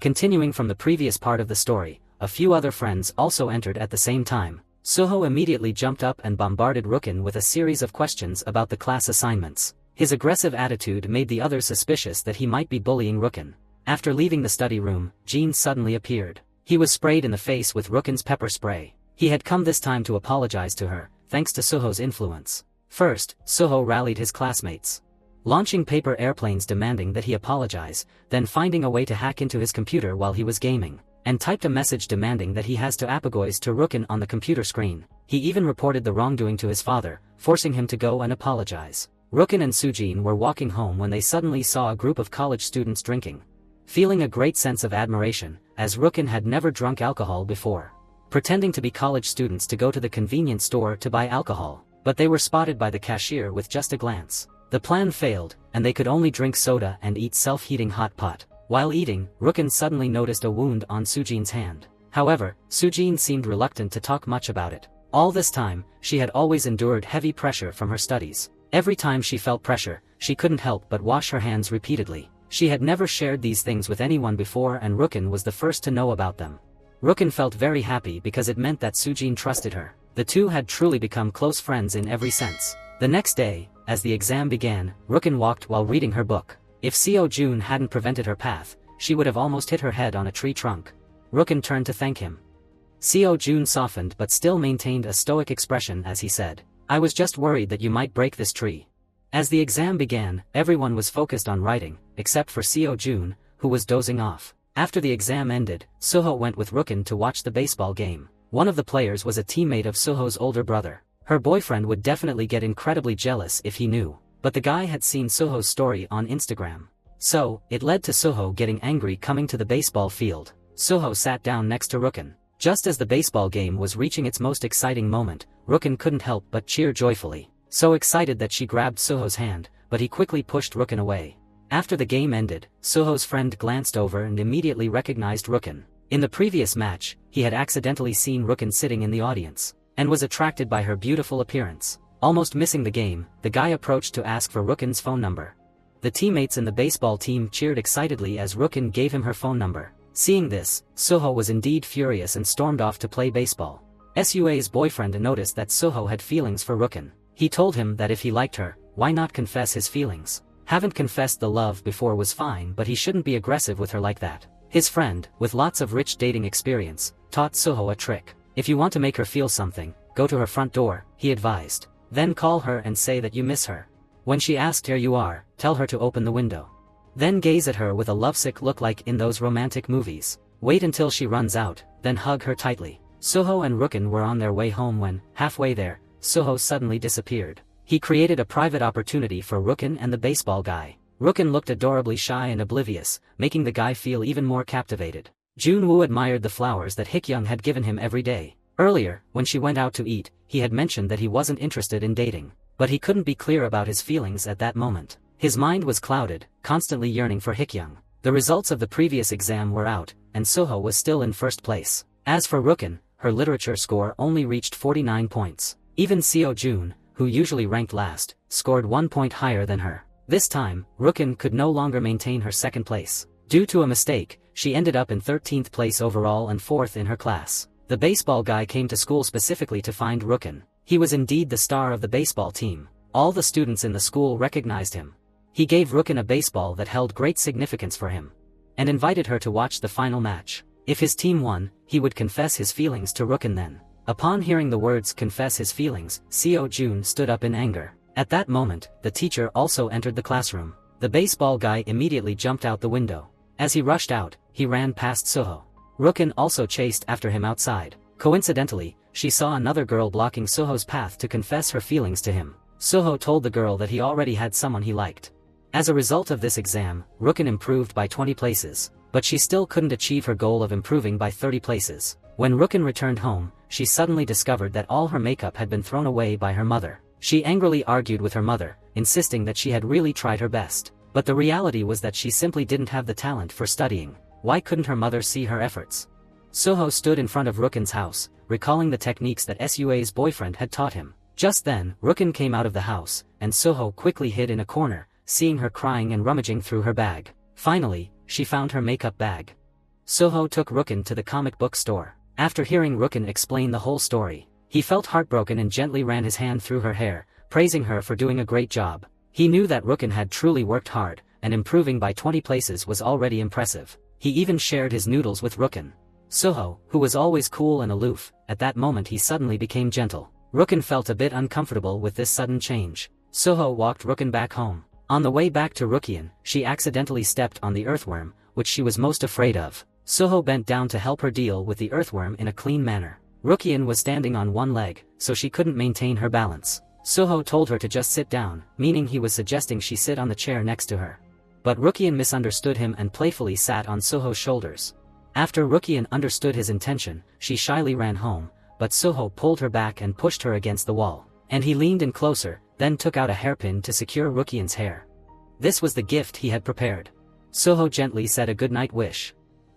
Continuing from the previous part of the story, a few other friends also entered at the same time. Soho immediately jumped up and bombarded Ruken with a series of questions about the class assignments. His aggressive attitude made the others suspicious that he might be bullying Ruken. After leaving the study room, Jean suddenly appeared. He was sprayed in the face with Ruken's pepper spray. He had come this time to apologize to her, thanks to Soho's influence. First, Soho rallied his classmates, launching paper airplanes demanding that he apologize, then finding a way to hack into his computer while he was gaming, and typed a message demanding that he has to apologize to Ruken on the computer screen. He even reported the wrongdoing to his father, forcing him to go and apologize. Ruken and Sujin were walking home when they suddenly saw a group of college students drinking. Feeling a great sense of admiration, as Ruken had never drunk alcohol before, pretending to be college students to go to the convenience store to buy alcohol, but they were spotted by the cashier with just a glance. The plan failed, and they could only drink soda and eat self-heating hot pot. While eating, Ruken suddenly noticed a wound on Sujin's hand. However, Sujin seemed reluctant to talk much about it. All this time, she had always endured heavy pressure from her studies. Every time she felt pressure, she couldn't help but wash her hands repeatedly. She had never shared these things with anyone before, and Ruken was the first to know about them. Ruken felt very happy because it meant that Sujin trusted her. The two had truly become close friends in every sense. The next day, as the exam began, Ruken walked while reading her book. If Seo Jun hadn't prevented her path, she would have almost hit her head on a tree trunk. Ruken turned to thank him. Seo Jun softened but still maintained a stoic expression as he said, "I was just worried that you might break this tree." As the exam began, everyone was focused on writing, except for Seo Jun, who was dozing off. After the exam ended, Soho went with Ruken to watch the baseball game. One of the players was a teammate of Soho's older brother. Her boyfriend would definitely get incredibly jealous if he knew, but the guy had seen Soho's story on Instagram. So, it led to Soho getting angry coming to the baseball field. Soho sat down next to Ruken. Just as the baseball game was reaching its most exciting moment, Ruken couldn't help but cheer joyfully. So excited that she grabbed Soho's hand, but he quickly pushed Ruken away. After the game ended, Soho's friend glanced over and immediately recognized Ruken. In the previous match, he had accidentally seen Ruken sitting in the audience, and was attracted by her beautiful appearance. Almost missing the game, the guy approached to ask for Ruken's phone number. The teammates in the baseball team cheered excitedly as Ruken gave him her phone number. Seeing this, Soho was indeed furious and stormed off to play baseball. Sua's boyfriend noticed that Soho had feelings for Ruken. He told him that if he liked her, why not confess his feelings? Haven't confessed the love before was fine, but he shouldn't be aggressive with her like that. His friend, with lots of rich dating experience, taught Soho a trick. If you want to make her feel something, go to her front door, he advised. Then call her and say that you miss her. When she asks where you are, tell her to open the window. Then gaze at her with a lovesick look like in those romantic movies. Wait until she runs out, then hug her tightly. Soho and Ruken were on their way home when, halfway there, Soho suddenly disappeared. He created a private opportunity for Ruken and the baseball guy. Ruken looked adorably shy and oblivious, making the guy feel even more captivated. Junwoo admired the flowers that Hikyoung had given him every day. Earlier, when she went out to eat, he had mentioned that he wasn't interested in dating, but he couldn't be clear about his feelings at that moment. His mind was clouded, constantly yearning for Hikyoung. The results of the previous exam were out, and Soho was still in first place. As for Ruken, her literature score only reached 49 points. Even Seo Jun, who usually ranked last, scored 1 point higher than her. This time, Ruken could no longer maintain her second place. Due to a mistake, she ended up in 13th place overall and 4th in her class. The baseball guy came to school specifically to find Ruken. He was indeed the star of the baseball team. All the students in the school recognized him. He gave Ruken a baseball that held great significance for him, and invited her to watch the final match. If his team won, he would confess his feelings to Ruken then. Upon hearing the words confess his feelings, Seo Jun stood up in anger. At that moment, the teacher also entered the classroom. The baseball guy immediately jumped out the window. As he rushed out, he ran past Soho. Ruken also chased after him outside. Coincidentally, she saw another girl blocking Soho's path to confess her feelings to him. Soho told the girl that he already had someone he liked. As a result of this exam, Ruken improved by 20 places, but she still couldn't achieve her goal of improving by 30 places. When Ruken returned home, she suddenly discovered that all her makeup had been thrown away by her mother. She angrily argued with her mother, insisting that she had really tried her best. But the reality was that she simply didn't have the talent for studying. Why couldn't her mother see her efforts? Soho stood in front of Ruken's house, recalling the techniques that Sua's boyfriend had taught him. Just then, Ruken came out of the house, and Soho quickly hid in a corner, seeing her crying and rummaging through her bag. Finally, she found her makeup bag. Soho took Ruken to the comic book store. After hearing Ruken explain the whole story, he felt heartbroken and gently ran his hand through her hair, praising her for doing a great job. He knew that Ruken had truly worked hard, and improving by 20 places was already impressive. He even shared his noodles with Ruken. Soho, who was always cool and aloof, at that moment he suddenly became gentle. Ruken felt a bit uncomfortable with this sudden change. Soho walked Ruken back home. On the way back to Ruken, she accidentally stepped on the earthworm, which she was most afraid of. Soho bent down to help her deal with the earthworm in a clean manner. Ruken was standing on one leg, so she couldn't maintain her balance. Soho told her to just sit down, meaning he was suggesting she sit on the chair next to her. But Ruken misunderstood him and playfully sat on Soho's shoulders. After Ruken understood his intention, she shyly ran home, but Soho pulled her back and pushed her against the wall. And he leaned in closer, then took out a hairpin to secure Ruken's hair. This was the gift he had prepared. Soho gently said a goodnight wish.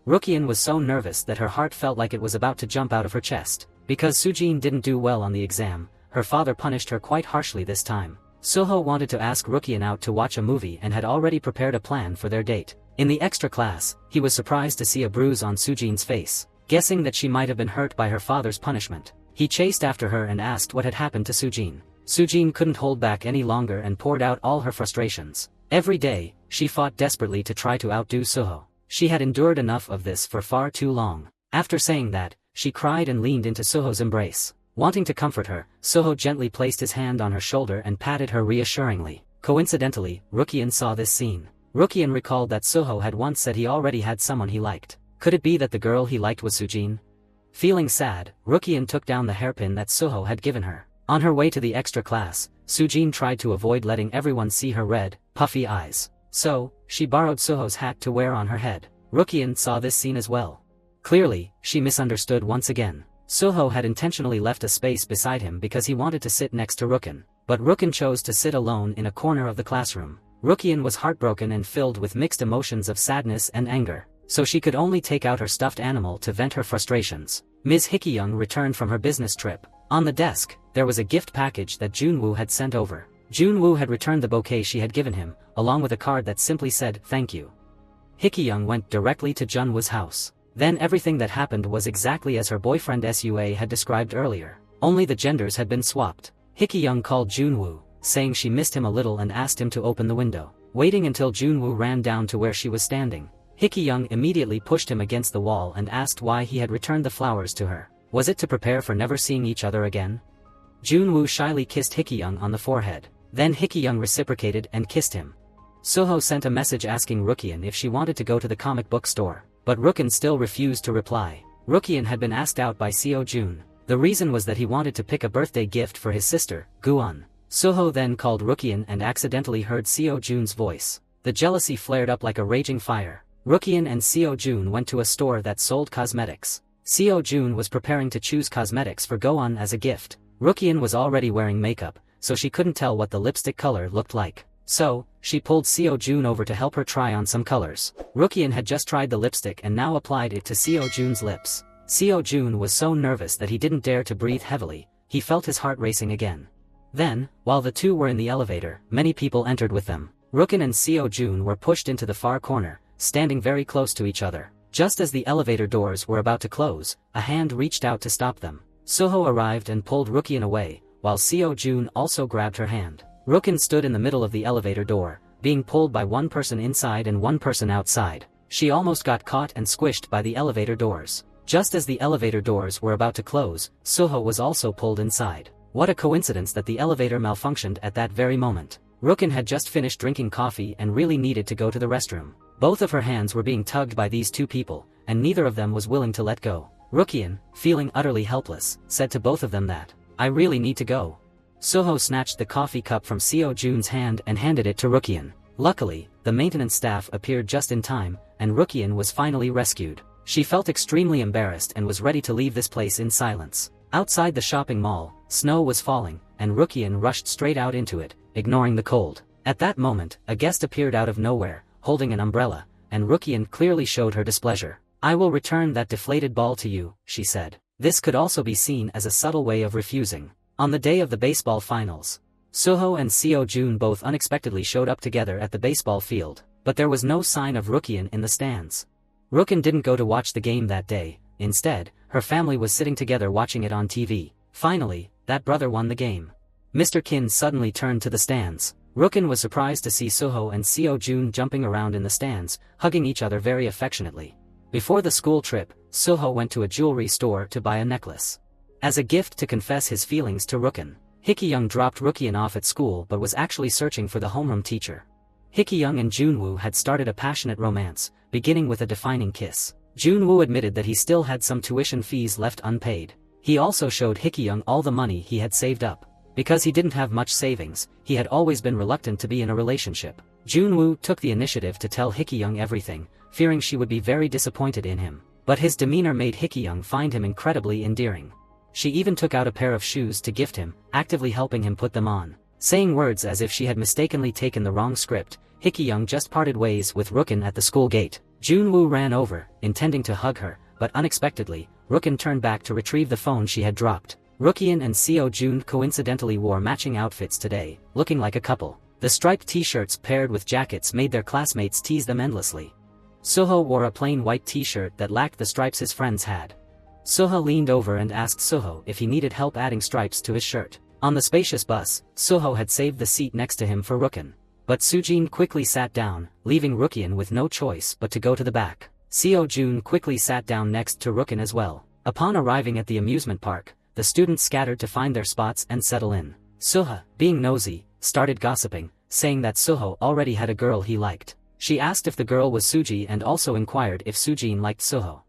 Ruken was so nervous that her heart felt like it was about to jump out of her chest. Because Sujin didn't do well on the exam, her father punished her quite harshly this time. Soho wanted to ask Ruken out to watch a movie and had already prepared a plan for their date. In the extra class, he was surprised to see a bruise on Sujin's face. Guessing that she might have been hurt by her father's punishment, he chased after her and asked what had happened to Sujin. Sujin couldn't hold back any longer and poured out all her frustrations. Every day, she fought desperately to try to outdo Soho. She had endured enough of this for far too long. After saying that, she cried and leaned into Soho's embrace. Wanting to comfort her, Soho gently placed his hand on her shoulder and patted her reassuringly. Coincidentally, Ruken saw this scene. Ruken recalled that Soho had once said he already had someone he liked. Could it be that the girl he liked was Sujin? Feeling sad, Ruken took down the hairpin that Soho had given her. On her way to the extra class, Sujin tried to avoid letting everyone see her red, puffy eyes. So, she borrowed Soho's hat to wear on her head. Ruken saw this scene as well. Clearly, she misunderstood once again. Soho had intentionally left a space beside him because he wanted to sit next to Ruken, but Ruken chose to sit alone in a corner of the classroom. Ruken was heartbroken and filled with mixed emotions of sadness and anger, so she could only take out her stuffed animal to vent her frustrations. Ms. Hikkyung returned from her business trip. On the desk, there was a gift package that Junwoo had sent over. Junwoo had returned the bouquet she had given him, along with a card that simply said, "Thank you." Hikkyung went directly to Junwoo's house. Then everything that happened was exactly as her boyfriend Sua had described earlier. Only the genders had been swapped. Hikkyung called Junwoo, saying she missed him a little and asked him to open the window. Waiting until Junwoo ran down to where she was standing, Hikkyung immediately pushed him against the wall and asked why he had returned the flowers to her. Was it to prepare for never seeing each other again? Junwoo shyly kissed Hikkyung on the forehead. Then Hikkyung reciprocated and kissed him. Soho sent a message asking Ruken if she wanted to go to the comic book store, but Ruken still refused to reply. Ruken had been asked out by Seo Jun. The reason was that he wanted to pick a birthday gift for his sister, Guan. Soho then called Ruken and accidentally heard Seo Jun's voice. The jealousy flared up like a raging fire. Ruken and Seo Jun went to a store that sold cosmetics. Seo Jun was preparing to choose cosmetics for Guan as a gift. Ruken was already wearing makeup, so she couldn't tell what the lipstick color looked like. So, she pulled Seo Jun over to help her try on some colors. Ruken had just tried the lipstick and now applied it to Seo Jun's lips. Seo Jun was so nervous that he didn't dare to breathe heavily. He felt his heart racing again. Then, while the two were in the elevator, many people entered with them. Ruken and Seo Jun were pushed into the far corner, standing very close to each other. Just as the elevator doors were about to close, a hand reached out to stop them. Soho arrived and pulled Ruken away, while Seo Jun also grabbed her hand. Ruken stood in the middle of the elevator door, being pulled by one person inside and one person outside. She almost got caught and squished by the elevator doors. Just as the elevator doors were about to close, Soho was also pulled inside. What a coincidence that the elevator malfunctioned at that very moment. Ruken had just finished drinking coffee and really needed to go to the restroom. Both of her hands were being tugged by these two people, and neither of them was willing to let go. Ruken, feeling utterly helpless, said to both of them that, "I really need to go." Soho snatched the coffee cup from Seo Jun's hand and handed it to Ruken. Luckily, the maintenance staff appeared just in time, and Ruken was finally rescued. She felt extremely embarrassed and was ready to leave this place in silence. Outside the shopping mall, snow was falling, and Ruken rushed straight out into it, ignoring the cold. At that moment, a guest appeared out of nowhere, holding an umbrella, and Ruken clearly showed her displeasure. "I will return that deflated ball to you," she said. This could also be seen as a subtle way of refusing. On the day of the baseball finals, Soho and Seo Jun both unexpectedly showed up together at the baseball field, but there was no sign of Ruken in the stands. Ruken didn't go to watch the game that day. Instead, her family was sitting together watching it on TV. Finally, that brother won the game. Mr. Kin suddenly turned to the stands. Ruken was surprised to see Soho and Seo Jun jumping around in the stands, hugging each other very affectionately. Before the school trip, Soho went to a jewelry store to buy a necklace. As a gift to confess his feelings to Ruken, Hiki-young dropped Rukian off at school but was actually searching for the homeroom teacher. Hiki-young and Junwoo had started a passionate romance, beginning with a defining kiss. Junwoo admitted that he still had some tuition fees left unpaid. He also showed Hiki-young all the money he had saved up. Because he didn't have much savings, he had always been reluctant to be in a relationship. Junwoo took the initiative to tell Hiki-young everything, fearing she would be very disappointed in him. But his demeanor made Hiki-young find him incredibly endearing. She even took out a pair of shoes to gift him, actively helping him put them on. Saying words as if she had mistakenly taken the wrong script, Hiki-young just parted ways with Ruken at the school gate. Junwoo ran over, intending to hug her, but unexpectedly, Ruken turned back to retrieve the phone she had dropped. Rukian and Seo Jun coincidentally wore matching outfits today, looking like a couple. The striped t-shirts paired with jackets made their classmates tease them endlessly. Soho wore a plain white t-shirt that lacked the stripes his friends had. Soho leaned over and asked Soho if he needed help adding stripes to his shirt. On the spacious bus, Soho had saved the seat next to him for Ruken. But Sujin quickly sat down, leaving Rukian with no choice but to go to the back. Seo Jun quickly sat down next to Ruken as well. Upon arriving at the amusement park, the students scattered to find their spots and settle in. Soho, being nosy, started gossiping, saying that Soho already had a girl he liked. She asked if the girl was Suji and also inquired if Sujin liked Soho.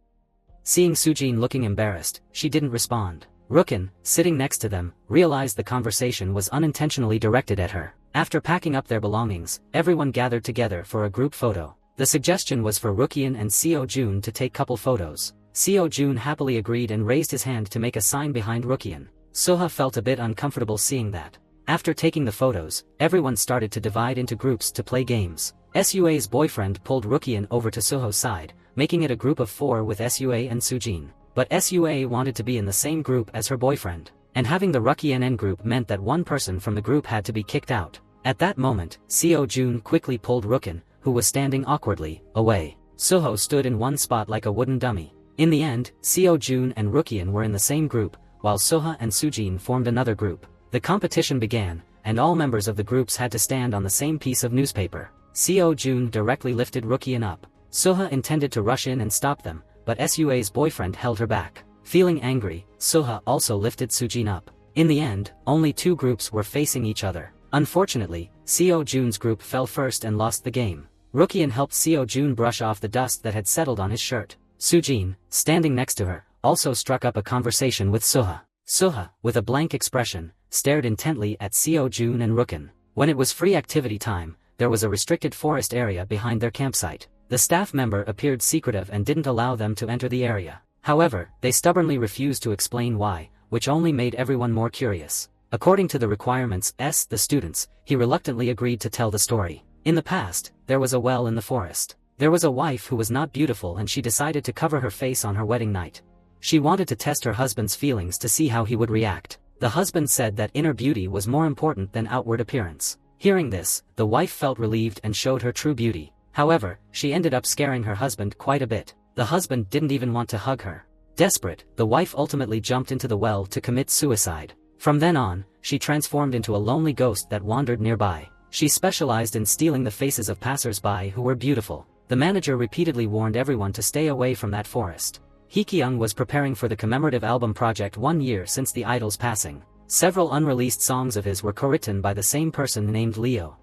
Seeing Sujin looking embarrassed, she didn't respond. Ruken, sitting next to them, realized the conversation was unintentionally directed at her. After packing up their belongings, everyone gathered together for a group photo. The suggestion was for Rukian and Seo Jun to take couple photos. Seo Jun happily agreed and raised his hand to make a sign behind Rukian. Soho felt a bit uncomfortable seeing that. After taking the photos, everyone started to divide into groups to play games. Sua's boyfriend pulled Rukian over to Soho's side, making it a group of 4 with Sua and Sujin. But Sua wanted to be in the same group as her boyfriend, and having the Rukian group meant that one person from the group had to be kicked out. At that moment, Seo Jun quickly pulled Ruken, who was standing awkwardly, away. Soho stood in one spot like a wooden dummy. In the end, Seo Jun and Rukian were in the same group, while Soho and Sujin formed another group. The competition began, and all members of the groups had to stand on the same piece of newspaper. Seo Jun directly lifted Rukian up. Soho intended to rush in and stop them, but Sua's boyfriend held her back. Feeling angry, Soho also lifted Sujin up. In the end, only 2 groups were facing each other. Unfortunately, Seo Jun's group fell first and lost the game. Rukian helped Seo Jun brush off the dust that had settled on his shirt. Sujin, standing next to her, also struck up a conversation with Soho. Soho, with a blank expression, stared intently at Seo Jun and Ruken. When it was free activity time, there was a restricted forest area behind their campsite. The staff member appeared secretive and didn't allow them to enter the area. However, they stubbornly refused to explain why, which only made everyone more curious. According to the requirements, the students, he reluctantly agreed to tell the story. In the past, there was a well in the forest. There was a wife who was not beautiful and she decided to cover her face on her wedding night. She wanted to test her husband's feelings to see how he would react. The husband said that inner beauty was more important than outward appearance. Hearing this, the wife felt relieved and showed her true beauty. However, she ended up scaring her husband quite a bit. The husband didn't even want to hug her. Desperate, the wife ultimately jumped into the well to commit suicide. From then on, she transformed into a lonely ghost that wandered nearby. She specialized in stealing the faces of passers-by who were beautiful. The manager repeatedly warned everyone to stay away from that forest. Hee-kyung was preparing for the commemorative album project 1 year since the idol's passing. Several unreleased songs of his were co-written by the same person named Leo.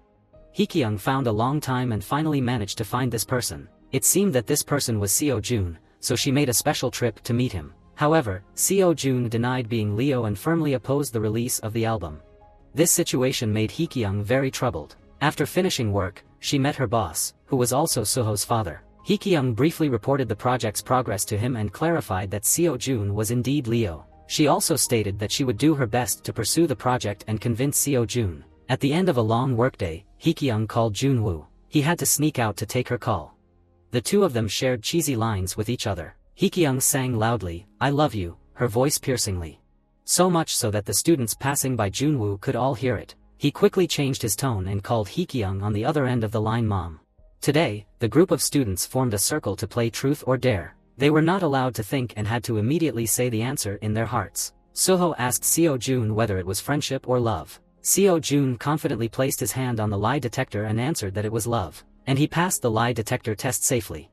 Hee-kyung found a long time and finally managed to find this person. It seemed that this person was Seo Jun, so she made a special trip to meet him. However, Seo Jun denied being Leo and firmly opposed the release of the album. This situation made Hee-kyung very troubled. After finishing work, she met her boss, who was also Soho's father. Hee-kyung briefly reported the project's progress to him and clarified that Seo Jun was indeed Leo. She also stated that she would do her best to pursue the project and convince Seo Jun. At the end of a long workday, Hee-kyung called Junwoo. He had to sneak out to take her call. The two of them shared cheesy lines with each other. Hee-kyung sang loudly, "I love you," her voice piercingly. So much so that the students passing by Junwoo could all hear it. He quickly changed his tone and called Hee-kyung on the other end of the line Mom. Today, the group of students formed a circle to play truth or dare. They were not allowed to think and had to immediately say the answer in their hearts. Soho asked Seo Jun whether it was friendship or love. Seo Jun confidently placed his hand on the lie detector and answered that it was love, and he passed the lie detector test safely.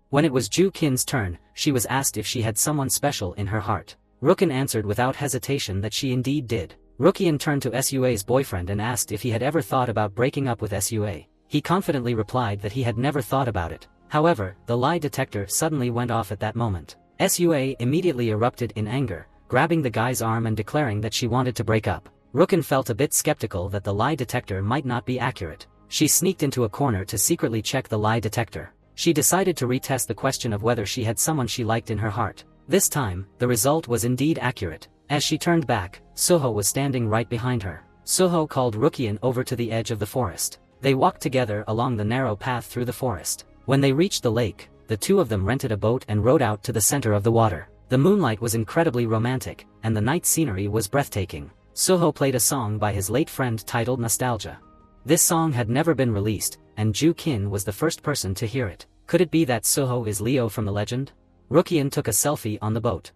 When it was Ju Kin's turn, she was asked if she had someone special in her heart. Ruken answered without hesitation that she indeed did. Ruken turned to Sua's boyfriend and asked if he had ever thought about breaking up with Sua. He confidently replied that he had never thought about it. However, the lie detector suddenly went off at that moment. Sua immediately erupted in anger, grabbing the guy's arm and declaring that she wanted to break up. Ruken felt a bit skeptical that the lie detector might not be accurate. She sneaked into a corner to secretly check the lie detector. She decided to retest the question of whether she had someone she liked in her heart. This time, the result was indeed accurate. As she turned back, Soho was standing right behind her. Soho called Ruken over to the edge of the forest. They walked together along the narrow path through the forest. When they reached the lake, the two of them rented a boat and rowed out to the center of the water. The moonlight was incredibly romantic, and the night scenery was breathtaking. Soho played a song by his late friend titled Nostalgia. This song had never been released, and Ju Kin was the first person to hear it. Could it be that Soho is Leo from the legend? Ruken took a selfie on the boat.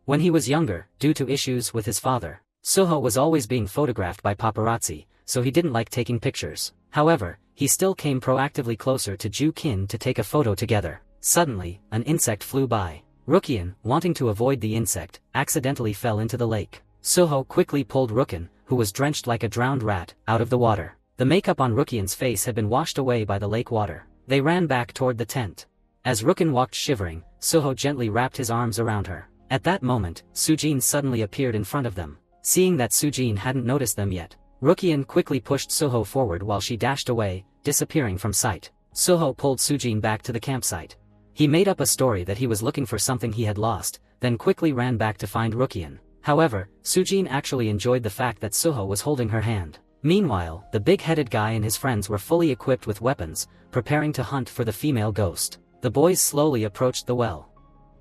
When he was younger, due to issues with his father, Soho was always being photographed by paparazzi, so he didn't like taking pictures. However, he still came proactively closer to Ju Kin to take a photo together. Suddenly, an insect flew by. Ruken, wanting to avoid the insect, accidentally fell into the lake. Soho quickly pulled Ruken, who was drenched like a drowned rat, out of the water. The makeup on Ruken's face had been washed away by the lake water. They ran back toward the tent. As Ruken walked shivering, Soho gently wrapped his arms around her. At that moment, Sujin suddenly appeared in front of them. Seeing that Sujin hadn't noticed them yet, Ruken quickly pushed Soho forward while she dashed away, disappearing from sight. Soho pulled Sujin back to the campsite. He made up a story that he was looking for something he had lost, then quickly ran back to find Ruken. However, Sujin actually enjoyed the fact that Soho was holding her hand. Meanwhile, the big-headed guy and his friends were fully equipped with weapons, preparing to hunt for the female ghost. The boys slowly approached the well.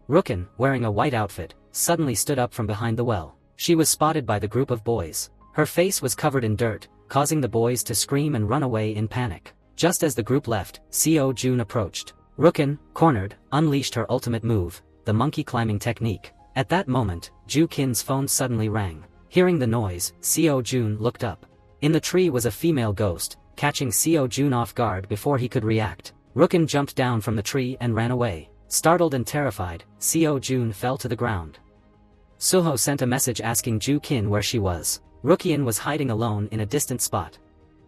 Ruken, wearing a white outfit, suddenly stood up from behind the well. She was spotted by the group of boys. Her face was covered in dirt, causing the boys to scream and run away in panic. Just as the group left, Seo Jun approached. Ruken, cornered, unleashed her ultimate move, the monkey climbing technique. At that moment, Ju Kin's phone suddenly rang. Hearing the noise, Seo Jun looked up. In the tree was a female ghost, catching Seo Jun off guard before he could react. Ruken jumped down from the tree and ran away. Startled and terrified, Seo Jun fell to the ground. Soho sent a message asking Ju Kin where she was. Ruken was hiding alone in a distant spot.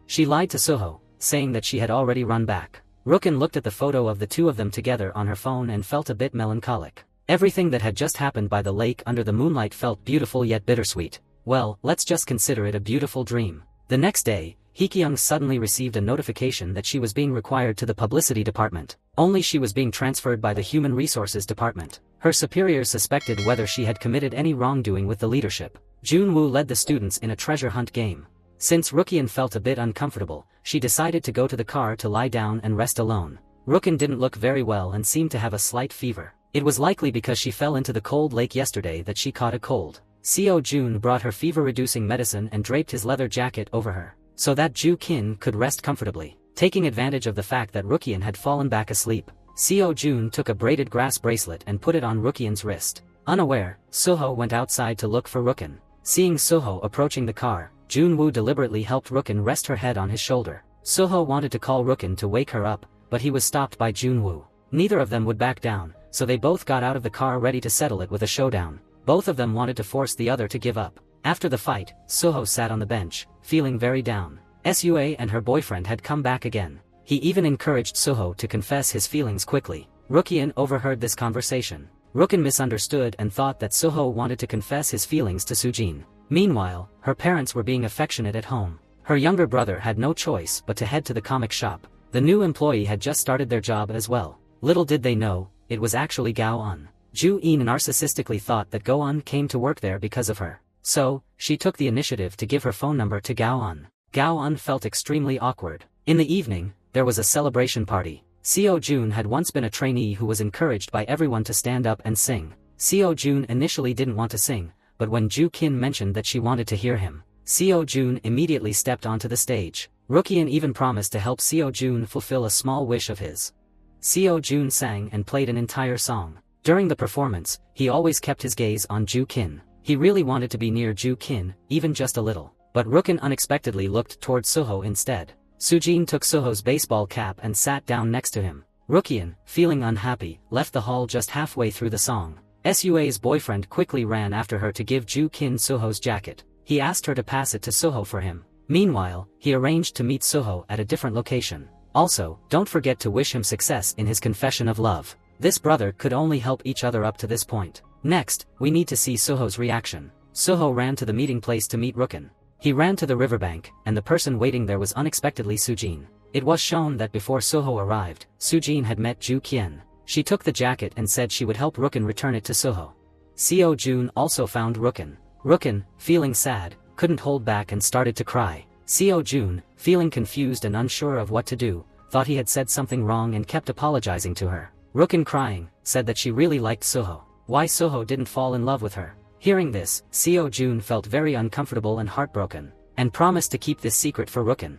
She lied to Soho, saying that she had already run back. Ruken looked at the photo of the two of them together on her phone and felt a bit melancholic. Everything that had just happened by the lake under the moonlight felt beautiful yet bittersweet. Well, let's just consider it a beautiful dream. The next day, Hyekyung suddenly received a notification that she was being required to the publicity department. Only she was being transferred by the human resources department. Her superiors suspected whether she had committed any wrongdoing with the leadership. Junwoo led the students in a treasure hunt game. Since Ruken felt a bit uncomfortable, she decided to go to the car to lie down and rest alone. Ruken didn't look very well and seemed to have a slight fever. It was likely because she fell into the cold lake yesterday that she caught a cold. Seo Jun brought her fever-reducing medicine and draped his leather jacket over her, so that Ju Kin could rest comfortably. Taking advantage of the fact that Ruken had fallen back asleep, Seo Jun took a braided grass bracelet and put it on Ruken's wrist. Unaware, Soho went outside to look for Ruken. Seeing Soho approaching the car, Junwoo deliberately helped Ruken rest her head on his shoulder. Soho wanted to call Ruken to wake her up, but he was stopped by Junwoo. Neither of them would back down, so they both got out of the car ready to settle it with a showdown. Both of them wanted to force the other to give up. After the fight, Soho sat on the bench, feeling very down. Sua and her boyfriend had come back again. He even encouraged Soho to confess his feelings quickly. Ruken overheard this conversation. Ruken misunderstood and thought that Soho wanted to confess his feelings to Sujin. Meanwhile, her parents were being affectionate at home. Her younger brother had no choice but to head to the comic shop. The new employee had just started their job as well. Little did they know, it was actually Gao-un. Ju-in narcissistically thought that Go-un came to work there because of her. So, she took the initiative to give her phone number to Gao-un. Gao-un felt extremely awkward. In the evening, there was a celebration party. Seo Jun had once been a trainee who was encouraged by everyone to stand up and sing. Seo Jun initially didn't want to sing, but when Ju Kin mentioned that she wanted to hear him, Seo Jun immediately stepped onto the stage. Rukian even promised to help Seo Jun fulfill a small wish of his. Seo Jun sang and played an entire song. During the performance, he always kept his gaze on Ju Kin. He really wanted to be near Ju Kin, even just a little. But Ruken unexpectedly looked toward Soho instead. Sujin took Soho's baseball cap and sat down next to him. Rukian, feeling unhappy, left the hall just halfway through the song. Sua's boyfriend quickly ran after her to give Ju Kin Soho's jacket. He asked her to pass it to Soho for him. Meanwhile, he arranged to meet Soho at a different location. Also, don't forget to wish him success in his confession of love. This brother could only help each other up to this point. Next, we need to see Soho's reaction. Soho ran to the meeting place to meet Ruken. He ran to the riverbank, and the person waiting there was unexpectedly Sujin. It was shown that before Soho arrived, Sujin had met Ju Qian. She took the jacket and said she would help Ruken return it to Soho. Seo Jun also found Ruken. Ruken, feeling sad, couldn't hold back and started to cry. Seo Jun, feeling confused and unsure of what to do, thought he had said something wrong and kept apologizing to her. Ruken, crying, said that she really liked Soho. Why Soho didn't fall in love with her? Hearing this, Seo Jun felt very uncomfortable and heartbroken, and promised to keep this secret for Ruken.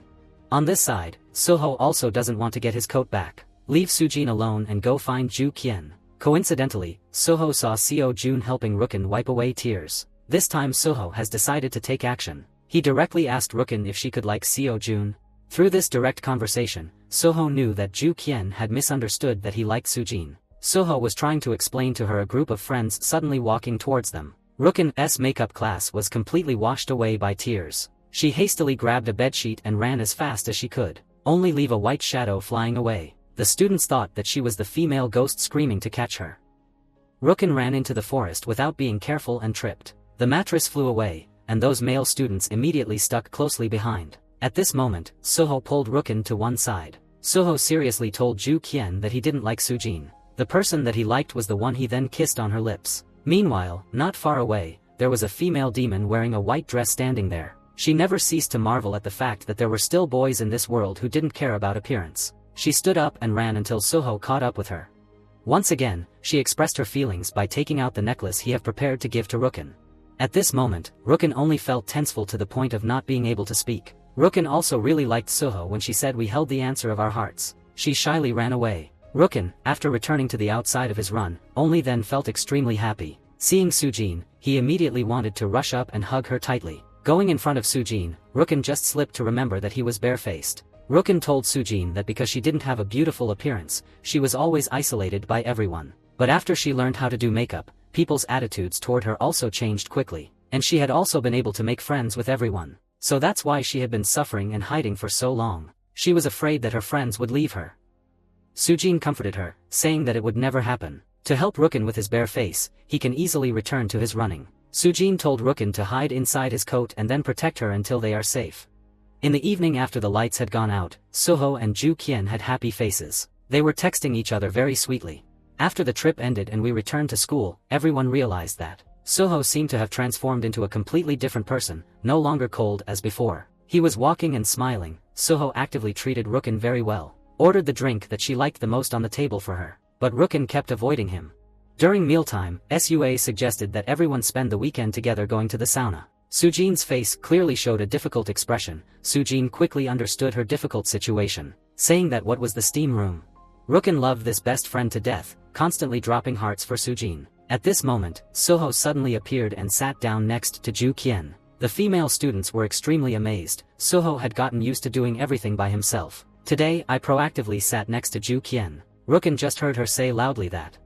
On this side, Soho also doesn't want to get his coat back. Leave Sujin alone and go find Ju Qian. Coincidentally, Soho saw Seo Jun helping Ruken wipe away tears. This time Soho has decided to take action. He directly asked Ruken if she could like Seo Jun. Through this direct conversation, Soho knew that Ju Qian had misunderstood that he liked Sujin. Soho was trying to explain to her a group of friends suddenly walking towards them. Ruken's makeup class was completely washed away by tears. She hastily grabbed a bedsheet and ran as fast as she could, only leave a white shadow flying away. The students thought that she was the female ghost screaming to catch her. Ruken ran into the forest without being careful and tripped. The mattress flew away, and those male students immediately stuck closely behind. At this moment, Soho pulled Ruken to one side. Soho seriously told Ju Qian that he didn't like Sujin. The person that he liked was the one he then kissed on her lips. Meanwhile, not far away, there was a female demon wearing a white dress standing there. She never ceased to marvel at the fact that there were still boys in this world who didn't care about appearance. She stood up and ran until Soho caught up with her. Once again, she expressed her feelings by taking out the necklace he had prepared to give to Ruken. At this moment, Ruken only felt tenseful to the point of not being able to speak. Ruken also really liked Soho when she said we held the answer of our hearts. She shyly ran away. Ruken, after returning to the outside of his run, only then felt extremely happy. Seeing Sujin, he immediately wanted to rush up and hug her tightly. Going in front of Sujin, Ruken just slipped to remember that he was barefaced. Ruken told Sujin that because she didn't have a beautiful appearance, she was always isolated by everyone. But after she learned how to do makeup, people's attitudes toward her also changed quickly, and she had also been able to make friends with everyone. So that's why she had been suffering and hiding for so long. She was afraid that her friends would leave her. Sujin comforted her, saying that it would never happen. To help Ruken with his bare face, he can easily return to his running. Sujin told Ruken to hide inside his coat and then protect her until they are safe. In the evening after the lights had gone out, Soho and Ju Qian had happy faces. They were texting each other very sweetly. After the trip ended and we returned to school, everyone realized that Soho seemed to have transformed into a completely different person, no longer cold as before. He was walking and smiling. Soho actively treated Ruken very well, ordered the drink that she liked the most on the table for her, but Ruken kept avoiding him. During mealtime, Sua suggested that everyone spend the weekend together going to the sauna. Sujin's face clearly showed a difficult expression. Sujin quickly understood her difficult situation, saying that what was the steam room. Ruken loved this best friend to death, constantly dropping hearts for Sujin. At this moment, Soho suddenly appeared and sat down next to Ju Qian. The female students were extremely amazed. Soho had gotten used to doing everything by himself. Today I proactively sat next to Ju Qian. Ruken just heard her say loudly that.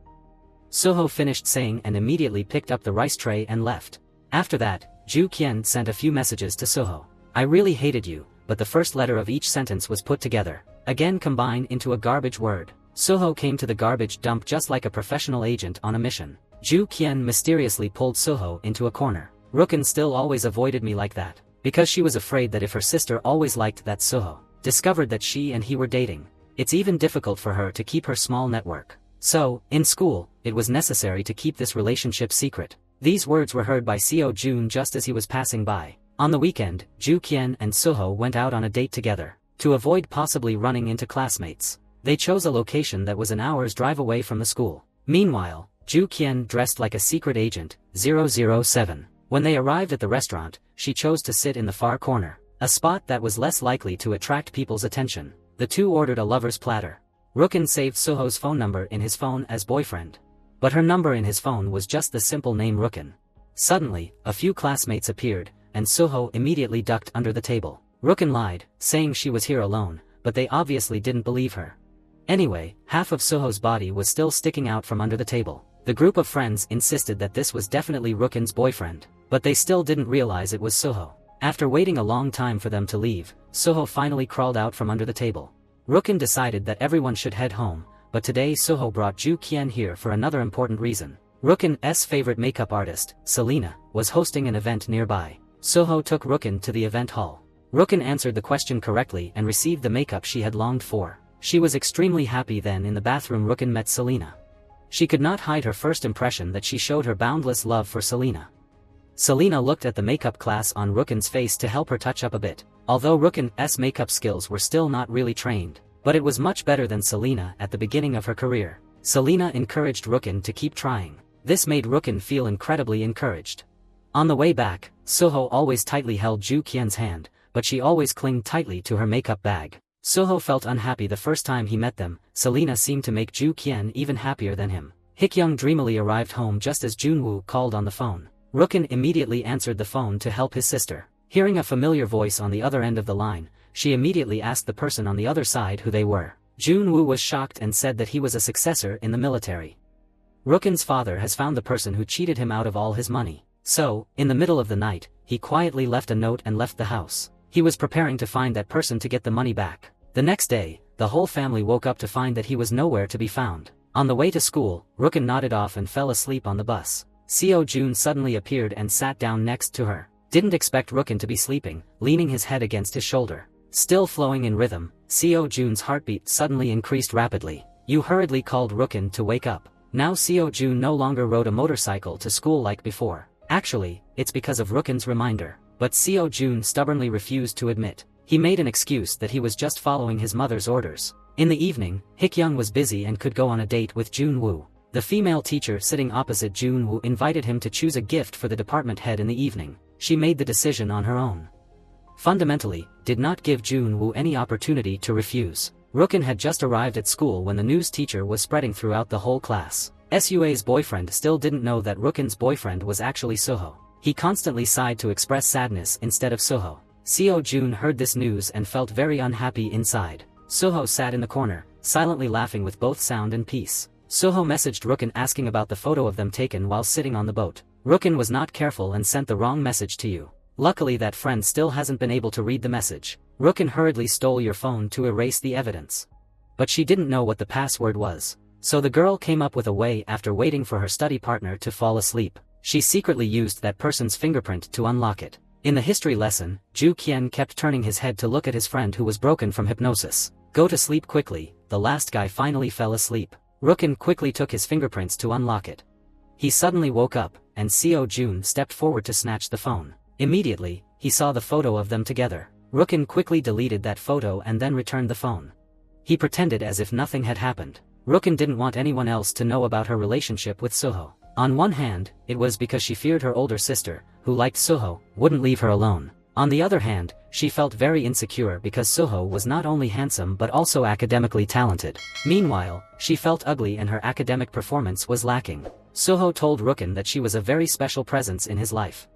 Soho finished saying and immediately picked up the rice tray and left. After that, Ju Qian sent a few messages to Soho. I really hated you, but the first letter of each sentence was put together, again combined into a garbage word. Soho came to the garbage dump just like a professional agent on a mission. Ju Qian mysteriously pulled Soho into a corner. Ruken still always avoided me like that, because she was afraid that if her sister always liked that Soho discovered that she and he were dating, it's even difficult for her to keep her small network. So, in school, it was necessary to keep this relationship secret. These words were heard by Seo Jun just as he was passing by. On the weekend, Ju Qian and Soho went out on a date together. To avoid possibly running into classmates, they chose a location that was an hour's drive away from the school. Meanwhile, Ju Qian dressed like a secret agent, 007. When they arrived at the restaurant, she chose to sit in the far corner. a spot that was less likely to attract people's attention. The two ordered a lover's platter. Ruken saved Soho's phone number in his phone as boyfriend. But her number in his phone was just the simple name Ruken. Suddenly, a few classmates appeared, and Soho immediately ducked under the table. Ruken lied, saying she was here alone, but they obviously didn't believe her. Anyway, half of Soho's body was still sticking out from under the table. The group of friends insisted that this was definitely Ruken's boyfriend, but they still didn't realize it was Soho. After waiting a long time for them to leave, Soho finally crawled out from under the table. Ruken decided that everyone should head home, but today Soho brought Ju Qian here for another important reason. Ruken's favorite makeup artist, Selena, was hosting an event nearby. Soho took Ruken to the event hall. Ruken answered the question correctly and received the makeup she had longed for. She was extremely happy. Then in the bathroom Ruken met Selena. She could not hide her first impression that she showed her boundless love for Selena. Selena looked at the makeup class on Ruken's face to help her touch up a bit. Although Ruken's makeup skills were still not really trained, but it was much better than Selena at the beginning of her career. Selena encouraged Ruken to keep trying. This made Ruken feel incredibly encouraged. On the way back, Soho always tightly held Ju Qian's hand, but she always clung tightly to her makeup bag. Soho felt unhappy the first time he met them. Selena seemed to make Ju Qian even happier than him. Hikyoung dreamily arrived home just as Junwoo called on the phone. Ruken immediately answered the phone to help his sister. Hearing a familiar voice on the other end of the line, she immediately asked the person on the other side who they were. Junwoo was shocked and said that he was a successor in the military. Ruken's father has found the person who cheated him out of all his money. So, in the middle of the night, he quietly left a note and left the house. He was preparing to find that person to get the money back. The next day, the whole family woke up to find that he was nowhere to be found. On the way to school, Ruken nodded off and fell asleep on the bus. Seo Jun suddenly appeared and sat down next to her. Didn't expect Ruken to be sleeping, leaning his head against his shoulder. Still flowing in rhythm, Seo Jun's heartbeat suddenly increased rapidly. You hurriedly called Ruken to wake up. Now Seo Jun no longer rode a motorcycle to school like before. Actually, it's because of Ruken's reminder. But Seo Jun stubbornly refused to admit. He made an excuse that he was just following his mother's orders. In the evening, Hikyoung was busy and could go on a date with Junwoo. The female teacher sitting opposite Junwoo invited him to choose a gift for the department head in the evening. She made the decision on her own. Fundamentally, did not give Junwoo any opportunity to refuse. Ruken had just arrived at school when the news teacher was spreading throughout the whole class. Sua's boyfriend still didn't know that Ruken's boyfriend was actually Soho. He constantly sighed to express sadness instead of Soho. Seo Jun heard this news and felt very unhappy inside. Soho sat in the corner, silently laughing with both sound and peace. Soho messaged Ruken asking about the photo of them taken while sitting on the boat. Ruken was not careful and sent the wrong message to you. Luckily that friend still hasn't been able to read the message. Ruken hurriedly stole your phone to erase the evidence. But she didn't know what the password was. So the girl came up with a way after waiting for her study partner to fall asleep. She secretly used that person's fingerprint to unlock it. In the history lesson, Ju Qian kept turning his head to look at his friend who was broken from hypnosis. Go to sleep quickly. The last guy finally fell asleep. Ruken quickly took his fingerprints to unlock it. He suddenly woke up, and Seo Jun stepped forward to snatch the phone. Immediately, he saw the photo of them together. Ruken quickly deleted that photo and then returned the phone. He pretended as if nothing had happened. Ruken didn't want anyone else to know about her relationship with Soho. On one hand, it was because she feared her older sister, who liked Soho, wouldn't leave her alone. On the other hand, she felt very insecure because Soho was not only handsome but also academically talented. Meanwhile, she felt ugly and her academic performance was lacking. Soho told Ruken that she was a very special presence in his life.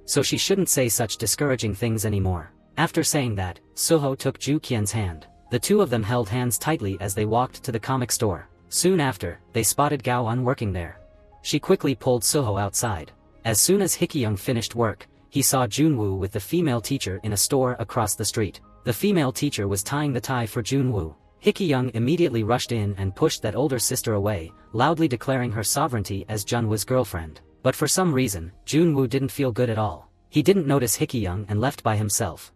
So she shouldn't say such discouraging things anymore. After saying that, Soho took Ju Qian's hand. The two of them held hands tightly as they walked to the comic store. Soon after, they spotted Gao-an working there. She quickly pulled Soho outside. As soon as Hikyoung finished work, he saw Junwoo with the female teacher in a store across the street. The female teacher was tying the tie for Junwoo. Hikyoung immediately rushed in and pushed that older sister away, loudly declaring her sovereignty as Junwoo's girlfriend. But for some reason, Junwoo didn't feel good at all. He didn't notice Hikyoung and left by himself.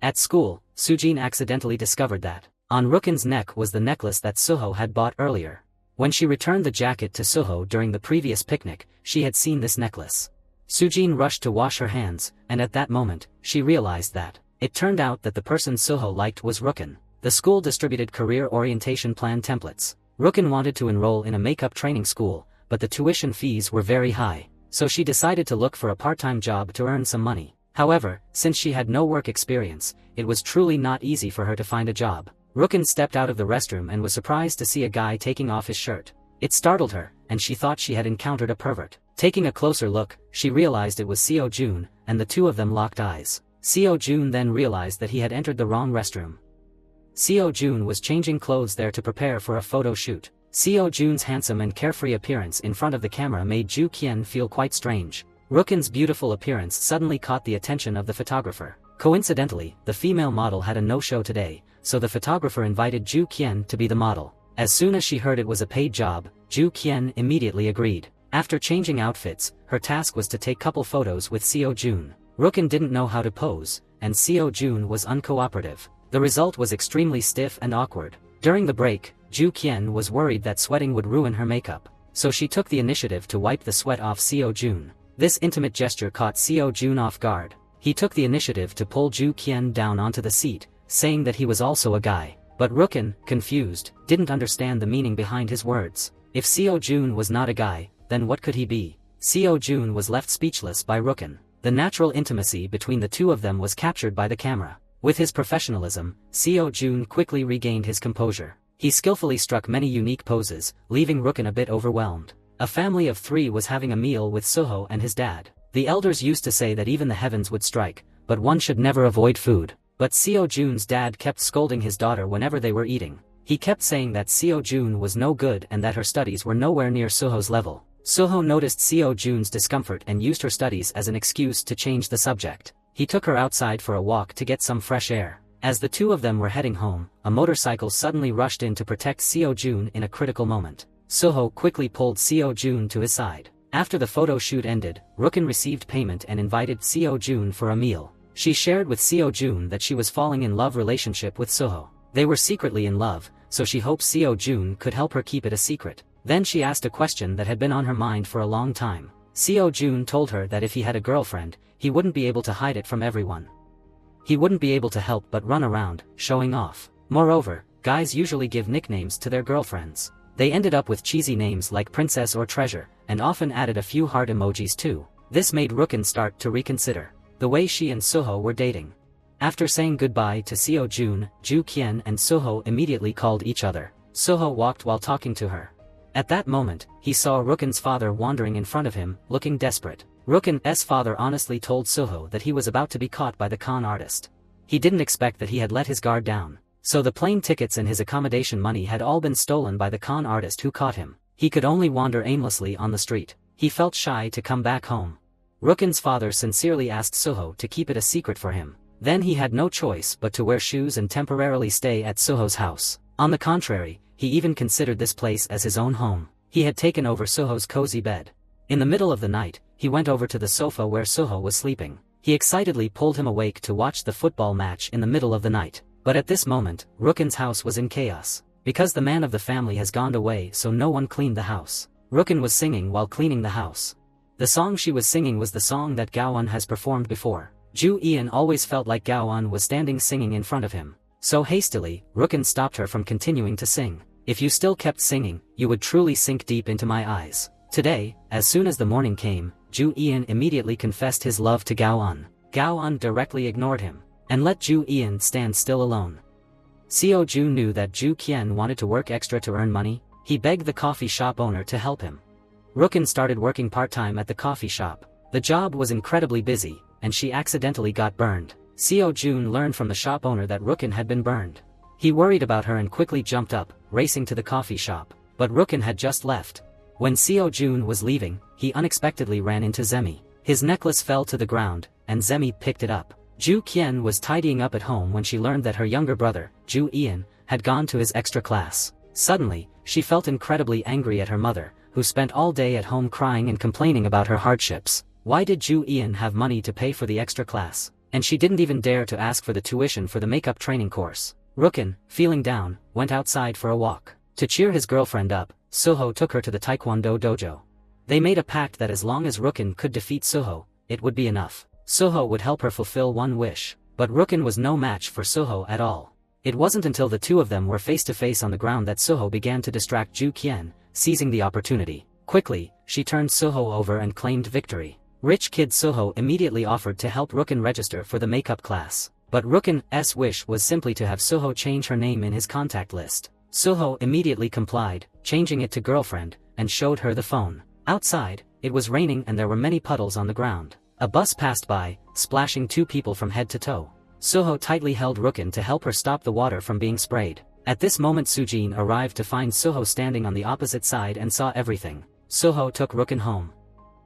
At school, Sujin accidentally discovered that on Ruken's neck was the necklace that Soho had bought earlier. When she returned the jacket to Soho during the previous picnic, she had seen this necklace. Sujin rushed to wash her hands, and at that moment, she realized that it turned out that the person Soho liked was Ruken. The school distributed career orientation plan templates. Ruken wanted to enroll in a makeup training school, but the tuition fees were very high, so she decided to look for a part-time job to earn some money. However, since she had no work experience, it was truly not easy for her to find a job. Ruken stepped out of the restroom and was surprised to see a guy taking off his shirt. It startled her, and she thought she had encountered a pervert. Taking a closer look, she realized it was Seo Jun, and the two of them locked eyes. Seo Jun then realized that he had entered the wrong restroom. Seo Jun was changing clothes there to prepare for a photo shoot. Seo Jun's handsome and carefree appearance in front of the camera made Ju Qian feel quite strange. Ruken's beautiful appearance suddenly caught the attention of the photographer. Coincidentally, the female model had a no-show today, so the photographer invited Ju Qian to be the model. As soon as she heard it was a paid job, Ju Qian immediately agreed. After changing outfits, her task was to take couple photos with Seo Jun. Ruken didn't know how to pose, and Seo Jun was uncooperative. The result was extremely stiff and awkward. During the break, Ju Qian was worried that sweating would ruin her makeup, so she took the initiative to wipe the sweat off Seo Jun. This intimate gesture caught Seo Jun off guard. He took the initiative to pull Ju Qian down onto the seat, saying that he was also a guy. But Ruken, confused, didn't understand the meaning behind his words. If Seo Jun was not a guy, then what could he be? Seo Jun was left speechless by Ruken. The natural intimacy between the two of them was captured by the camera. With his professionalism, Seo Jun quickly regained his composure. He skillfully struck many unique poses, leaving Ruken a bit overwhelmed. A family of 3 was having a meal with Soho and his dad. The elders used to say that even the heavens would strike, but one should never avoid food. But Seo Jun's dad kept scolding his daughter whenever they were eating. He kept saying that Seo Jun was no good and that her studies were nowhere near Soho's level. Soho noticed Seo Jun's discomfort and used her studies as an excuse to change the subject. He took her outside for a walk to get some fresh air. As the two of them were heading home, a motorcycle suddenly rushed in to protect Seo Jun in a critical moment. Soho quickly pulled Seo Jun to his side. After the photo shoot ended, Ruken received payment and invited Seo Jun for a meal. She shared with Seo Jun that she was falling in love relationship with Soho. They were secretly in love, so she hoped Seo Jun could help her keep it a secret. Then she asked a question that had been on her mind for a long time. Seo Jun told her that if he had a girlfriend, he wouldn't be able to hide it from everyone. He wouldn't be able to help but run around, showing off. Moreover, guys usually give nicknames to their girlfriends. They ended up with cheesy names like Princess or Treasure, and often added a few heart emojis too. This made Ruken start to reconsider the way she and Soho were dating. After saying goodbye to Seo Jun, Ju Qian and Soho immediately called each other. Soho walked while talking to her. At that moment, he saw Ruken's father wandering in front of him, looking desperate. Ruken's father honestly told Soho that he was about to be caught by the con artist. He didn't expect that he had let his guard down. So the plane tickets and his accommodation money had all been stolen by the con artist who caught him. He could only wander aimlessly on the street. He felt shy to come back home. Ruken's father sincerely asked Soho to keep it a secret for him. Then he had no choice but to wear shoes and temporarily stay at Soho's house. On the contrary, he even considered this place as his own home. He had taken over Soho's cozy bed. In the middle of the night, he went over to the sofa where Soho was sleeping. He excitedly pulled him awake to watch the football match in the middle of the night. But at this moment, Ruken's house was in chaos. Because the man of the family has gone away, so no one cleaned the house. Ruken was singing while cleaning the house. The song she was singing was the song that Gaoan has performed before. Ju Ian always felt like Gaoan was standing singing in front of him. So hastily, Ruken stopped her from continuing to sing. If you still kept singing, you would truly sink deep into my eyes. Today, as soon as the morning came, Ju Ian immediately confessed his love to Gaoan. Gaoan directly ignored him, and let Ju Ian stand still alone. Seo Jun knew that Ju Qian wanted to work extra to earn money. He begged the coffee shop owner to help him. Ruken started working part-time at the coffee shop. The job was incredibly busy, and she accidentally got burned. Seo Jun learned from the shop owner that Ruken had been burned. He worried about her and quickly jumped up, racing to the coffee shop. But Ruken had just left. When Seo Jun was leaving, he unexpectedly ran into Zemi. His necklace fell to the ground, and Zemi picked it up. Ju Qian was tidying up at home when she learned that her younger brother, Ju Ian, had gone to his extra class. Suddenly, she felt incredibly angry at her mother, who spent all day at home crying and complaining about her hardships. Why did Ju Ian have money to pay for the extra class? And she didn't even dare to ask for the tuition for the makeup training course. Ruken, feeling down, went outside for a walk. To cheer his girlfriend up, Soho took her to the Taekwondo dojo. They made a pact that as long as Ruken could defeat Soho, it would be enough. Soho would help her fulfill one wish. But Ruken was no match for Soho at all. It wasn't until the two of them were face to face on the ground that Soho began to distract Ju Qian, seizing the opportunity. Quickly, she turned Soho over and claimed victory. Rich kid Soho immediately offered to help Ruken register for the makeup class. But Ruken's wish was simply to have Soho change her name in his contact list. Soho immediately complied, changing it to girlfriend, and showed her the phone. Outside, it was raining and there were many puddles on the ground. A bus passed by, splashing 2 people from head to toe. Soho tightly held Ruken to help her stop the water from being sprayed. At this moment Sujin arrived to find Soho standing on the opposite side and saw everything. Soho took Ruken home.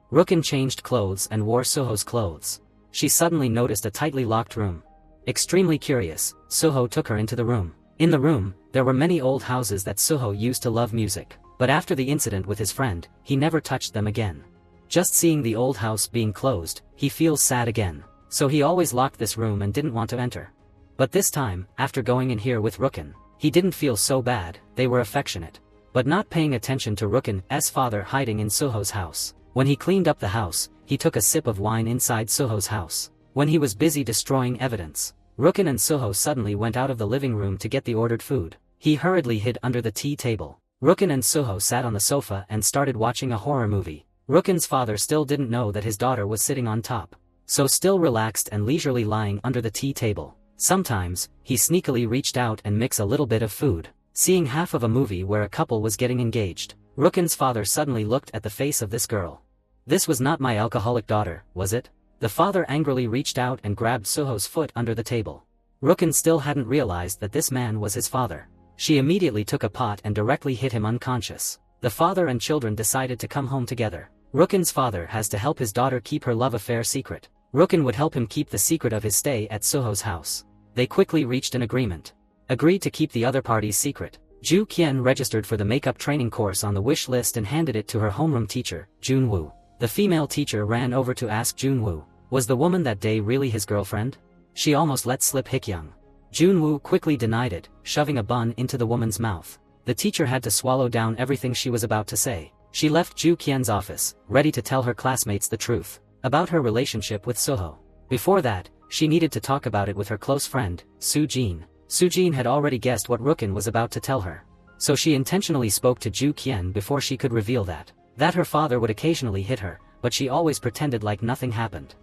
Ruken changed clothes and wore Soho's clothes. She suddenly noticed a tightly locked room. Extremely curious, Soho took her into the room. In the room, there were many old houses that Soho used to love music, but after the incident with his friend, he never touched them again. Just seeing the old house being closed, he feels sad again. So he always locked this room and didn't want to enter. But this time, after going in here with Ruken, he didn't feel so bad, they were affectionate. But not paying attention to Ruken's father hiding in Soho's house. When he cleaned up the house, he took a sip of wine inside Soho's house. When he was busy destroying evidence, Ruken and Soho suddenly went out of the living room to get the ordered food. He hurriedly hid under the tea table. Ruken and Soho sat on the sofa and started watching a horror movie. Ruken's father still didn't know that his daughter was sitting on top. So still relaxed and leisurely lying under the tea table. Sometimes, he sneakily reached out and mixed a little bit of food. Seeing half of a movie where a couple was getting engaged, Ruken's father suddenly looked at the face of this girl. This was not my alcoholic daughter, was it? The father angrily reached out and grabbed Soho's foot under the table. Ruken still hadn't realized that this man was his father. She immediately took a pot and directly hit him unconscious. The father and children decided to come home together. Ruken's father has to help his daughter keep her love affair secret. Ruken would help him keep the secret of his stay at Soho's house. They quickly reached an agreement. Agreed to keep the other party's secret. Ju Qian registered for the makeup training course on the wish list and handed it to her homeroom teacher, Junwoo. The female teacher ran over to ask Junwoo, was the woman that day really his girlfriend? She almost let slip Hikyoung. Junwoo quickly denied it, shoving a bun into the woman's mouth. The teacher had to swallow down everything she was about to say. She left Ju Qian's office, ready to tell her classmates the truth about her relationship with Soho. Before that, she needed to talk about it with her close friend, Sujin. Sujin had already guessed what Ruken was about to tell her. So she intentionally spoke to Ju Qian before she could reveal that her father would occasionally hit her, but she always pretended like nothing happened.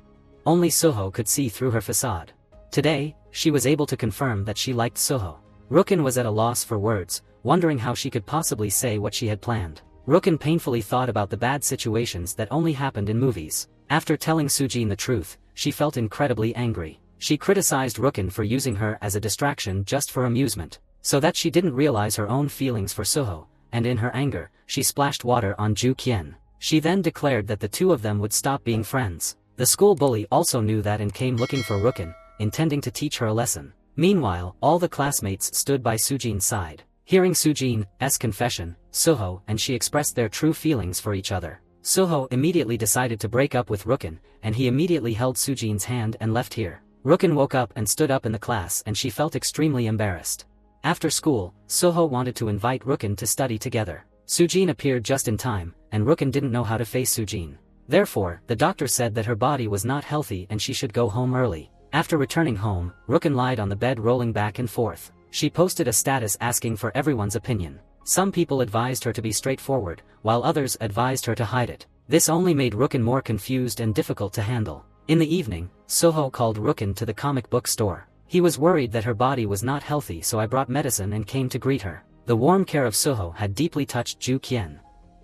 Only Soho could see through her facade. Today, she was able to confirm that she liked Soho. Ruken was at a loss for words, wondering how she could possibly say what she had planned. Ruken painfully thought about the bad situations that only happened in movies. After telling Sujin the truth, she felt incredibly angry. She criticized Ruken for using her as a distraction just for amusement, so that she didn't realize her own feelings for Soho, and in her anger, she splashed water on Ju Qian. She then declared that the two of them would stop being friends. The school bully also knew that and came looking for Ruken, intending to teach her a lesson. Meanwhile, all the classmates stood by Sujin's side. Hearing Sujin's confession, Soho and she expressed their true feelings for each other. Soho immediately decided to break up with Ruken, and he immediately held Sujin's hand and left here. Ruken woke up and stood up in the class and she felt extremely embarrassed. After school, Soho wanted to invite Ruken to study together. Sujin appeared just in time, and Ruken didn't know how to face Sujin. Therefore, the doctor said that her body was not healthy and she should go home early. After returning home, Ruken lied on the bed rolling back and forth. She posted a status asking for everyone's opinion. Some people advised her to be straightforward, while others advised her to hide it. This only made Ruken more confused and difficult to handle. In the evening, Soho called Ruken to the comic book store. He was worried that her body was not healthy, so I brought medicine and came to greet her. The warm care of Soho had deeply touched Ju Qian.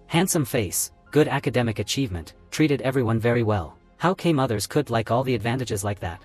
Handsome face, good academic achievement, treated everyone very well. How came others could like all the advantages like that?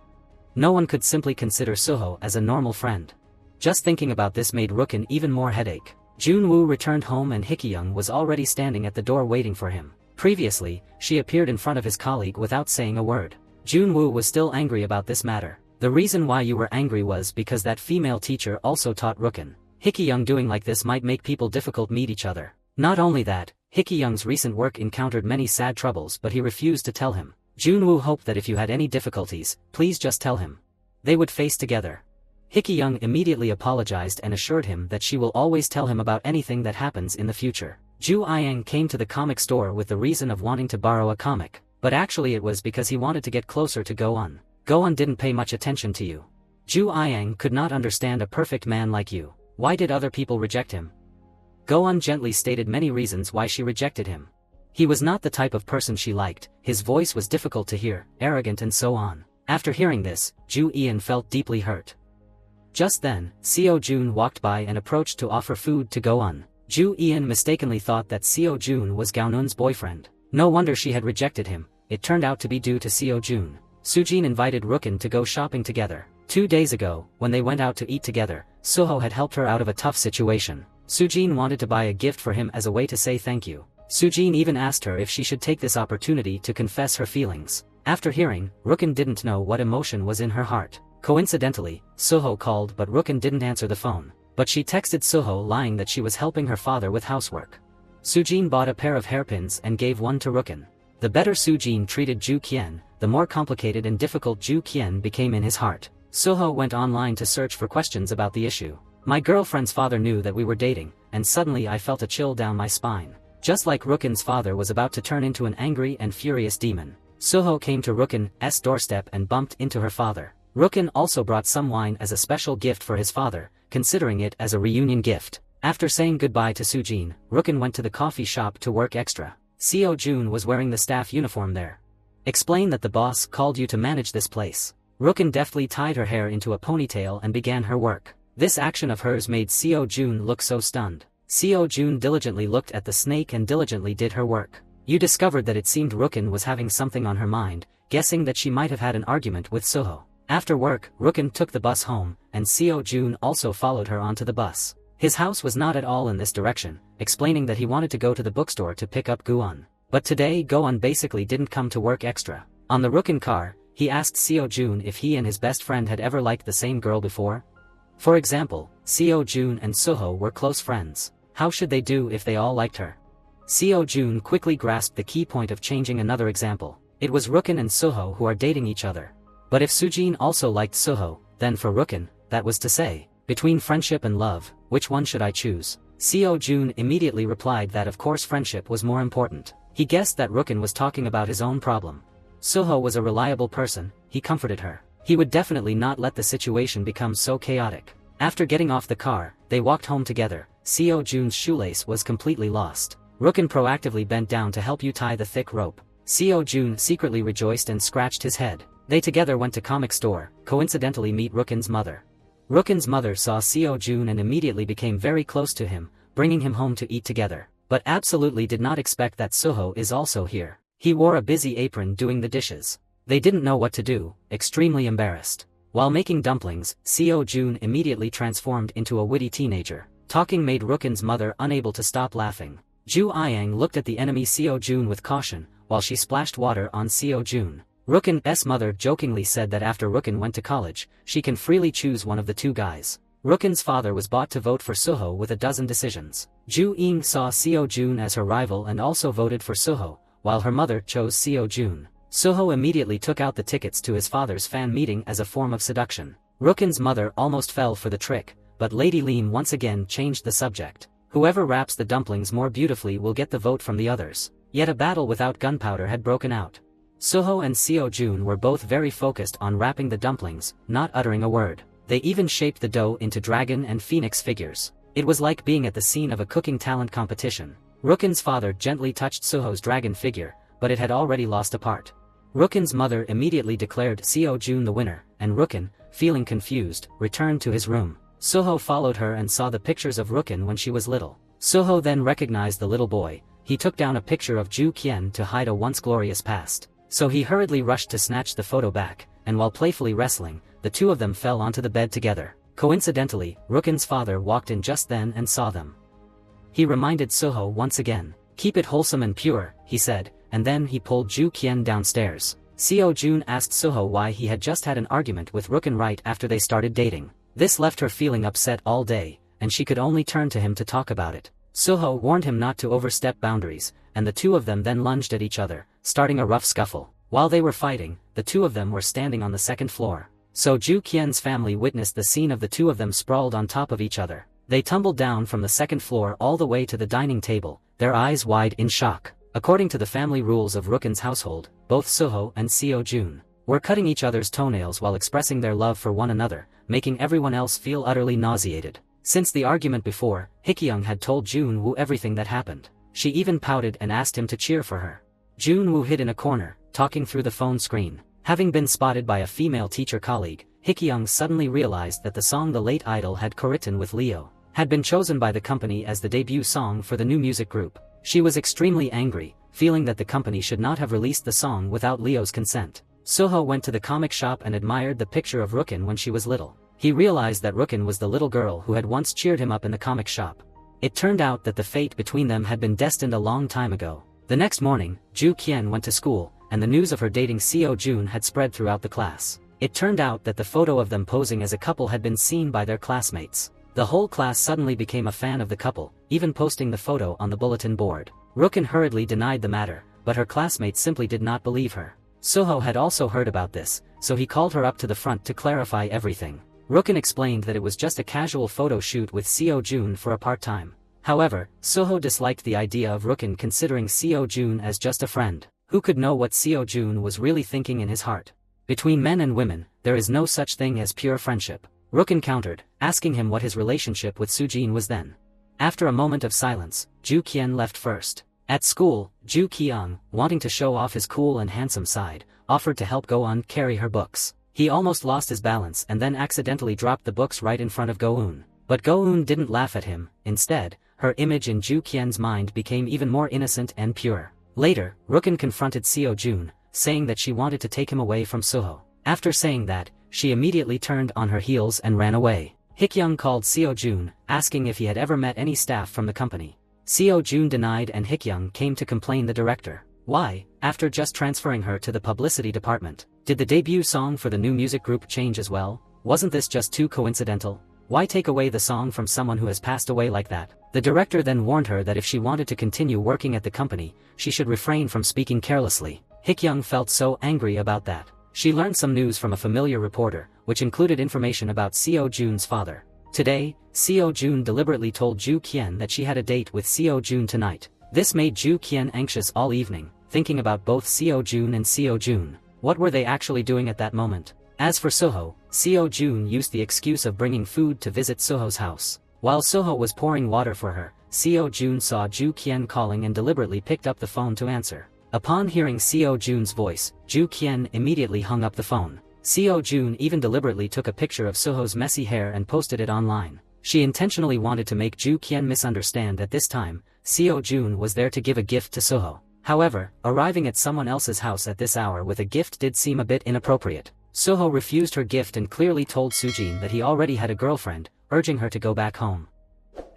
No one could simply consider Soho as a normal friend. Just thinking about this made Ruken even more headache. Junwoo returned home and Hikyoung was already standing at the door waiting for him. Previously, she appeared in front of his colleague without saying a word. Junwoo was still angry about this matter. The reason why you were angry was because that female teacher also taught Ruken. Hikyoung doing like this might make people difficult meet each other. Not only that, Hikyoung's recent work encountered many sad troubles, but he refused to tell him. Junwoo hoped that if you had any difficulties, please just tell him. They would face together. Hikyoung immediately apologized and assured him that she will always tell him about anything that happens in the future. Ju Iang came to the comic store with the reason of wanting to borrow a comic, but actually it was because he wanted to get closer to Go-un. Go-un didn't pay much attention to you. Ju Iang could not understand a perfect man like you. Why did other people reject him? Go-un gently stated many reasons why she rejected him. He was not the type of person she liked, his voice was difficult to hear, arrogant and so on. After hearing this, Ju Ian felt deeply hurt. Just then, Seo Jun walked by and approached to offer food to Go Un. Ju Ian mistakenly thought that Seo Jun was Gao Nun's boyfriend. No wonder she had rejected him, it turned out to be due to Seo Jun. Sujin invited Ruken to go shopping together. 2 days ago, when they went out to eat together, Soho had helped her out of a tough situation. Sujin wanted to buy a gift for him as a way to say thank you. Sujin even asked her if she should take this opportunity to confess her feelings. After hearing, Ruken didn't know what emotion was in her heart. Coincidentally, Soho called but Ruken didn't answer the phone. But she texted Soho lying that she was helping her father with housework. Sujin bought a pair of hairpins and gave one to Ruken. The better Sujin treated Ju Qian, the more complicated and difficult Ju Qian became in his heart. Soho went online to search for questions about the issue. My girlfriend's father knew that we were dating, and suddenly I felt a chill down my spine. Just like Ruken's father was about to turn into an angry and furious demon. Soho came to Ruken's doorstep and bumped into her father. Ruken also brought some wine as a special gift for his father, considering it as a reunion gift. After saying goodbye to Sujin, Ruken went to the coffee shop to work extra. Seo Jun was wearing the staff uniform there. Explain that the boss called you to manage this place. Ruken deftly tied her hair into a ponytail and began her work. This action of hers made Seo Jun look so stunned. Seo Jun diligently looked at the snake and diligently did her work. You discovered that it seemed Ruken was having something on her mind, guessing that she might have had an argument with Soho. After work, Ruken took the bus home, and Seo Jun also followed her onto the bus. His house was not at all in this direction, explaining that he wanted to go to the bookstore to pick up Go-un. But today Go-un basically didn't come to work extra. On the Ruken car, he asked Seo Jun if he and his best friend had ever liked the same girl before. For example, Seo Jun and Soho were close friends. How should they do if they all liked her? Seo Jun quickly grasped the key point of changing another example. It was Ruken and Soho who are dating each other. But if Sujin also liked Soho, then for Ruken, that was to say, between friendship and love, which one should I choose? Seo Jun immediately replied that of course friendship was more important. He guessed that Ruken was talking about his own problem. Soho was a reliable person, he comforted her. He would definitely not let the situation become so chaotic. After getting off the car, they walked home together. Seo Jun's shoelace was completely lost. Ruken proactively bent down to help you tie the thick rope. Seo Jun secretly rejoiced and scratched his head. They together went to comic store, coincidentally meet Ruken's mother. Ruken's mother saw Seo Jun and immediately became very close to him, bringing him home to eat together, but absolutely did not expect that Soho is also here. He wore a busy apron doing the dishes. They didn't know what to do, extremely embarrassed. While making dumplings, Seo Jun immediately transformed into a witty teenager. Talking made Ruken's mother unable to stop laughing. Ju Yang looked at the enemy Seo Jun with caution, while she splashed water on Seo Jun. Ruken's mother jokingly said that after Ruken went to college, she can freely choose one of the two guys. Ruken's father was bought to vote for Soho with a dozen decisions. Ju Ying saw Seo Jun as her rival and also voted for Soho, while her mother chose Seo Jun. Soho immediately took out the tickets to his father's fan meeting as a form of seduction. Ruken's mother almost fell for the trick, but Lady Lim once again changed the subject. Whoever wraps the dumplings more beautifully will get the vote from the others. Yet a battle without gunpowder had broken out. Soho and Seo Jun were both very focused on wrapping the dumplings, not uttering a word. They even shaped the dough into dragon and phoenix figures. It was like being at the scene of a cooking talent competition. Ruken's father gently touched Soho's dragon figure, but it had already lost a part. Ruken's mother immediately declared Seo Jun the winner, and Ruken, feeling confused, returned to his room. Soho followed her and saw the pictures of Ruken when she was little. Soho then recognized the little boy. He took down a picture of Ju Qian to hide a once glorious past. So he hurriedly rushed to snatch the photo back, and while playfully wrestling, the two of them fell onto the bed together. Coincidentally, Ruken's father walked in just then and saw them. He reminded Soho once again. Keep it wholesome and pure, he said, and then he pulled Ju Qian downstairs. Seo Jun asked Soho why he had just had an argument with Ruken right after they started dating. This left her feeling upset all day, and she could only turn to him to talk about it. Soho warned him not to overstep boundaries, and the two of them then lunged at each other, starting a rough scuffle. While they were fighting, the two of them were standing on the second floor. So Ju Qian's family witnessed the scene of the two of them sprawled on top of each other. They tumbled down from the second floor all the way to the dining table, their eyes wide in shock. According to the family rules of Ruken's household, both Soho and Seo Jun were cutting each other's toenails while expressing their love for one another, making everyone else feel utterly nauseated. Since the argument before, Hikkyung had told Junwoo everything that happened. She even pouted and asked him to cheer for her. Jun-woo hid in a corner, talking through the phone screen. Having been spotted by a female teacher colleague, Hikyoung suddenly realized that the song the late idol had co-written with Leo had been chosen by the company as the debut song for the new music group. She was extremely angry, feeling that the company should not have released the song without Leo's consent. Soho went to the comic shop and admired the picture of Ruken when she was little. He realized that Ruken was the little girl who had once cheered him up in the comic shop. It turned out that the fate between them had been destined a long time ago. The next morning, Ju Kien went to school, and the news of her dating Seo Jun had spread throughout the class. It turned out that the photo of them posing as a couple had been seen by their classmates. The whole class suddenly became a fan of the couple, even posting the photo on the bulletin board. Ruken hurriedly denied the matter, but her classmates simply did not believe her. Soho had also heard about this, so he called her up to the front to clarify everything. Ruken explained that it was just a casual photo shoot with Seo Jun for a part-time. However, Soho disliked the idea of Ruken considering Seo Jun as just a friend. Who could know what Seo Jun was really thinking in his heart? Between men and women, there is no such thing as pure friendship. Ruken countered, asking him what his relationship with Sujin was then. After a moment of silence, Ju Kien left first. At school, Ju Kyung, wanting to show off his cool and handsome side, offered to help Go-eun carry her books. He almost lost his balance and then accidentally dropped the books right in front of Go-eun. But Go-eun didn't laugh at him. Instead, her image in Ju Kien's mind became even more innocent and pure. Later, Ruken confronted Seo Jun, saying that she wanted to take him away from Soho. After saying that, she immediately turned on her heels and ran away. Hikyoung called Seo Jun, asking if he had ever met any staff from the company. Seo Jun denied and Hikyoung came to complain the director. Why, after just transferring her to the publicity department, did the debut song for the new music group change as well? Wasn't this just too coincidental? Why take away the song from someone who has passed away like that? The director then warned her that if she wanted to continue working at the company, she should refrain from speaking carelessly. Hikyoung felt so angry about that. She learned some news from a familiar reporter, which included information about Seo Jun's father. Today, Seo Jun deliberately told Ju Kien that she had a date with Seo Jun tonight. This made Ju Kien anxious all evening, thinking about both Seo Jun and Seo Jun. What were they actually doing at that moment? As for Soho, Seo Jun used the excuse of bringing food to visit Soho's house. While Soho was pouring water for her, Seo Jun saw Ju Kien calling and deliberately picked up the phone to answer. Upon hearing Seo Jun's voice, Ju Kien immediately hung up the phone. Seo Jun even deliberately took a picture of Soho's messy hair and posted it online. She intentionally wanted to make Ju Kien misunderstand that this time, Seo Jun was there to give a gift to Soho. However, arriving at someone else's house at this hour with a gift did seem a bit inappropriate. Soho refused her gift and clearly told Sujin that he already had a girlfriend, urging her to go back home.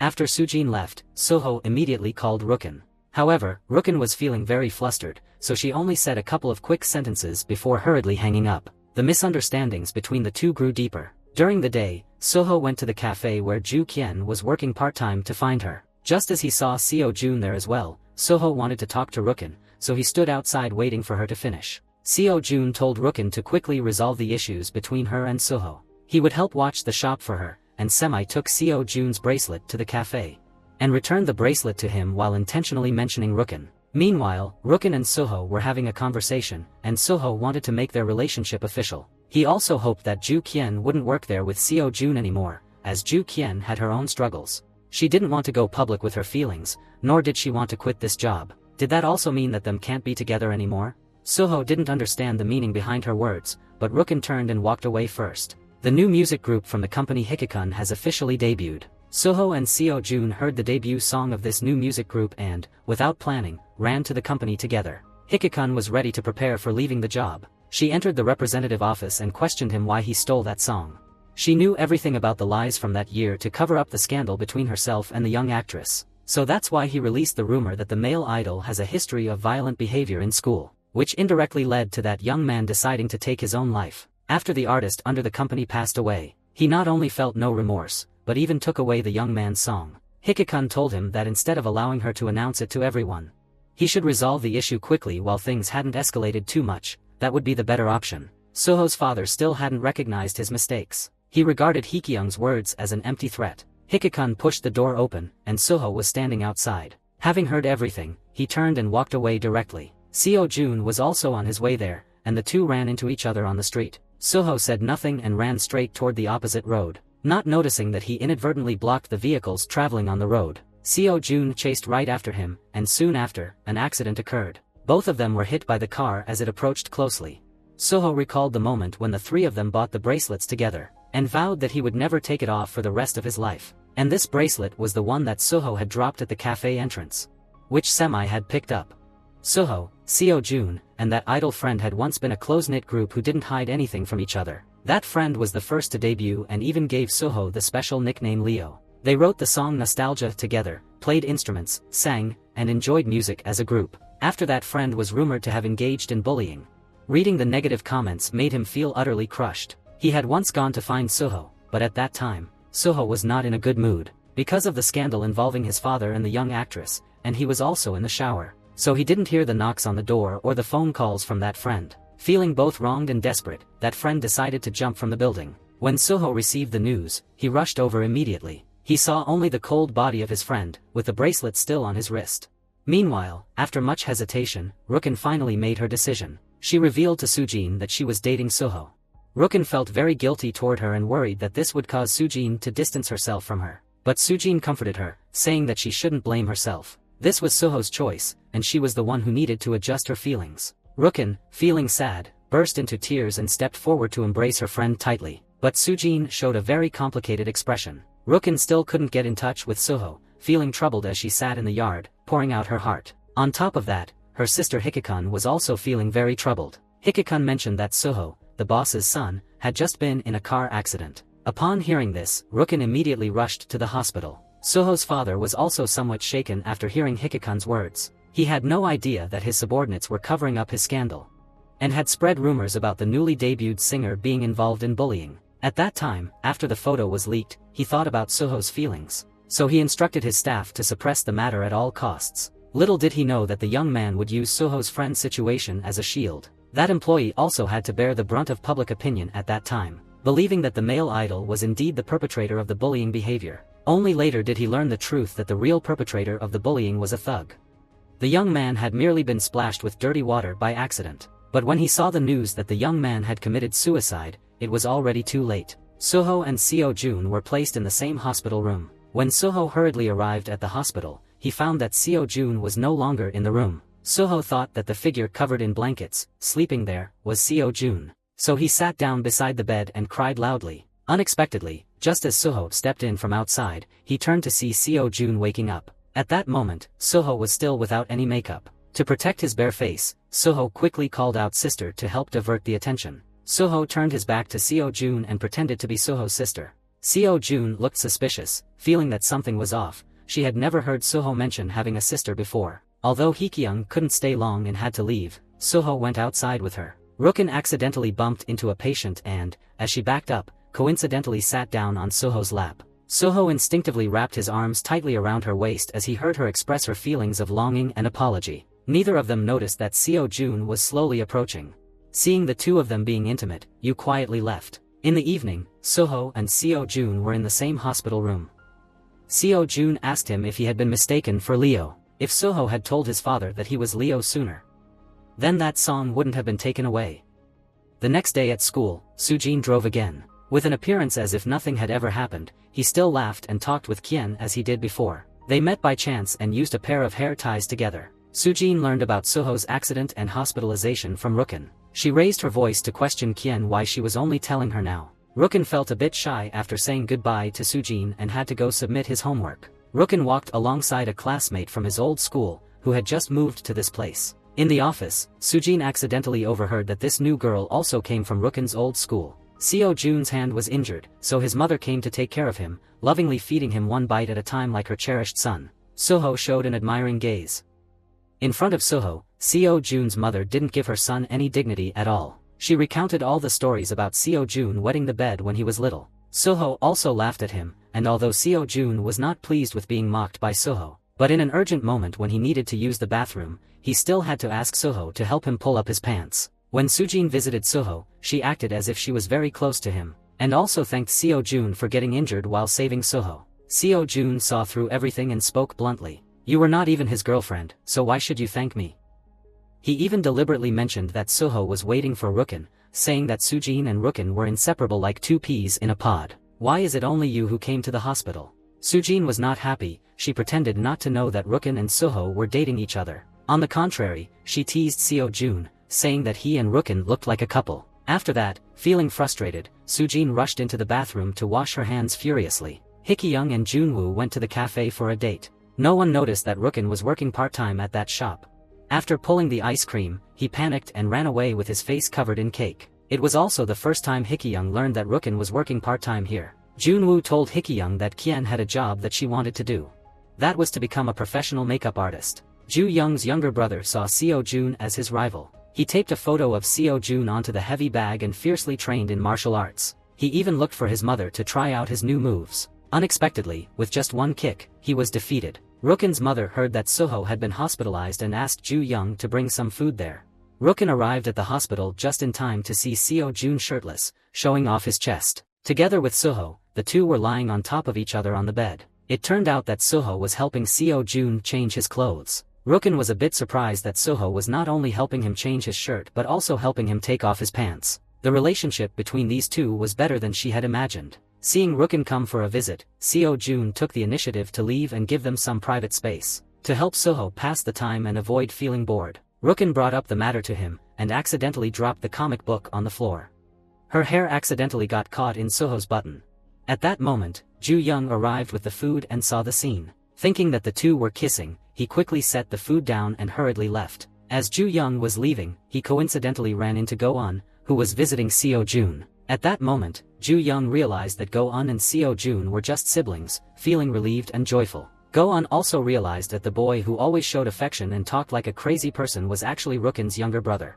After Sujin left, Soho immediately called Ruken. However, Ruken was feeling very flustered, so she only said a couple of quick sentences before hurriedly hanging up. The misunderstandings between the two grew deeper. During the day, Soho went to the cafe where Ju Kien was working part-time to find her. Just as he saw Seo Jun there as well, Soho wanted to talk to Ruken, so he stood outside waiting for her to finish. Seo Jun told Ruken to quickly resolve the issues between her and Soho. He would help watch the shop for her, and Semi took Seo Jun's bracelet to the cafe and returned the bracelet to him while intentionally mentioning Ruken. Meanwhile, Ruken and Soho were having a conversation, and Soho wanted to make their relationship official. He also hoped that Ju Kien wouldn't work there with Seo Jun anymore, as Ju Kien had her own struggles. She didn't want to go public with her feelings, nor did she want to quit this job. Did that also mean that them can't be together anymore? Soho didn't understand the meaning behind her words, but Ruken turned and walked away first. The new music group from the company Hikikun has officially debuted. Soho and Seo Jun heard the debut song of this new music group and, without planning, ran to the company together. Hikikun was ready to prepare for leaving the job. She entered the representative office and questioned him why he stole that song. She knew everything about the lies from that year to cover up the scandal between herself and the young actress. So that's why he released the rumor that the male idol has a history of violent behavior in school, which indirectly led to that young man deciding to take his own life. After the artist under the company passed away, he not only felt no remorse, but even took away the young man's song. Hikikun told him that instead of allowing her to announce it to everyone, he should resolve the issue quickly while things hadn't escalated too much. That would be the better option. Soho's father still hadn't recognized his mistakes. He regarded Hikyoung's words as an empty threat. Hikikun pushed the door open, and Soho was standing outside. Having heard everything, he turned and walked away directly. Seo Jun was also on his way there, and the two ran into each other on the street. Soho said nothing and ran straight toward the opposite road, not noticing that he inadvertently blocked the vehicles traveling on the road. Seo Jun chased right after him, and soon after, an accident occurred. Both of them were hit by the car as it approached closely. Soho recalled the moment when the three of them bought the bracelets together, and vowed that he would never take it off for the rest of his life. And this bracelet was the one that Soho had dropped at the cafe entrance, which Semi had picked up. Soho, Seo Jun, and that idol friend had once been a close-knit group who didn't hide anything from each other. That friend was the first to debut and even gave Soho the special nickname Leo. They wrote the song Nostalgia together, played instruments, sang, and enjoyed music as a group. After that friend was rumored to have engaged in bullying. Reading the negative comments made him feel utterly crushed. He had once gone to find Soho, but at that time, Soho was not in a good mood, because of the scandal involving his father and the young actress, and he was also in the shower. So he didn't hear the knocks on the door or the phone calls from that friend. Feeling both wronged and desperate, that friend decided to jump from the building. When Soho received the news, he rushed over immediately. He saw only the cold body of his friend, with the bracelet still on his wrist. Meanwhile, after much hesitation, Ruken finally made her decision. She revealed to Sujin that she was dating Soho. Ruken felt very guilty toward her and worried that this would cause Sujin to distance herself from her. But Sujin comforted her, saying that she shouldn't blame herself. This was Soho's choice, and she was the one who needed to adjust her feelings. Ruken, feeling sad, burst into tears and stepped forward to embrace her friend tightly. But Sujin showed a very complicated expression. Ruken still couldn't get in touch with Soho, feeling troubled as she sat in the yard, pouring out her heart. On top of that, her sister Hikikun was also feeling very troubled. Hikikun mentioned that Soho, the boss's son, had just been in a car accident. Upon hearing this, Ruken immediately rushed to the hospital. Soho's father was also somewhat shaken after hearing Hikikun's words. He had no idea that his subordinates were covering up his scandal, and had spread rumors about the newly debuted singer being involved in bullying. At that time, after the photo was leaked, he thought about Soho's feelings. So he instructed his staff to suppress the matter at all costs. Little did he know that the young man would use Soho's friend's situation as a shield. That employee also had to bear the brunt of public opinion at that time, believing that the male idol was indeed the perpetrator of the bullying behavior. Only later did he learn the truth that the real perpetrator of the bullying was a thug. The young man had merely been splashed with dirty water by accident. But when he saw the news that the young man had committed suicide, it was already too late. Soho and Seo Jun were placed in the same hospital room. When Soho hurriedly arrived at the hospital, he found that Seo Jun was no longer in the room. Soho thought that the figure covered in blankets, sleeping there, was Seo Jun. So he sat down beside the bed and cried loudly. Unexpectedly, just as Soho stepped in from outside, he turned to see Seo Jun waking up. At that moment, Soho was still without any makeup. To protect his bare face, Soho quickly called out sister to help divert the attention. Soho turned his back to Seo Jun and pretended to be Soho's sister. Seo Jun looked suspicious, feeling that something was off. She had never heard Soho mention having a sister before. Although Hikyoung couldn't stay long and had to leave, Soho went outside with her. Ruken accidentally bumped into a patient and, as she backed up, coincidentally sat down on Soho's lap. Soho instinctively wrapped his arms tightly around her waist as he heard her express her feelings of longing and apology. Neither of them noticed that Seo Jun was slowly approaching. Seeing the two of them being intimate, Yu quietly left. In the evening, Soho and Seo Jun were in the same hospital room. Seo Jun asked him if he had been mistaken for Leo. If Soho had told his father that he was Leo sooner, then that song wouldn't have been taken away. The next day at school, Sujin drove again. With an appearance as if nothing had ever happened, he still laughed and talked with Kien as he did before. They met by chance and used a pair of hair ties together. Sujin learned about Soho's accident and hospitalization from Ruken. She raised her voice to question Kien why she was only telling her now. Ruken felt a bit shy after saying goodbye to Sujin and had to go submit his homework. Ruken walked alongside a classmate from his old school, who had just moved to this place. In the office, Sujin accidentally overheard that this new girl also came from Ruken's old school. Seo Jun's hand was injured, so his mother came to take care of him, lovingly feeding him one bite at a time like her cherished son. Soho showed an admiring gaze. In front of Soho, Seo Jun's mother didn't give her son any dignity at all. She recounted all the stories about Seo Jun wetting the bed when he was little. Soho also laughed at him, and although Seo Jun was not pleased with being mocked by Soho, but in an urgent moment when he needed to use the bathroom, he still had to ask Soho to help him pull up his pants. When Sujin visited Soho, she acted as if she was very close to him, and also thanked Seo Jun for getting injured while saving Soho. Seo Jun saw through everything and spoke bluntly. "You were not even his girlfriend, so why should you thank me?" He even deliberately mentioned that Soho was waiting for Ruken, saying that Sujin and Ruken were inseparable like two peas in a pod. "Why is it only you who came to the hospital?" Sujin was not happy. She pretended not to know that Ruken and Soho were dating each other. On the contrary, she teased Seo Jun, saying that he and Ruken looked like a couple. After that, feeling frustrated, Sujin rushed into the bathroom to wash her hands furiously. Hikkyung and Junwoo went to the cafe for a date. No one noticed that Ruken was working part-time at that shop. After pulling the ice cream, he panicked and ran away with his face covered in cake. It was also the first time Hikkyung learned that Ruken was working part-time here. Junwoo told Hikkyung that Kian had a job that she wanted to do. That was to become a professional makeup artist. Ju Young's younger brother saw Seo Jun as his rival. He taped a photo of Seo Jun onto the heavy bag and fiercely trained in martial arts. He even looked for his mother to try out his new moves. Unexpectedly, with just one kick, he was defeated. Ruken's mother heard that Soho had been hospitalized and asked Ju Young to bring some food there. Ruken arrived at the hospital just in time to see Seo Jun shirtless, showing off his chest. Together with Soho, the two were lying on top of each other on the bed. It turned out that Soho was helping Seo Jun change his clothes. Ruken was a bit surprised that Soho was not only helping him change his shirt but also helping him take off his pants. The relationship between these two was better than she had imagined. Seeing Ruken come for a visit, Seo Jun took the initiative to leave and give them some private space. To help Soho pass the time and avoid feeling bored, Ruken brought up the matter to him, and accidentally dropped the comic book on the floor. Her hair accidentally got caught in Soho's button. At that moment, Ju Young arrived with the food and saw the scene. Thinking that the two were kissing, he quickly set the food down and hurriedly left. As Ju Young was leaving, he coincidentally ran into Go-eun, who was visiting Seo Jun. At that moment, Ju Young realized that Go-eun and Seo Jun were just siblings, feeling relieved and joyful. Go-eun also realized that the boy who always showed affection and talked like a crazy person was actually Ruken's younger brother.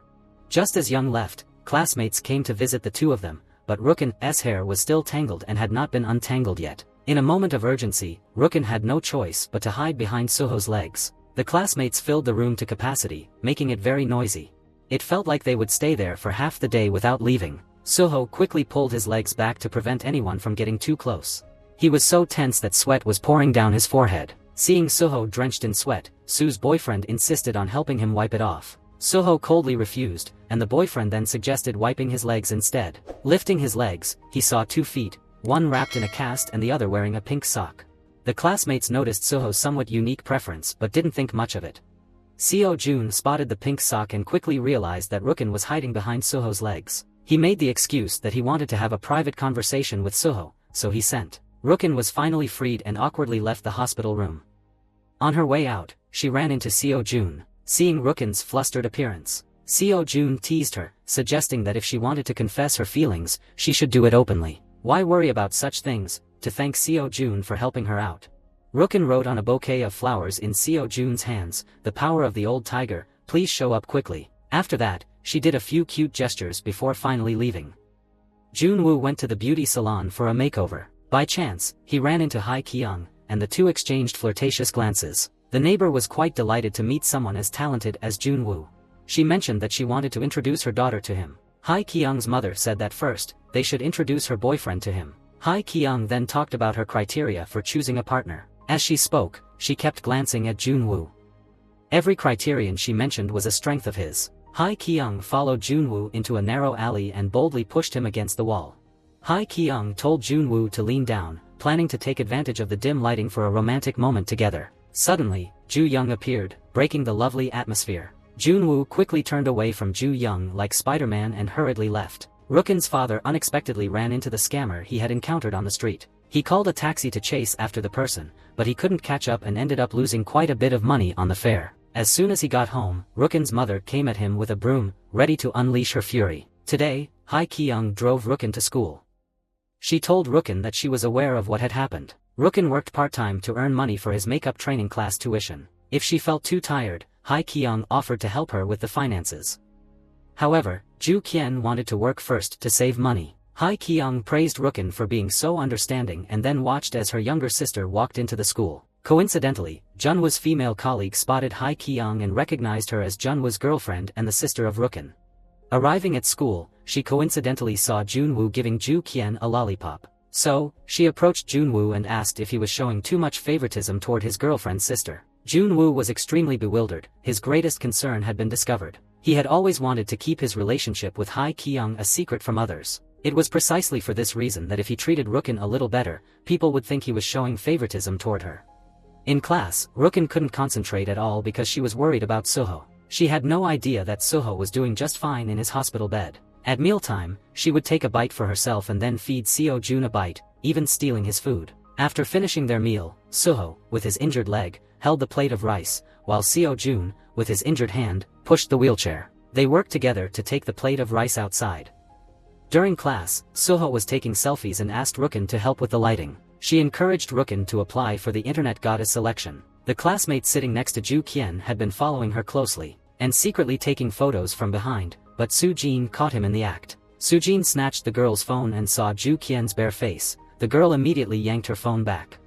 Just as Young left, classmates came to visit the two of them, but Ruken's hair was still tangled and had not been untangled yet. In a moment of urgency, Ruken had no choice but to hide behind Soho's legs. The classmates filled the room to capacity, making it very noisy. It felt like they would stay there for half the day without leaving. Soho quickly pulled his legs back to prevent anyone from getting too close. He was so tense that sweat was pouring down his forehead. Seeing Soho drenched in sweat, Sue's boyfriend insisted on helping him wipe it off. Soho coldly refused, and the boyfriend then suggested wiping his legs instead. Lifting his legs, he saw 2 feet, one wrapped in a cast and the other wearing a pink sock. The classmates noticed Soho's somewhat unique preference but didn't think much of it. Seo Jun spotted the pink sock and quickly realized that Ruken was hiding behind Soho's legs. He made the excuse that he wanted to have a private conversation with Soho, so he sent. Ruken was finally freed and awkwardly left the hospital room. On her way out, she ran into Seo Jun. Seeing Ruken's flustered appearance, Seo Jun teased her, suggesting that if she wanted to confess her feelings, she should do it openly. Why worry about such things? To thank Seo Jun for helping her out, Ruken wrote on a bouquet of flowers in Seo Jun's hands, "The power of the old tiger, please show up quickly." After that, she did a few cute gestures before finally leaving. Junwoo went to the beauty salon for a makeover. By chance, he ran into Hai Kyung, and the two exchanged flirtatious glances. The neighbor was quite delighted to meet someone as talented as Junwoo. She mentioned that she wanted to introduce her daughter to him. Hai Kyung's mother said that first, they should introduce her boyfriend to him. Hai Kyung then talked about her criteria for choosing a partner. As she spoke, she kept glancing at Junwoo. Every criterion she mentioned was a strength of his. Hai Kyung followed Junwoo into a narrow alley and boldly pushed him against the wall. Hai Kyung told Junwoo to lean down, planning to take advantage of the dim lighting for a romantic moment together. Suddenly, Ju Young appeared, breaking the lovely atmosphere. Junwoo quickly turned away from Ju Young like Spider-Man and hurriedly left. Ruken's father unexpectedly ran into the scammer he had encountered on the street. He called a taxi to chase after the person, but he couldn't catch up and ended up losing quite a bit of money on the fare. As soon as he got home, Ruken's mother came at him with a broom, ready to unleash her fury. Today, Hai Kyung drove Ruken to school. She told Ruken that she was aware of what had happened. Ruken worked part-time to earn money for his makeup training class tuition. If she felt too tired, Hai Kyung offered to help her with the finances. However, Ju Kien wanted to work first to save money. Hai Kyung praised Ruken for being so understanding and then watched as her younger sister walked into the school. Coincidentally, Junwoo's female colleague spotted Hai Kyung and recognized her as Junwoo's girlfriend and the sister of Ruken. Arriving at school, she coincidentally saw Junwoo giving Ju Kien a lollipop. So, she approached Junwoo and asked if he was showing too much favoritism toward his girlfriend's sister. Junwoo was extremely bewildered. His greatest concern had been discovered. He had always wanted to keep his relationship with Hai Kyung a secret from others. It was precisely for this reason that if he treated Ruken a little better, people would think he was showing favoritism toward her. In class, Ruken couldn't concentrate at all because she was worried about Soho. She had no idea that Soho was doing just fine in his hospital bed. At mealtime, she would take a bite for herself and then feed Seo Jun a bite, even stealing his food. After finishing their meal, Soho, with his injured leg, held the plate of rice, while Seo Jun, with his injured hand, pushed the wheelchair. They worked together to take the plate of rice outside. During class, Soho was taking selfies and asked Ruken to help with the lighting. She encouraged Ruken to apply for the Internet Goddess selection. The classmate sitting next to Ju Qian had been following her closely, and secretly taking photos from behind, but Sujin caught him in the act. Sujin snatched the girl's phone and saw Ju Qian's bare face. The girl immediately yanked her phone back.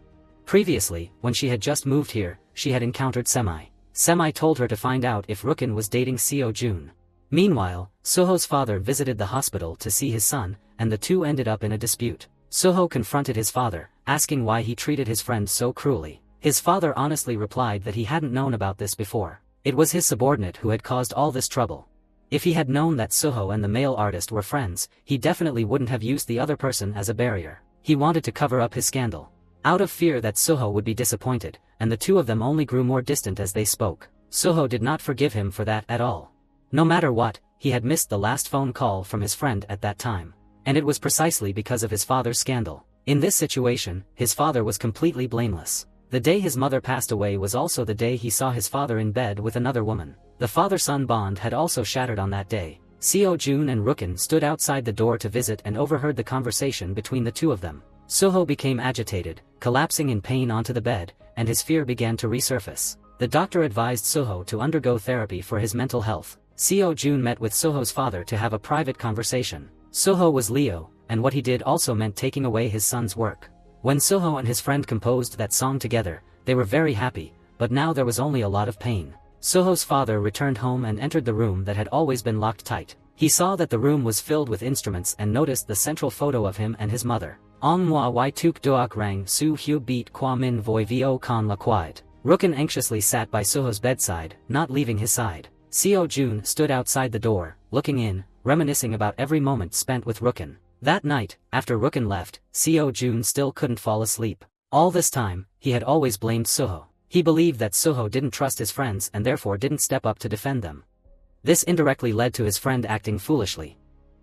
Previously, when she had just moved here, she had encountered Semi. Semi told her to find out if Ruken was dating Seo Jun. Meanwhile, Soho's father visited the hospital to see his son, and the two ended up in a dispute. Soho confronted his father, asking why he treated his friend so cruelly. His father honestly replied that he hadn't known about this before. It was his subordinate who had caused all this trouble. If he had known that Soho and the male artist were friends, he definitely wouldn't have used the other person as a barrier. He wanted to cover up his scandal. Out of fear that Soho would be disappointed, and the two of them only grew more distant as they spoke. Soho did not forgive him for that at all. No matter what, he had missed the last phone call from his friend at that time. And it was precisely because of his father's scandal. In this situation, his father was completely blameless. The day his mother passed away was also the day he saw his father in bed with another woman. The father-son bond had also shattered on that day. Seo Jun and Ruken stood outside the door to visit and overheard the conversation between the two of them. Soho became agitated, collapsing in pain onto the bed, and his fear began to resurface. The doctor advised Soho to undergo therapy for his mental health. Seo Jun met with Soho's father to have a private conversation. Soho was Leo, and what he did also meant taking away his son's work. When Soho and his friend composed that song together, they were very happy, but now there was only a lot of pain. Soho's father returned home and entered the room that had always been locked tight. He saw that the room was filled with instruments and noticed the central photo of him and his mother. Ong moi y tuk doak rang su hu beat qua min voi vo con la quiet. Ruken anxiously sat by Soho's bedside, not leaving his side. Seo Jun stood outside the door, looking in, reminiscing about every moment spent with Ruken. That night, after Ruken left, Seo Jun still couldn't fall asleep. All this time, he had always blamed Soho. He believed that Soho didn't trust his friends and therefore didn't step up to defend them. This indirectly led to his friend acting foolishly.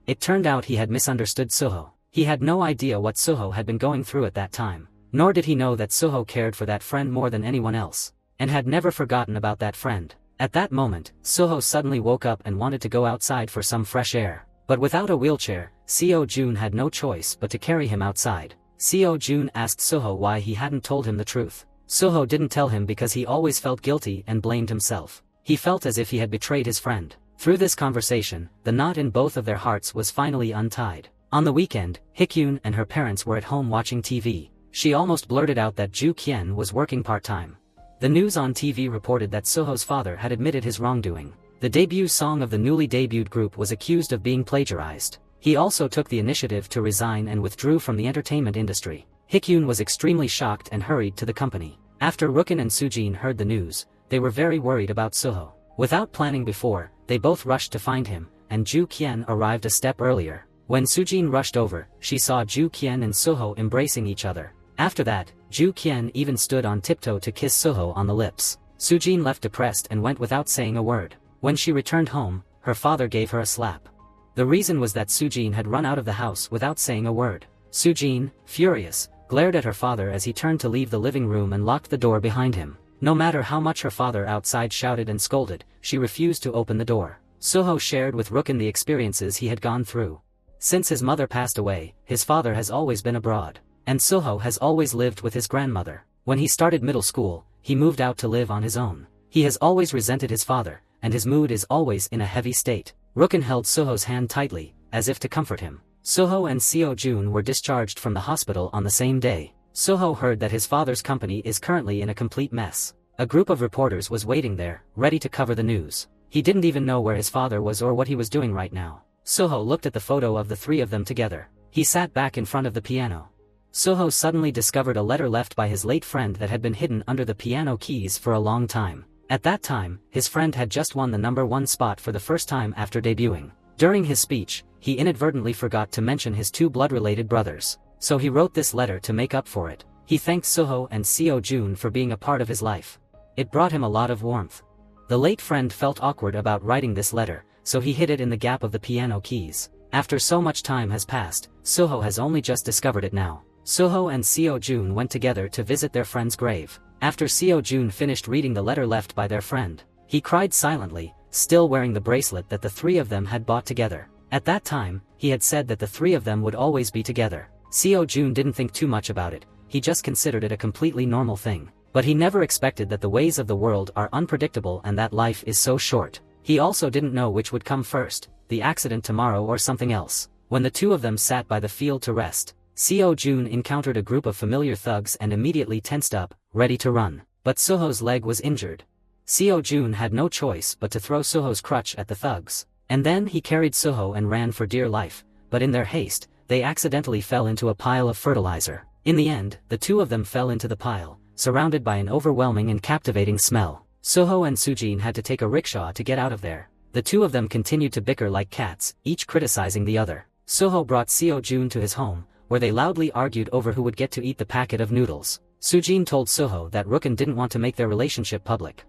It turned out he had misunderstood Soho. He had no idea what Soho had been going through at that time, nor did he know that Soho cared for that friend more than anyone else, and had never forgotten about that friend. At that moment, Soho suddenly woke up and wanted to go outside for some fresh air. But without a wheelchair, Seo Jun had no choice but to carry him outside. Seo Jun asked Soho why he hadn't told him the truth. Soho didn't tell him because he always felt guilty and blamed himself. He felt as if he had betrayed his friend. Through this conversation, the knot in both of their hearts was finally untied. On the weekend, Hikkyun and her parents were at home watching TV. She almost blurted out that Ju Qian was working part-time. The news on TV reported that Soho's father had admitted his wrongdoing. The debut song of the newly debuted group was accused of being plagiarized. He also took the initiative to resign and withdrew from the entertainment industry. Hikkyun was extremely shocked and hurried to the company. After Ruken and Sujin heard the news, they were very worried about Soho. Without planning before, they both rushed to find him, and Ju Qian arrived a step earlier. When Sujin rushed over, she saw Ju Qian and Soho embracing each other. After that, Ju Qian even stood on tiptoe to kiss Soho on the lips. Sujin left depressed and went without saying a word. When she returned home, her father gave her a slap. The reason was that Sujin had run out of the house without saying a word. Sujin, furious, glared at her father as he turned to leave the living room and locked the door behind him. No matter how much her father outside shouted and scolded, she refused to open the door. Soho shared with Ruken the experiences he had gone through. Since his mother passed away, his father has always been abroad. And Soho has always lived with his grandmother. When he started middle school, he moved out to live on his own. He has always resented his father, and his mood is always in a heavy state. Ruken held Soho's hand tightly, as if to comfort him. Soho and Seo Jun were discharged from the hospital on the same day. Soho heard that his father's company is currently in a complete mess. A group of reporters was waiting there, ready to cover the news. He didn't even know where his father was or what he was doing right now. Soho looked at the photo of the three of them together. He sat back in front of the piano. Soho suddenly discovered a letter left by his late friend that had been hidden under the piano keys for a long time. At that time, his friend had just won the #1 spot for the first time after debuting. During his speech, he inadvertently forgot to mention his two blood-related brothers. So he wrote this letter to make up for it. He thanked Soho and Seo-jun for being a part of his life. It brought him a lot of warmth. The late friend felt awkward about writing this letter, so he hid it in the gap of the piano keys. After so much time has passed, Soho has only just discovered it now. Soho and Seo-jun went together to visit their friend's grave. After Seo-jun finished reading the letter left by their friend, he cried silently, still wearing the bracelet that the three of them had bought together. At that time, he had said that the three of them would always be together. Seo-jun didn't think too much about it, he just considered it a completely normal thing. But he never expected that the ways of the world are unpredictable and that life is so short. He also didn't know which would come first, the accident tomorrow or something else. When the two of them sat by the field to rest, Seo-jun encountered a group of familiar thugs and immediately tensed up, ready to run. But Soho's leg was injured. Seo-jun had no choice but to throw Soho's crutch at the thugs. And then he carried Soho and ran for dear life, but in their haste, they accidentally fell into a pile of fertilizer. In the end, the two of them fell into the pile, surrounded by an overwhelming and captivating smell. Soho and Sujin had to take a rickshaw to get out of there. The two of them continued to bicker like cats, each criticizing the other. Soho brought Seo-jun to his home, where they loudly argued over who would get to eat the packet of noodles. Sujin told Soho that Ruken didn't want to make their relationship public.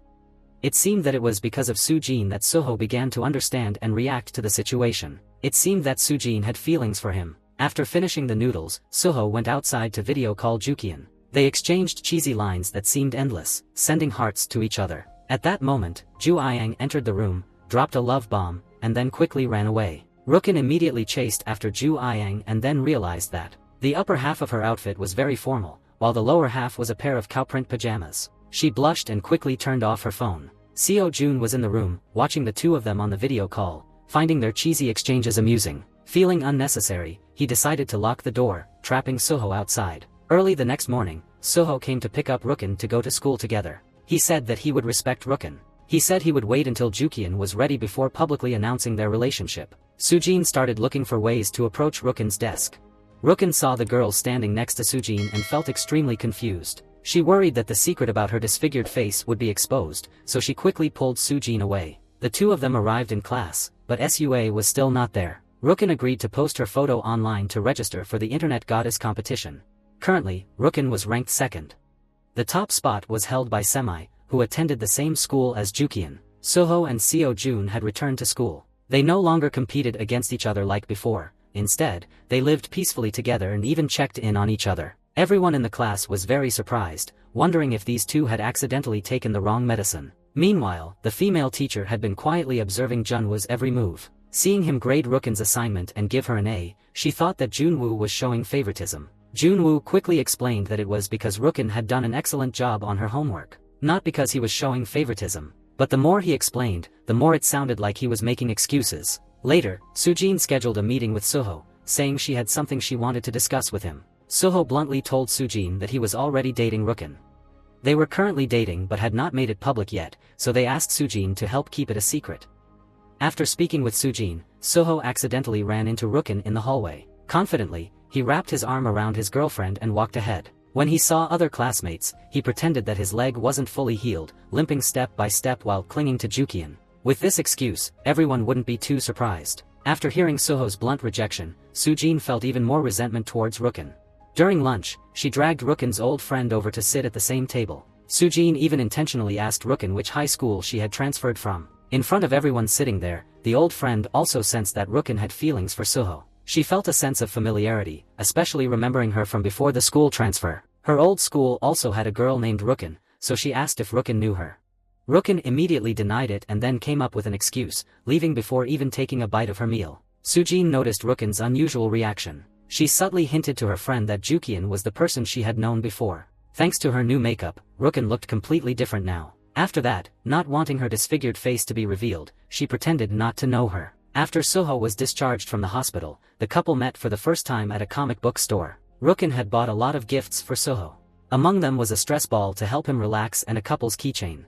It seemed that it was because of Sujin that Soho began to understand and react to the situation. It seemed that Sujin had feelings for him. After finishing the noodles, Soho went outside to video call Jukian. They exchanged cheesy lines that seemed endless, sending hearts to each other. At that moment, Ju Ayang entered the room, dropped a love bomb, and then quickly ran away. Ruken immediately chased after Ju Ayang and then realized that the upper half of her outfit was very formal, while the lower half was a pair of cowprint pajamas. She blushed and quickly turned off her phone. Seo-jun was in the room, watching the two of them on the video call, finding their cheesy exchanges amusing. Feeling unnecessary, he decided to lock the door, trapping Soho outside. Early the next morning, Soho came to pick up Ruken to go to school together. He said that he would respect Ruken. He said he would wait until Jukian was ready before publicly announcing their relationship. Sujin started looking for ways to approach Ruken's desk. Ruken saw the girl standing next to Sujin and felt extremely confused. She worried that the secret about her disfigured face would be exposed, so she quickly pulled Sujin away. The two of them arrived in class, but Sua was still not there. Ruken agreed to post her photo online to register for the Internet Goddess competition. Currently, Ruken was ranked second. The top spot was held by Semi, who attended the same school as Jukian. Soho and Seo-jun had returned to school. They no longer competed against each other like before. Instead, they lived peacefully together and even checked in on each other. Everyone in the class was very surprised, wondering if these two had accidentally taken the wrong medicine. Meanwhile, the female teacher had been quietly observing Junwoo's every move. Seeing him grade Ruken's assignment and give her an A, she thought that Junwoo was showing favoritism. Junwoo quickly explained that it was because Ruken had done an excellent job on her homework, not because he was showing favoritism. But the more he explained, the more it sounded like he was making excuses. Later, Sujin scheduled a meeting with Soho, saying she had something she wanted to discuss with him. Soho bluntly told Sujin that he was already dating Ruken. They were currently dating but had not made it public yet, so they asked Sujin to help keep it a secret. After speaking with Sujin, Soho accidentally ran into Ruken in the hallway. Confidently, he wrapped his arm around his girlfriend and walked ahead. When he saw other classmates, he pretended that his leg wasn't fully healed, limping step by step while clinging to Jukian. With this excuse, everyone wouldn't be too surprised. After hearing Soho's blunt rejection, Sujin felt even more resentment towards Ruken. During lunch, she dragged Ruken's old friend over to sit at the same table. Sujin even intentionally asked Ruken which high school she had transferred from. In front of everyone sitting there, the old friend also sensed that Ruken had feelings for Soho. She felt a sense of familiarity, especially remembering her from before the school transfer. Her old school also had a girl named Ruken, so she asked if Ruken knew her. Ruken immediately denied it and then came up with an excuse, leaving before even taking a bite of her meal. Sujin noticed Ruken's unusual reaction. She subtly hinted to her friend that Jukian was the person she had known before. Thanks to her new makeup, Ruken looked completely different now. After that, not wanting her disfigured face to be revealed, she pretended not to know her. After Soho was discharged from the hospital, the couple met for the first time at a comic book store. Ruken had bought a lot of gifts for Soho. Among them was a stress ball to help him relax and a couple's keychain.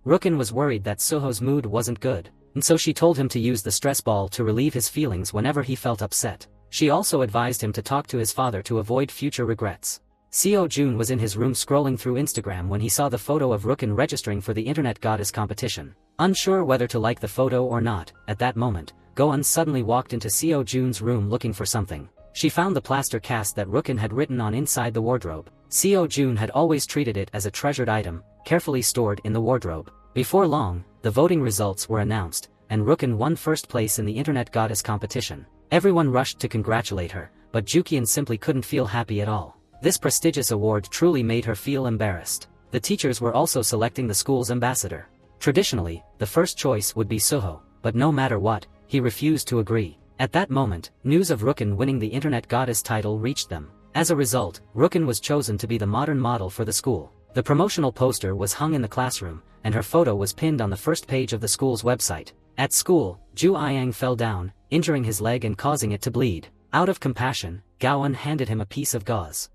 Ruken was worried that Soho's mood wasn't good, and so she told him to use the stress ball to relieve his feelings whenever he felt upset. She also advised him to talk to his father to avoid future regrets. Seo-jun was in his room scrolling through Instagram when he saw the photo of Ruken registering for the Internet Goddess competition. Unsure whether to like the photo or not, at that moment, Go-eun suddenly walked into Seo Jun's room looking for something. She found the plaster cast that Ruken had written on inside the wardrobe. Seo Jun had always treated it as a treasured item, carefully stored in the wardrobe. Before long, the voting results were announced, and Ruken won first place in the Internet Goddess competition. Everyone rushed to congratulate her, but Jukian simply couldn't feel happy at all. This prestigious award truly made her feel embarrassed. The teachers were also selecting the school's ambassador. Traditionally, the first choice would be Soho, but no matter what, he refused to agree. At that moment, news of Ruken winning the Internet Goddess title reached them. As a result, Ruken was chosen to be the modern model for the school. The promotional poster was hung in the classroom, and her photo was pinned on the first page of the school's website. At school, Ju Ayang fell down, injuring his leg and causing it to bleed. Out of compassion, Go-eun handed him a piece of gauze.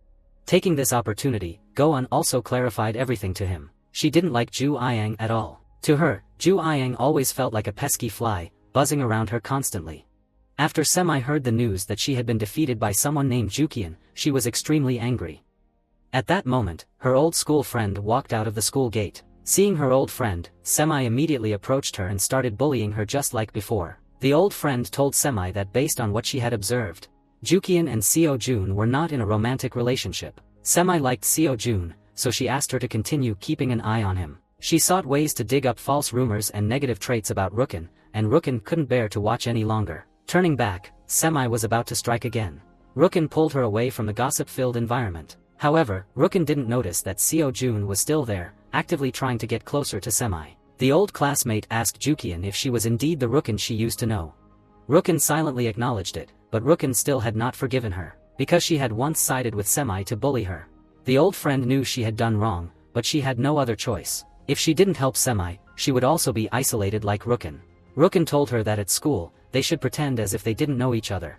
Taking this opportunity, Go-eun also clarified everything to him. She didn't like Ju Ayang at all. To her, Ju Ayang always felt like a pesky fly, buzzing around her constantly. After Semi heard the news that she had been defeated by someone named Jukian, she was extremely angry. At that moment, her old school friend walked out of the school gate. Seeing her old friend, Semi immediately approached her and started bullying her just like before. The old friend told Semi that based on what she had observed, Jukian and Seo Jun were not in a romantic relationship. Semi liked Seo Jun, so she asked her to continue keeping an eye on him. She sought ways to dig up false rumors and negative traits about Ruken, and Ruken couldn't bear to watch any longer. Turning back, Semi was about to strike again. Ruken pulled her away from the gossip-filled environment. However, Ruken didn't notice that Seo Jun was still there, actively trying to get closer to Semi. The old classmate asked Jukian if she was indeed the Ruken she used to know. Ruken silently acknowledged it, but Ruken still had not forgiven her, because she had once sided with Semi to bully her. The old friend knew she had done wrong, but she had no other choice. If she didn't help Semi, she would also be isolated like Ruken. Ruken told her that at school, they should pretend as if they didn't know each other.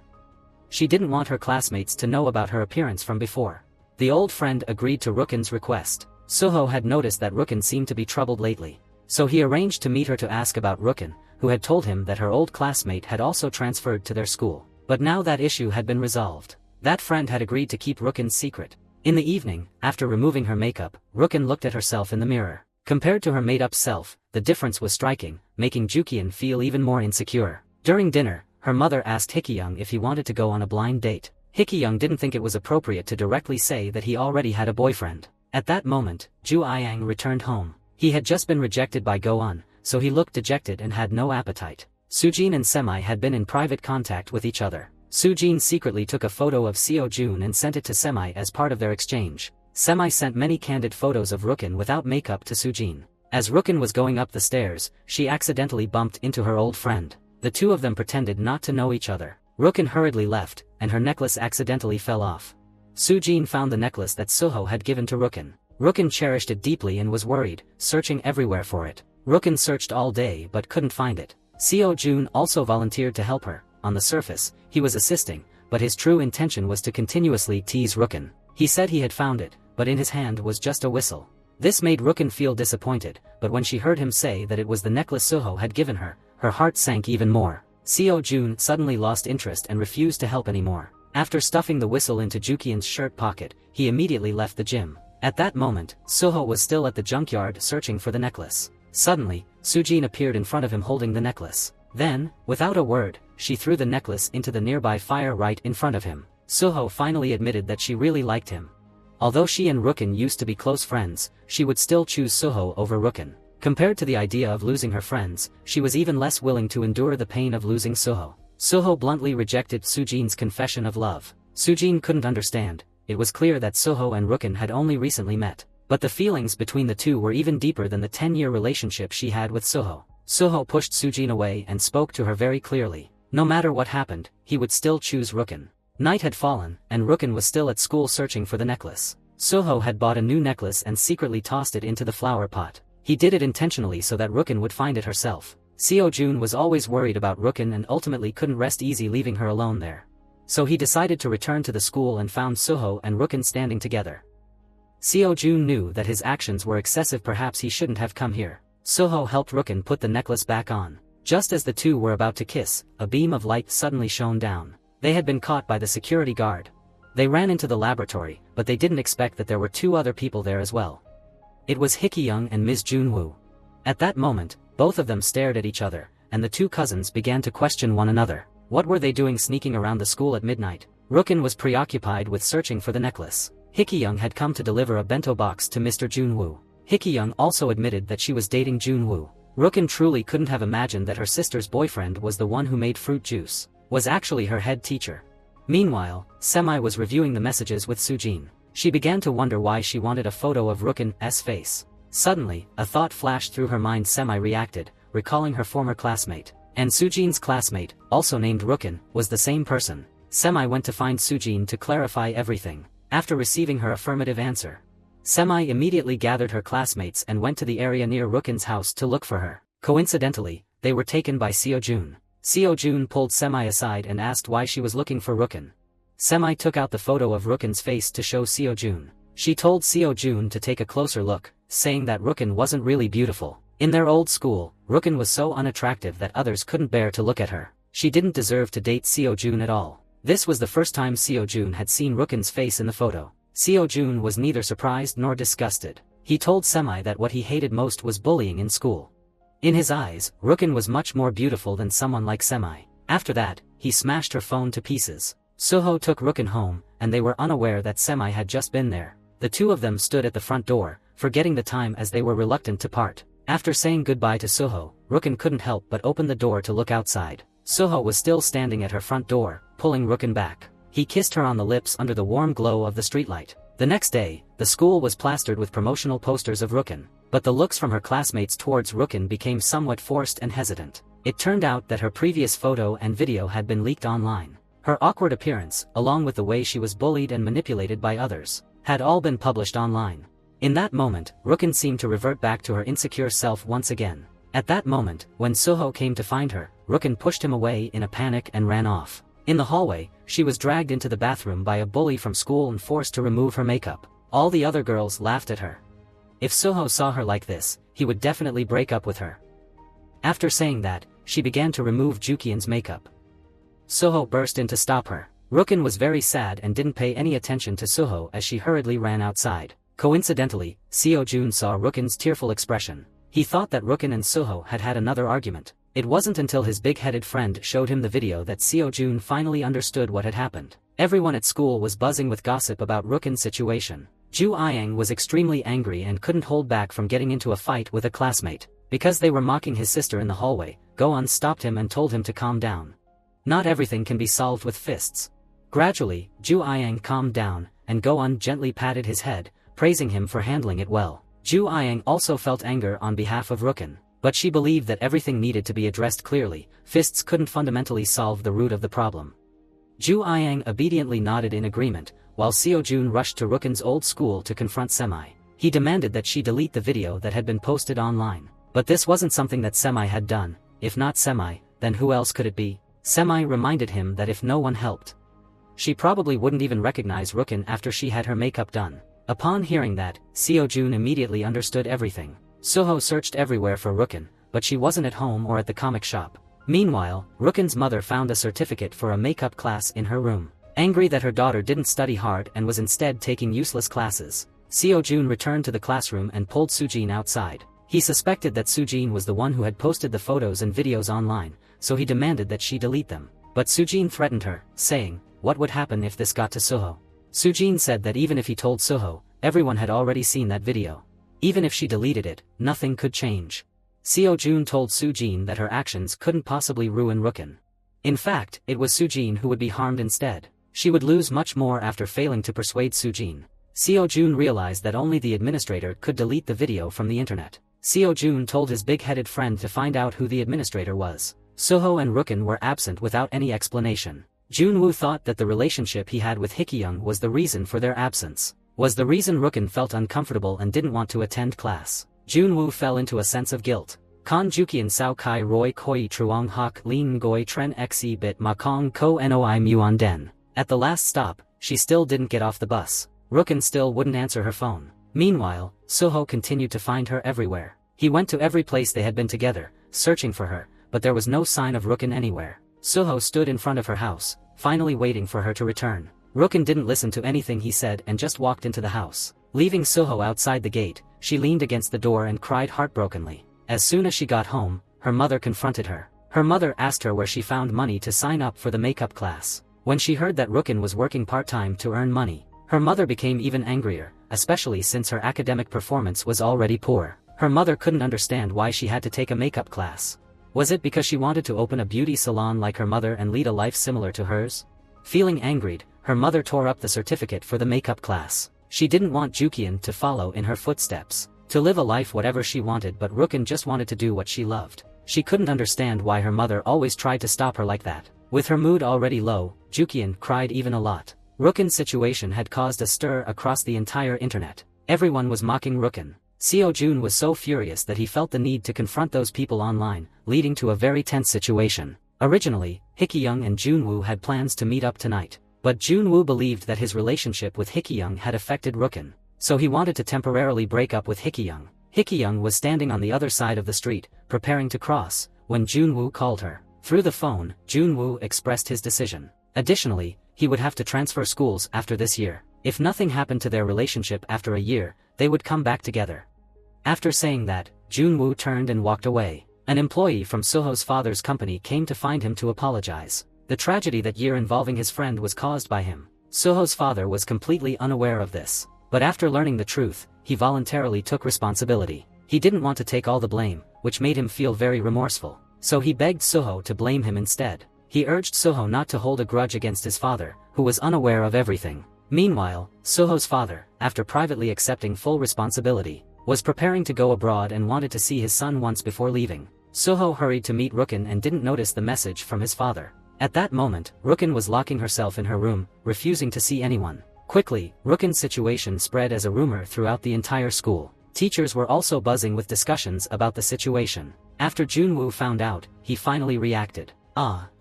She didn't want her classmates to know about her appearance from before. The old friend agreed to Ruken's request. Soho had noticed that Ruken seemed to be troubled lately, so he arranged to meet her to ask about Ruken, who had told him that her old classmate had also transferred to their school. But now that issue had been resolved. That friend had agreed to keep Ruken's secret. In the evening, after removing her makeup, Ruken looked at herself in the mirror. Compared to her made-up self, the difference was striking, making Jukian feel even more insecure. During dinner, her mother asked Hikkyung if he wanted to go on a blind date. Hikkyung didn't think it was appropriate to directly say that he already had a boyfriend. At that moment, Ju Ayang returned home. He had just been rejected by Go-eun, so he looked dejected and had no appetite. Sujin and Semi had been in private contact with each other. Sujin secretly took a photo of Seo Jun and sent it to Semi as part of their exchange. Semi sent many candid photos of Ruken without makeup to Sujin. As Ruken was going up the stairs, she accidentally bumped into her old friend. The two of them pretended not to know each other. Ruken hurriedly left, and her necklace accidentally fell off. Sujin found the necklace that Soho had given to Ruken. Ruken cherished it deeply and was worried, searching everywhere for it. Ruken searched all day but couldn't find it. Seo Jun also volunteered to help her. On the surface, he was assisting, but his true intention was to continuously tease Ruken. He said he had found it, but in his hand was just a whistle. This made Ruken feel disappointed, but when she heard him say that it was the necklace Soho had given her, her heart sank even more. Seo Jun suddenly lost interest and refused to help anymore. After stuffing the whistle into Jukian's shirt pocket, he immediately left the gym. At that moment, Soho was still at the junkyard searching for the necklace. Suddenly, Sujin appeared in front of him holding the necklace. Then, without a word, she threw the necklace into the nearby fire right in front of him. Soho finally admitted that she really liked him. Although she and Ruken used to be close friends, she would still choose Soho over Ruken. Compared to the idea of losing her friends, she was even less willing to endure the pain of losing Soho. Soho bluntly rejected Sujin's confession of love. Sujin couldn't understand. It was clear that Soho and Ruken had only recently met. But the feelings between the two were even deeper than the 10-year relationship she had with Soho. Soho pushed Sujin away and spoke to her very clearly. No matter what happened, he would still choose Ruken. Night had fallen, and Ruken was still at school searching for the necklace. Soho had bought a new necklace and secretly tossed it into the flower pot. He did it intentionally so that Ruken would find it herself. Seo Jun was always worried about Ruken and ultimately couldn't rest easy leaving her alone there. So he decided to return to the school and found Soho and Ruken standing together. Seo Jun knew that his actions were excessive, perhaps he shouldn't have come here. Soho helped Ruken put the necklace back on. Just as the two were about to kiss, a beam of light suddenly shone down. They had been caught by the security guard. They ran into the laboratory, but they didn't expect that there were two other people there as well. It was Hikkyung and Ms. Junwoo. At that moment, both of them stared at each other, and the two cousins began to question one another. What were they doing sneaking around the school at midnight? Ruken was preoccupied with searching for the necklace. Hikkyung had come to deliver a bento box to Mr. Junwoo. Hikkyung also admitted that she was dating Junwoo. Ruken truly couldn't have imagined that her sister's boyfriend was the one who made fruit juice, was actually her head teacher. Meanwhile, Semi was reviewing the messages with Sujin. She began to wonder why she wanted a photo of Ruken's face. Suddenly, a thought flashed through her mind. Semi reacted, recalling her former classmate. And Sujin's classmate, also named Ruken, was the same person. Semi went to find Sujin to clarify everything. After receiving her affirmative answer, Semi immediately gathered her classmates and went to the area near Ruken's house to look for her. Coincidentally, they were taken by Seo-jun. Seo-jun pulled Semi aside and asked why she was looking for Ruken. Semi took out the photo of Ruken's face to show Seo-jun. She told Seo-jun to take a closer look, saying that Ruken wasn't really beautiful. In their old school, Ruken was so unattractive that others couldn't bear to look at her. She didn't deserve to date Seo-jun at all. This was the first time Seo-jun had seen Ruken's face in the photo. Seo-jun was neither surprised nor disgusted. He told Semi that what he hated most was bullying in school. In his eyes, Ruken was much more beautiful than someone like Semi. After that, he smashed her phone to pieces. Soho took Ruken home, and they were unaware that Semi had just been there. The two of them stood at the front door, forgetting the time as they were reluctant to part. After saying goodbye to Soho, Ruken couldn't help but open the door to look outside. Soho was still standing at her front door, pulling Ruken back. He kissed her on the lips under the warm glow of the streetlight. The next day, the school was plastered with promotional posters of Ruken, but the looks from her classmates towards Ruken became somewhat forced and hesitant. It turned out that her previous photo and video had been leaked online. Her awkward appearance, along with the way she was bullied and manipulated by others, had all been published online. In that moment, Ruken seemed to revert back to her insecure self once again. At that moment, when Soho came to find her, Ruken pushed him away in a panic and ran off. In the hallway, she was dragged into the bathroom by a bully from school and forced to remove her makeup. All the other girls laughed at her. If Soho saw her like this, he would definitely break up with her. After saying that, she began to remove Jukian's makeup. Soho burst in to stop her. Ruken was very sad and didn't pay any attention to Soho as she hurriedly ran outside. Coincidentally, Seo-jun saw Ruken's tearful expression. He thought that Ruken and Soho had had another argument. It wasn't until his big-headed friend showed him the video that Seo-jun finally understood what had happened. Everyone at school was buzzing with gossip about Ruken's situation. Ju Ayang was extremely angry and couldn't hold back from getting into a fight with a classmate. Because they were mocking his sister in the hallway, Go-eun stopped him and told him to calm down. Not everything can be solved with fists. Gradually, Ju Ayang calmed down, and Go-eun gently patted his head, praising him for handling it well. Ju Ayang also felt anger on behalf of Ruken, but she believed that everything needed to be addressed clearly. Fists couldn't fundamentally solve the root of the problem. Ju Ayang obediently nodded in agreement, while Seo-jun rushed to Ruken's old school to confront Semi. He demanded that she delete the video that had been posted online. But this wasn't something that Semi had done. If not Semi, then who else could it be? Semi reminded him that if no one helped, she probably wouldn't even recognize Ruken after she had her makeup done. Upon hearing that, Seo-jun immediately understood everything. Soho searched everywhere for Ruken, but she wasn't at home or at the comic shop. Meanwhile, Ruken's mother found a certificate for a makeup class in her room. Angry that her daughter didn't study hard and was instead taking useless classes, Seo-jun returned to the classroom and pulled Sujin outside. He suspected that Sujin was the one who had posted the photos and videos online, so he demanded that she delete them. But Sujin threatened her, saying, "What would happen if this got to Soho?" Sujin said that even if he told Soho, everyone had already seen that video. Even if she deleted it, nothing could change. Seo-jun told Sujin that her actions couldn't possibly ruin Ruken. In fact, it was Sujin who would be harmed instead. She would lose much more after failing to persuade Sujin. Seo-jun realized that only the administrator could delete the video from the internet. Seo-jun told his big-headed friend to find out who the administrator was. Soho and Ruken were absent without any explanation. Junwoo thought that the relationship he had with Hikkyung was the reason for their absence. Was the reason Ruken felt uncomfortable and didn't want to attend class. Junwoo fell into a sense of guilt. Kan Jukian Sao Kai Roi Koi Truong Hak Lin Goi Tren Xe Bit Ma Kong Ko Noi Muon Den. At the last stop, she still didn't get off the bus. Ruken still wouldn't answer her phone. Meanwhile, Soho continued to find her everywhere. He went to every place they had been together, searching for her, but there was no sign of Ruken anywhere. Soho stood in front of her house, finally waiting for her to return. Ruken didn't listen to anything he said and just walked into the house. Leaving Soho outside the gate, she leaned against the door and cried heartbrokenly. As soon as she got home, her mother confronted her. Her mother asked her where she found money to sign up for the makeup class. When she heard that Ruken was working part-time to earn money, her mother became even angrier, especially since her academic performance was already poor. Her mother couldn't understand why she had to take a makeup class. Was it because she wanted to open a beauty salon like her mother and lead a life similar to hers? Feeling angered, her mother tore up the certificate for the makeup class. She didn't want Jukian to follow in her footsteps, to live a life whatever she wanted, but Ruken just wanted to do what she loved. She couldn't understand why her mother always tried to stop her like that. With her mood already low, Jukian cried even a lot. Ruken's situation had caused a stir across the entire internet. Everyone was mocking Ruken. Seo Jun was so furious that he felt the need to confront those people online, leading to a very tense situation. Originally, Hikkyung and Junwoo had plans to meet up tonight, but Junwoo believed that his relationship with Hikkyung had affected Ruken, so he wanted to temporarily break up with Hikkyung. Hikkyung was standing on the other side of the street, preparing to cross, when Junwoo called her. Through the phone, Junwoo expressed his decision. Additionally, he would have to transfer schools after this year. If nothing happened to their relationship after a year, they would come back together. After saying that, Junwoo turned and walked away. An employee from Soho's father's company came to find him to apologize. The tragedy that year involving his friend was caused by him. Soho's father was completely unaware of this, but after learning the truth, he voluntarily took responsibility. He didn't want to take all the blame, which made him feel very remorseful, so he begged Soho to blame him instead. He urged Soho not to hold a grudge against his father, who was unaware of everything. Meanwhile, Soho's father, after privately accepting full responsibility, was preparing to go abroad and wanted to see his son once before leaving. Soho hurried to meet Ruken and didn't notice the message from his father. At that moment, Ruken was locking herself in her room, refusing to see anyone. Quickly, Ruken's situation spread as a rumor throughout the entire school. Teachers were also buzzing with discussions about the situation. After Junwoo found out, he finally reacted.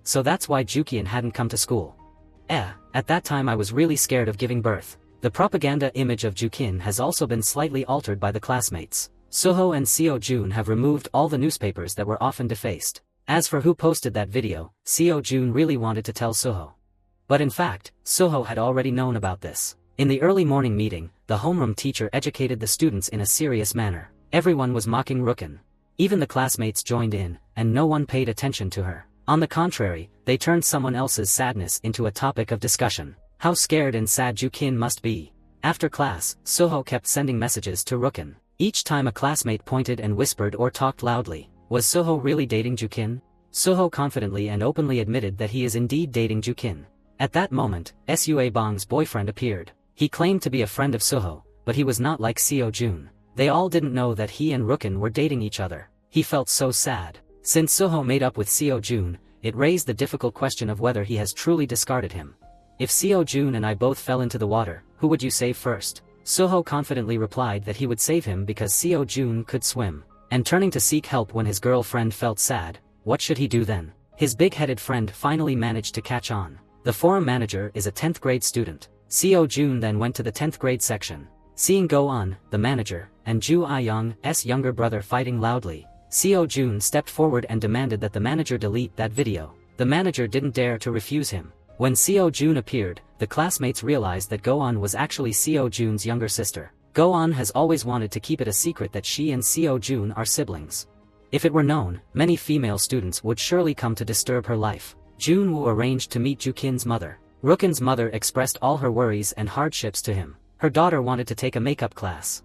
So that's why Jukian hadn't come to school. At that time I was really scared of giving birth. The propaganda image of Jukin has also been slightly altered by the classmates. Soho and Seo Jun have removed all the newspapers that were often defaced. As for who posted that video, Seo Jun really wanted to tell Soho. But in fact, Soho had already known about this. In the early morning meeting, the homeroom teacher educated the students in a serious manner. Everyone was mocking Ruken. Even the classmates joined in, and no one paid attention to her. On the contrary, they turned someone else's sadness into a topic of discussion. How scared and sad Jukin must be. After class, Soho kept sending messages to Ruken. Each time a classmate pointed and whispered or talked loudly. Was Soho really dating Jukin? Soho confidently and openly admitted that he is indeed dating Jukin. At that moment, Sua Bong's boyfriend appeared. He claimed to be a friend of Soho, but he was not like Seo Jun. They all didn't know that he and Ruken were dating each other. He felt so sad. Since Soho made up with Seo Jun, it raised the difficult question of whether he has truly discarded him. If Seo Jun and I both fell into the water, who would you save first? Soho confidently replied that he would save him because Seo Jun could swim. And turning to seek help when his girlfriend felt sad, what should he do then? His big-headed friend finally managed to catch on. The forum manager is a 10th grade student. Seo Jun then went to the 10th grade section. Seeing Go-on, the manager, and Ju Ah-young's younger brother fighting loudly, Seo Jun stepped forward and demanded that the manager delete that video. The manager didn't dare to refuse him. When Seo Jun appeared, the classmates realized that Go-on was actually Seo Jun's younger sister. Go-on has always wanted to keep it a secret that she and Seo Jun are siblings. If it were known, many female students would surely come to disturb her life. Junwoo arranged to meet Jukin's mother. Ruken's mother expressed all her worries and hardships to him. Her daughter wanted to take a makeup class.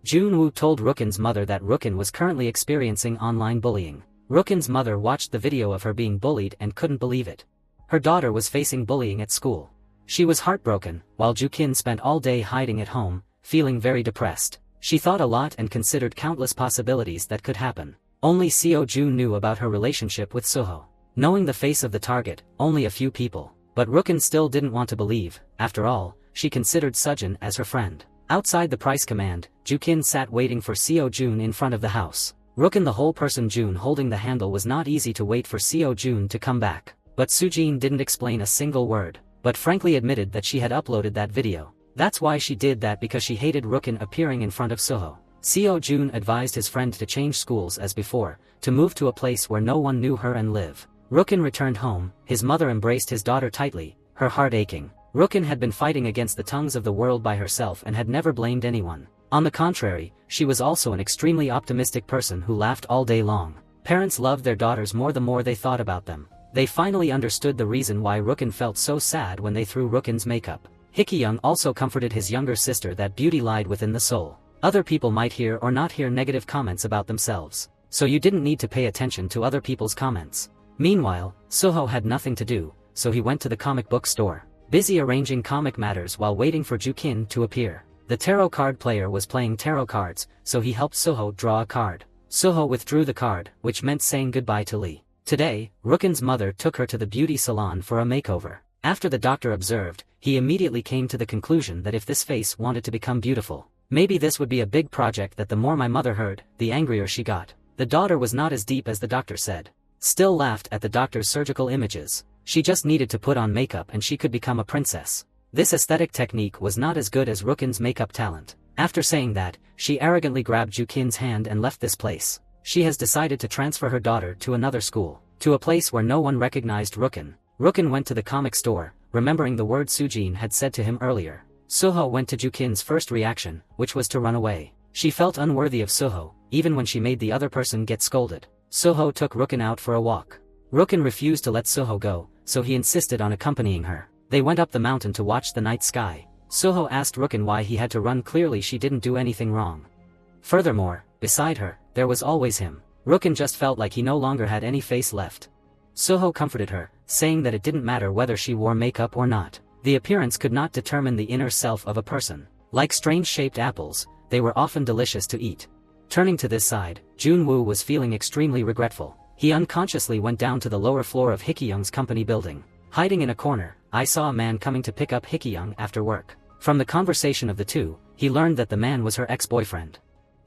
Junwoo told Ruken's mother that Ruken was currently experiencing online bullying. Ruken's mother watched the video of her being bullied and couldn't believe it. Her daughter was facing bullying at school. She was heartbroken, while Jukin spent all day hiding at home, feeling very depressed. She thought a lot and considered countless possibilities that could happen. Only Seo Jun knew about her relationship with Soho. Knowing the face of the target, only a few people. But Ruken still didn't want to believe. After all, she considered Sujin as her friend. Outside the price command, Jukin sat waiting for Seo Jun in front of the house. Ruken, the whole person Jun holding the handle, was not easy to wait for Seo Jun to come back. But Sujin didn't explain a single word, but frankly admitted that she had uploaded that video. That's why she did that, because she hated Ruken appearing in front of Soho. Seo Jun advised his friend to change schools as before, to move to a place where no one knew her and live. Ruken returned home. His mother embraced his daughter tightly, her heart aching. Ruken had been fighting against the tongues of the world by herself and had never blamed anyone. On the contrary, she was also an extremely optimistic person who laughed all day long. Parents loved their daughters more the more they thought about them. They finally understood the reason why Ruken felt so sad when they threw Ruken's makeup. Hikkyung also comforted his younger sister that beauty lied within the soul. Other people might hear or not hear negative comments about themselves, so you didn't need to pay attention to other people's comments. Meanwhile, Soho had nothing to do, so he went to the comic book store, busy arranging comic matters while waiting for Jukin to appear. The tarot card player was playing tarot cards, so he helped Soho draw a card. Soho withdrew the card, which meant saying goodbye to Lee. Today, Ruken's mother took her to the beauty salon for a makeover. After the doctor observed, he immediately came to the conclusion that if this face wanted to become beautiful, maybe this would be a big project. That the more my mother heard, the angrier she got. The daughter was not as deep as the doctor said. Still laughed at the doctor's surgical images. She just needed to put on makeup and she could become a princess. This aesthetic technique was not as good as Ruken's makeup talent. After saying that, she arrogantly grabbed Jukin's hand and left this place. She has decided to transfer her daughter to another school, to a place where no one recognized Ruken. Ruken went to the comic store, remembering the word Sujin had said to him earlier. Soho went to Jukin's first reaction, which was to run away. She felt unworthy of Soho, even when she made the other person get scolded. Soho took Ruken out for a walk. Ruken refused to let Soho go, so he insisted on accompanying her. They went up the mountain to watch the night sky. Soho asked Ruken why he had to run. Clearly she didn't do anything wrong. Furthermore, beside her, there was always him. Ruken just felt like he no longer had any face left. Soho comforted her, saying that it didn't matter whether she wore makeup or not. The appearance could not determine the inner self of a person. Like strange-shaped apples, they were often delicious to eat. Turning to this side, Junwoo was feeling extremely regretful. He unconsciously went down to the lower floor of Hikkyung's company building. Hiding in a corner, I saw a man coming to pick up Hikkyung after work. From the conversation of the two, he learned that the man was her ex-boyfriend.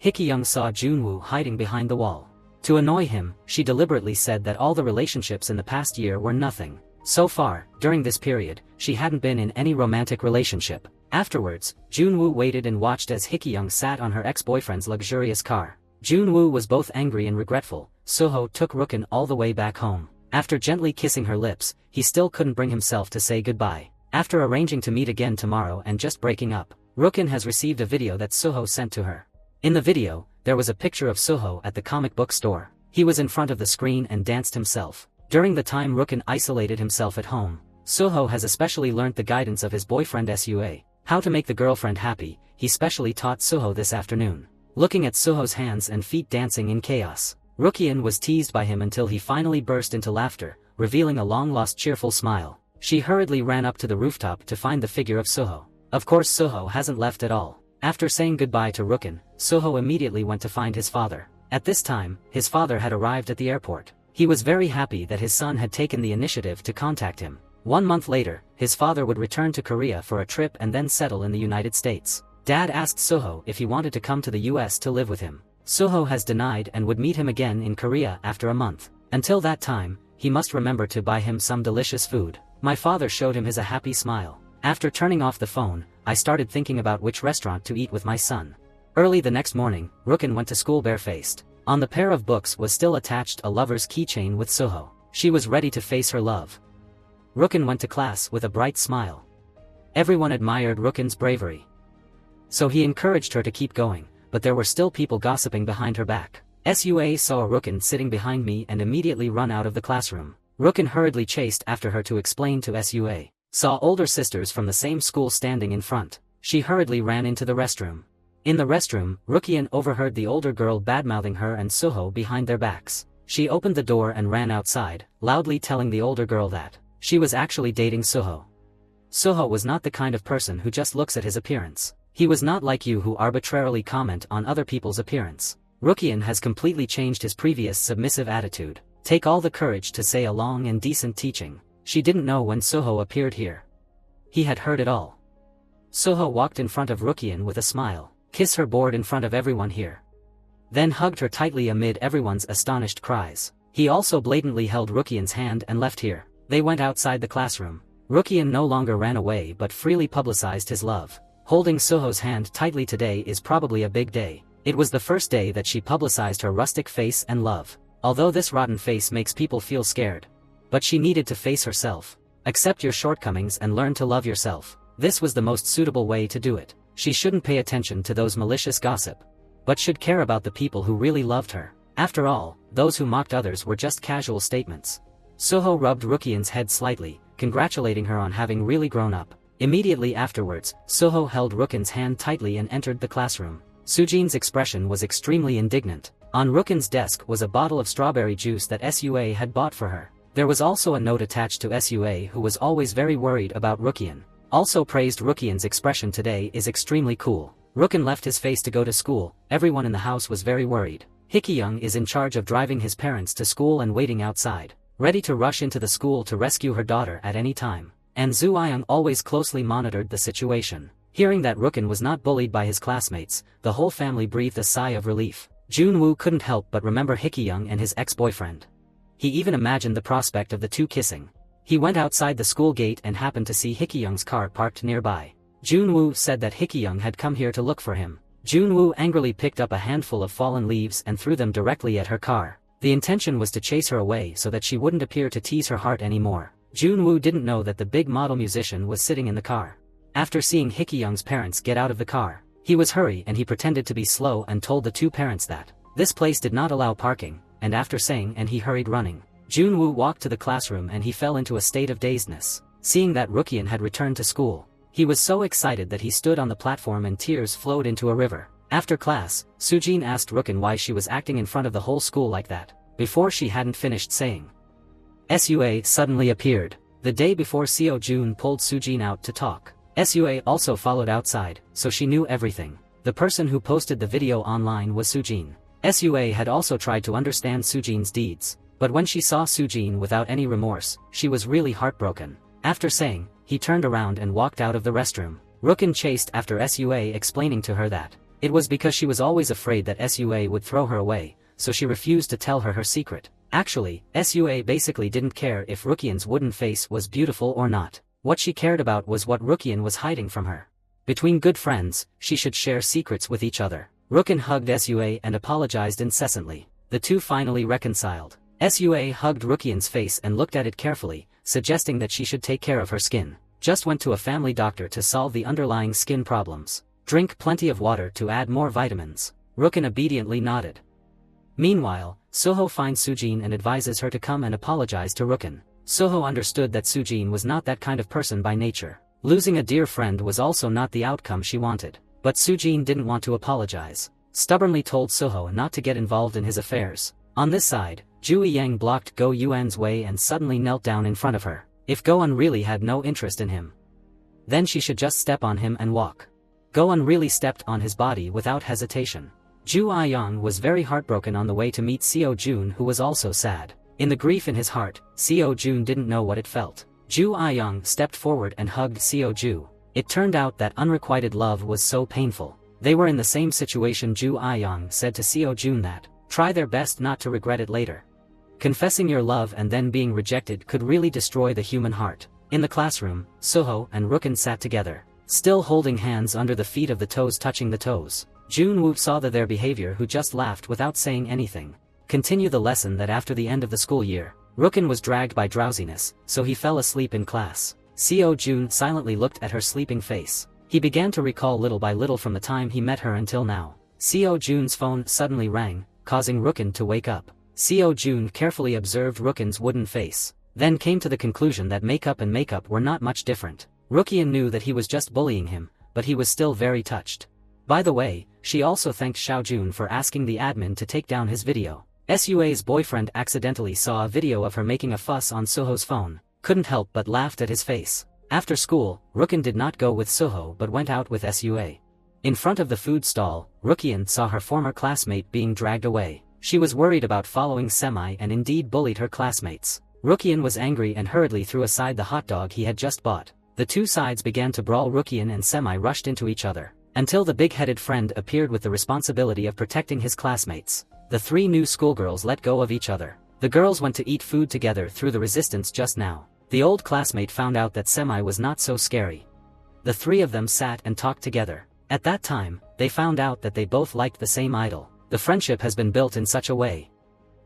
Hikkyung saw Junwoo hiding behind the wall. To annoy him, she deliberately said that all the relationships in the past year were nothing. So far, during this period, she hadn't been in any romantic relationship. Afterwards, Junwoo waited and watched as Hikkyung sat on her ex-boyfriend's luxurious car. Junwoo was both angry and regretful. Soho took Ruken all the way back home. After gently kissing her lips, he still couldn't bring himself to say goodbye. After arranging to meet again tomorrow and just breaking up, Ruken has received a video that Soho sent to her. In the video, there was a picture of Soho at the comic book store. He was in front of the screen and danced himself. During the time Ruken isolated himself at home, Soho has especially learnt the guidance of his boyfriend Sua. How to make the girlfriend happy. He specially taught Soho this afternoon. Looking at Soho's hands and feet dancing in chaos, Ruken was teased by him until he finally burst into laughter, revealing a long-lost cheerful smile. She hurriedly ran up to the rooftop to find the figure of Soho. Of course Soho hasn't left at all. After saying goodbye to Ruken, Soho immediately went to find his father. At this time, his father had arrived at the airport. He was very happy that his son had taken the initiative to contact him. 1 month later, his father would return to Korea for a trip and then settle in the United States. Dad asked Soho if he wanted to come to the US to live with him. Soho has denied and would meet him again in Korea after a month. Until that time, he must remember to buy him some delicious food. My father showed him a happy smile. After turning off the phone, I started thinking about which restaurant to eat with my son. Early the next morning, Ruken went to school barefaced. On the pair of books was still attached a lover's keychain with Soho. She was ready to face her love. Ruken went to class with a bright smile. Everyone admired Ruken's bravery, so he encouraged her to keep going, but there were still people gossiping behind her back. Sua saw Ruken sitting behind me and immediately run out of the classroom. Ruken hurriedly chased after her to explain to Sua. Saw older sisters from the same school standing in front. She hurriedly ran into the restroom. In the restroom, Ruken overheard the older girl badmouthing her and Soho behind their backs. She opened the door and ran outside, loudly telling the older girl that she was actually dating Soho. Soho was not the kind of person who just looks at his appearance. He was not like you who arbitrarily comment on other people's appearance. Ruken has completely changed his previous submissive attitude. Take all the courage to say a long and decent teaching. She didn't know when Soho appeared here. He had heard it all. Soho walked in front of Ruken with a smile. Kiss her bored in front of everyone here. Then hugged her tightly amid everyone's astonished cries. He also blatantly held Ruken's hand and left here. They went outside the classroom. Ruken no longer ran away but freely publicized his love. Holding Soho's hand tightly today is probably a big day. It was the first day that she publicized her rustic face and love. Although this rotten face makes people feel scared, but she needed to face herself. Accept your shortcomings and learn to love yourself. This was the most suitable way to do it. She shouldn't pay attention to those malicious gossip, but should care about the people who really loved her. After all, those who mocked others were just casual statements. Soho rubbed Rukian's head slightly, congratulating her on having really grown up. Immediately afterwards, Soho held Rukin's hand tightly and entered the classroom. Sujin's expression was extremely indignant. On Rukin's desk was a bottle of strawberry juice that SUA had bought for her. There was also a note attached to SUA, who was always very worried about Rukian. Also praised Rukian's expression today is extremely cool. Ruken left his face to go to school. Everyone in the house was very worried. Hikkyung is in charge of driving his parents to school and waiting outside, ready to rush into the school to rescue her daughter at any time. And Zhu Ayoung always closely monitored the situation. Hearing that Ruken was not bullied by his classmates, the whole family breathed a sigh of relief. Junwoo couldn't help but remember Hikkyung and his ex-boyfriend. He even imagined the prospect of the two kissing. He went outside the school gate and happened to see Hikkyung's car parked nearby. Junwoo said that Hikkyung had come here to look for him. Junwoo angrily picked up a handful of fallen leaves and threw them directly at her car. The intention was to chase her away so that she wouldn't appear to tease her heart anymore. Junwoo didn't know that the big model musician was sitting in the car. After seeing Hikkyung's parents get out of the car, he was hurried and he pretended to be slow and told the two parents that this place did not allow parking, and after saying and he hurried running. Junwoo walked to the classroom and he fell into a state of dazedness. Seeing that Rukian had returned to school, he was so excited that he stood on the platform and tears flowed into a river. After class, Sujin asked Ruken why she was acting in front of the whole school like that. Before she hadn't finished saying, SUA suddenly appeared. The day before, Seo Jun pulled Sujin out to talk. SUA also followed outside, so she knew everything. The person who posted the video online was Sujin. SUA had also tried to understand Sujin's deeds, but when she saw Sujin without any remorse, she was really heartbroken. After saying, he turned around and walked out of the restroom. Ruken chased after SUA, explaining to her that it was because she was always afraid that SUA would throw her away, so she refused to tell her secret. Actually, SUA basically didn't care if Rukian's wooden face was beautiful or not. What she cared about was what Rukian was hiding from her. Between good friends, she should share secrets with each other. Ruken hugged SUA and apologized incessantly. The two finally reconciled. SUA hugged Rukian's face and looked at it carefully, suggesting that she should take care of her skin. Just went to a family doctor to solve the underlying skin problems. Drink plenty of water to add more vitamins. Ruken obediently nodded. Meanwhile, Soho finds Sujin and advises her to come and apologize to Ruken. Soho understood that Sujin was not that kind of person by nature. Losing a dear friend was also not the outcome she wanted. But Sujin didn't want to apologize. Stubbornly told Soho not to get involved in his affairs. On this side, Ju Yang blocked Go Yuan's way and suddenly knelt down in front of her. If Go-eun really had no interest in him, then she should just step on him and walk. Go-eun really stepped on his body without hesitation. Ju Ayoung was very heartbroken on the way to meet Seo Jun, who was also sad. In the grief in his heart, Seo Jun didn't know what it felt. Ju Ayoung stepped forward and hugged Seo Ju. It turned out that unrequited love was so painful. They were in the same situation. Ju Ayoung said to Seo Jun that, try their best not to regret it later. Confessing your love and then being rejected could really destroy the human heart. In the classroom, Soho and Ruken sat together, still holding hands under the feet of the toes touching the toes. Junwoo saw their behavior, who just laughed without saying anything. Continue the lesson that after the end of the school year, Ruken was dragged by drowsiness, so he fell asleep in class. Seo Jun silently looked at her sleeping face. He began to recall little by little from the time he met her until now. Seo Jun's phone suddenly rang, causing Ruken to wake up. Seo Jun carefully observed Ruken's wooden face, then came to the conclusion that makeup and makeup were not much different. Rukian knew that he was just bullying him, but he was still very touched. By the way, she also thanked Xiao Jun for asking the admin to take down his video. Sua's boyfriend accidentally saw a video of her making a fuss on Soho's phone, couldn't help but laughed at his face. After school, Ruken did not go with Soho but went out with Sua. In front of the food stall, Rukian saw her former classmate being dragged away. She was worried about following Semi and indeed bullied her classmates. Rukian was angry and hurriedly threw aside the hot dog he had just bought. The two sides began to brawl. Rukian and Semi rushed into each other, until the big-headed friend appeared with the responsibility of protecting his classmates. The three new schoolgirls let go of each other. The girls went to eat food together through the resistance just now. The old classmate found out that Semi was not so scary. The three of them sat and talked together. At that time, they found out that they both liked the same idol. The friendship has been built in such a way.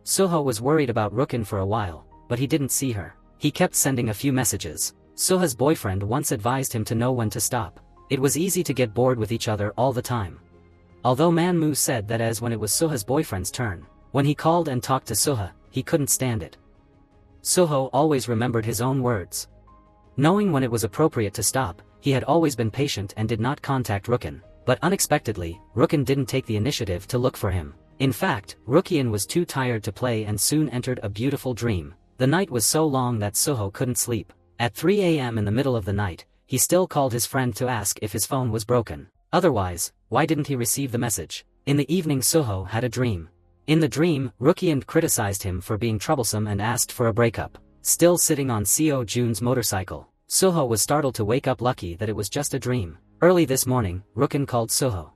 Soho was worried about Ruken for a while, but he didn't see her. He kept sending a few messages. Soha's boyfriend once advised him to know when to stop. It was easy to get bored with each other all the time. Although Man Mu said that as when it was Soha's boyfriend's turn, When he called and talked to Soho, he couldn't stand it. Soho always remembered his own words. Knowing when it was appropriate to stop, he had always been patient and did not contact Ruken. But unexpectedly, Ruken didn't take the initiative to look for him. In fact, Ruken was too tired to play and soon entered a beautiful dream. The night was so long that Soho couldn't sleep. At 3 a.m. in the middle of the night, he still called his friend to ask if his phone was broken. Otherwise, why didn't he receive the message? In the evening, Soho had a dream. In the dream, Ruken criticized him for being troublesome and asked for a breakup. Still sitting on Seo Jun's motorcycle, Soho was startled to wake up, lucky that it was just a dream. Early this morning, Ruken called Soho.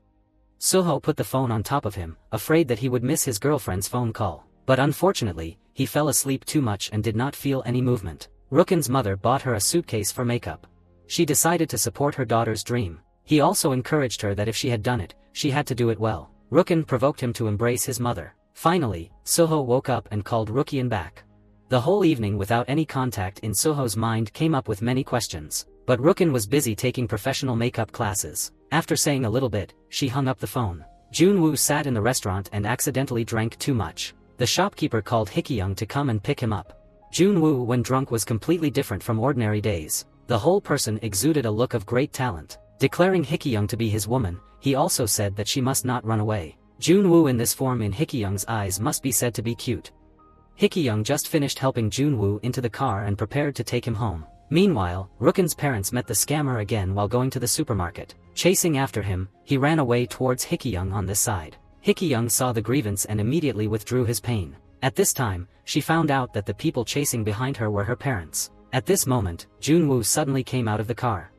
Soho put the phone on top of him, afraid that he would miss his girlfriend's phone call. But unfortunately, he fell asleep too much and did not feel any movement. Ruken's mother bought her a suitcase for makeup. She decided to support her daughter's dream. He also encouraged her that if she had done it, she had to do it well. Ruken provoked him to embrace his mother. Finally, Soho woke up and called Ruken back. The whole evening without any contact in Soho's mind came up with many questions. But Ruken was busy taking professional makeup classes. After saying a little bit, she hung up the phone. Junwoo sat in the restaurant and accidentally drank too much. The shopkeeper called Hikkyung to come and pick him up. Junwoo when drunk was completely different from ordinary days. The whole person exuded a look of great talent. Declaring Hikkyung to be his woman, he also said that she must not run away. Junwoo in this form in Hikkyung's eyes must be said to be cute. Hikkyung just finished helping Junwoo into the car and prepared to take him home. Meanwhile, Ruken's parents met the scammer again while going to the supermarket. Chasing after him, he ran away towards Hikkyung on this side. Hikkyung saw the grievance and immediately withdrew his pain. At this time, she found out that the people chasing behind her were her parents. At this moment, Junwoo suddenly came out of the car.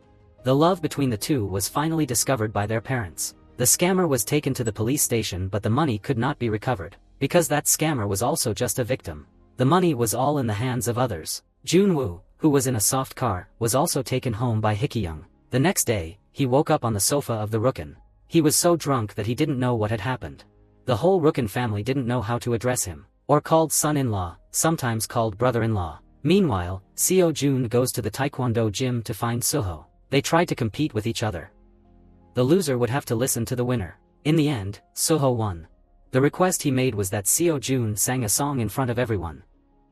The love between the two was finally discovered by their parents. The scammer was taken to the police station, but the money could not be recovered, because that scammer was also just a victim. The money was all in the hands of others. Junwoo, who was in a soft car, was also taken home by Hikkyung. The next day, he woke up on the sofa of the Ruken. He was so drunk that he didn't know what had happened. The whole Ruken family didn't know how to address him, or called son-in-law, sometimes called brother-in-law. Meanwhile, Seo Jun goes to the taekwondo gym to find Soho. They try to compete with each other. The loser would have to listen to the winner. In the end, Soho won. The request he made was that Seo Jun sang a song in front of everyone.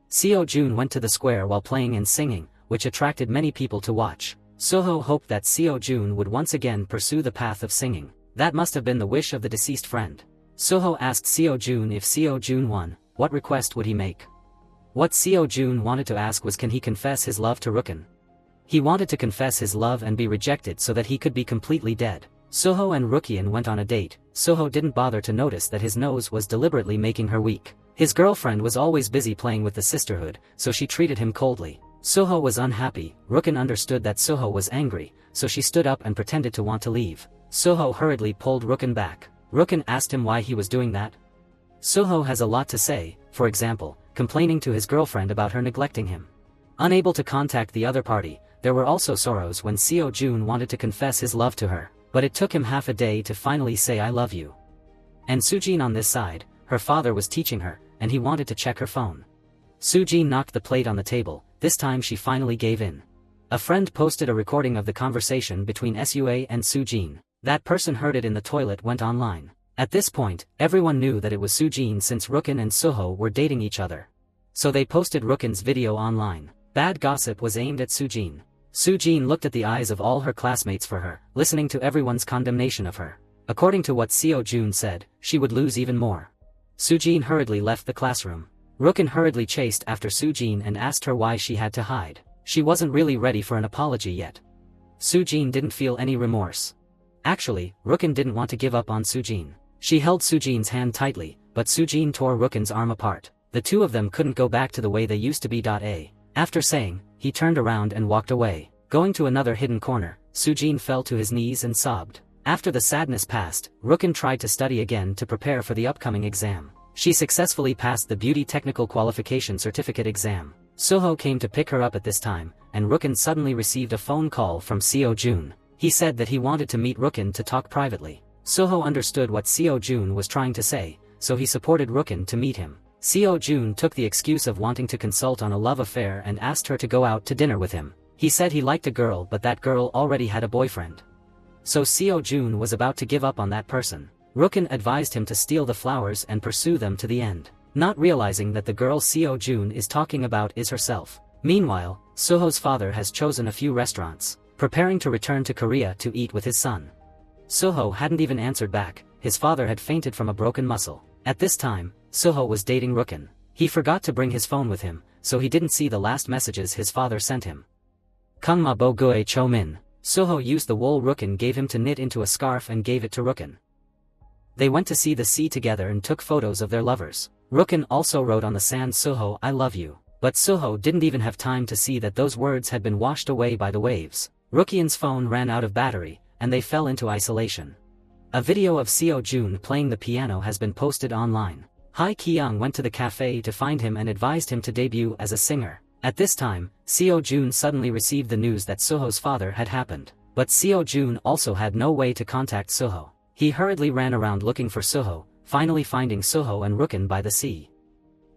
Seo Jun went to the square while playing and singing, which attracted many people to watch. Soho hoped that Seo Jun would once again pursue the path of singing. That must have been the wish of the deceased friend. Soho asked Seo Jun if Seo Jun won, what request would he make? What Seo Jun wanted to ask was, can he confess his love to Ruken? He wanted to confess his love and be rejected so that he could be completely dead. Soho and Ruken went on a date. Soho didn't bother to notice that his nose was deliberately making her weak. His girlfriend was always busy playing with the sisterhood, so she treated him coldly. Soho was unhappy. Ruken understood that Soho was angry, so she stood up and pretended to want to leave. Soho hurriedly pulled Ruken back. Ruken asked him why he was doing that. Soho has a lot to say, for example, complaining to his girlfriend about her neglecting him. Unable to contact the other party, there were also sorrows when Seo Jun wanted to confess his love to her, but it took him half a day to finally say I love you. And Sujin on this side, her father was teaching her, and he wanted to check her phone. Sujin knocked the plate on the table. This time she finally gave in. A friend posted a recording of the conversation between Sua and Sujin. That person heard it in the toilet, went online. At this point, everyone knew that it was Sujin since Ruken and Soho were dating each other. So they posted Ruken's video online. Bad gossip was aimed at Sujin. Sujin looked at the eyes of all her classmates for her, listening to everyone's condemnation of her. According to what Seo Jun said, she would lose even more. Sujin hurriedly left the classroom. Ruken hurriedly chased after Sujin and asked her why she had to hide. She wasn't really ready for an apology yet. Sujin didn't feel any remorse. Actually, Ruken didn't want to give up on Sujin. She held Sujin's hand tightly, but Sujin tore Ruken's arm apart. The two of them couldn't go back to the way they used to be. After saying, he turned around and walked away. Going to another hidden corner, Sujin fell to his knees and sobbed. After the sadness passed, Ruken tried to study again to prepare for the upcoming exam. She successfully passed the Beauty Technical Qualification Certificate exam. Soho came to pick her up at this time, and Ruken suddenly received a phone call from Seo Jun. He said that he wanted to meet Ruken to talk privately. Soho understood what Seo Jun was trying to say, so he supported Ruken to meet him. Seo Jun took the excuse of wanting to consult on a love affair and asked her to go out to dinner with him. He said he liked a girl, but that girl already had a boyfriend. So Seo Jun was about to give up on that person. Ruken advised him to steal the flowers and pursue them to the end, not realizing that the girl Seo Jun is talking about is herself. Meanwhile, Soho's father has chosen a few restaurants, preparing to return to Korea to eat with his son. Soho hadn't even answered back, his father had fainted from a broken muscle. At this time, Soho was dating Ruken. He forgot to bring his phone with him, so he didn't see the last messages his father sent him. Kung ma bo gue cho min. Soho used the wool Ruken gave him to knit into a scarf and gave it to Ruken. They went to see the sea together and took photos of their lovers. Ruken also wrote on the sand, "Soho, I love you." But Soho didn't even have time to see that those words had been washed away by the waves. Rukian's phone ran out of battery, and they fell into isolation. A video of Seo Jun playing the piano has been posted online. Hai Kyung went to the cafe to find him and advised him to debut as a singer. At this time, Seo Jun suddenly received the news that Soho's father had happened. But Seo Jun also had no way to contact Soho. He hurriedly ran around looking for Soho, finally finding Soho and Ruken by the sea.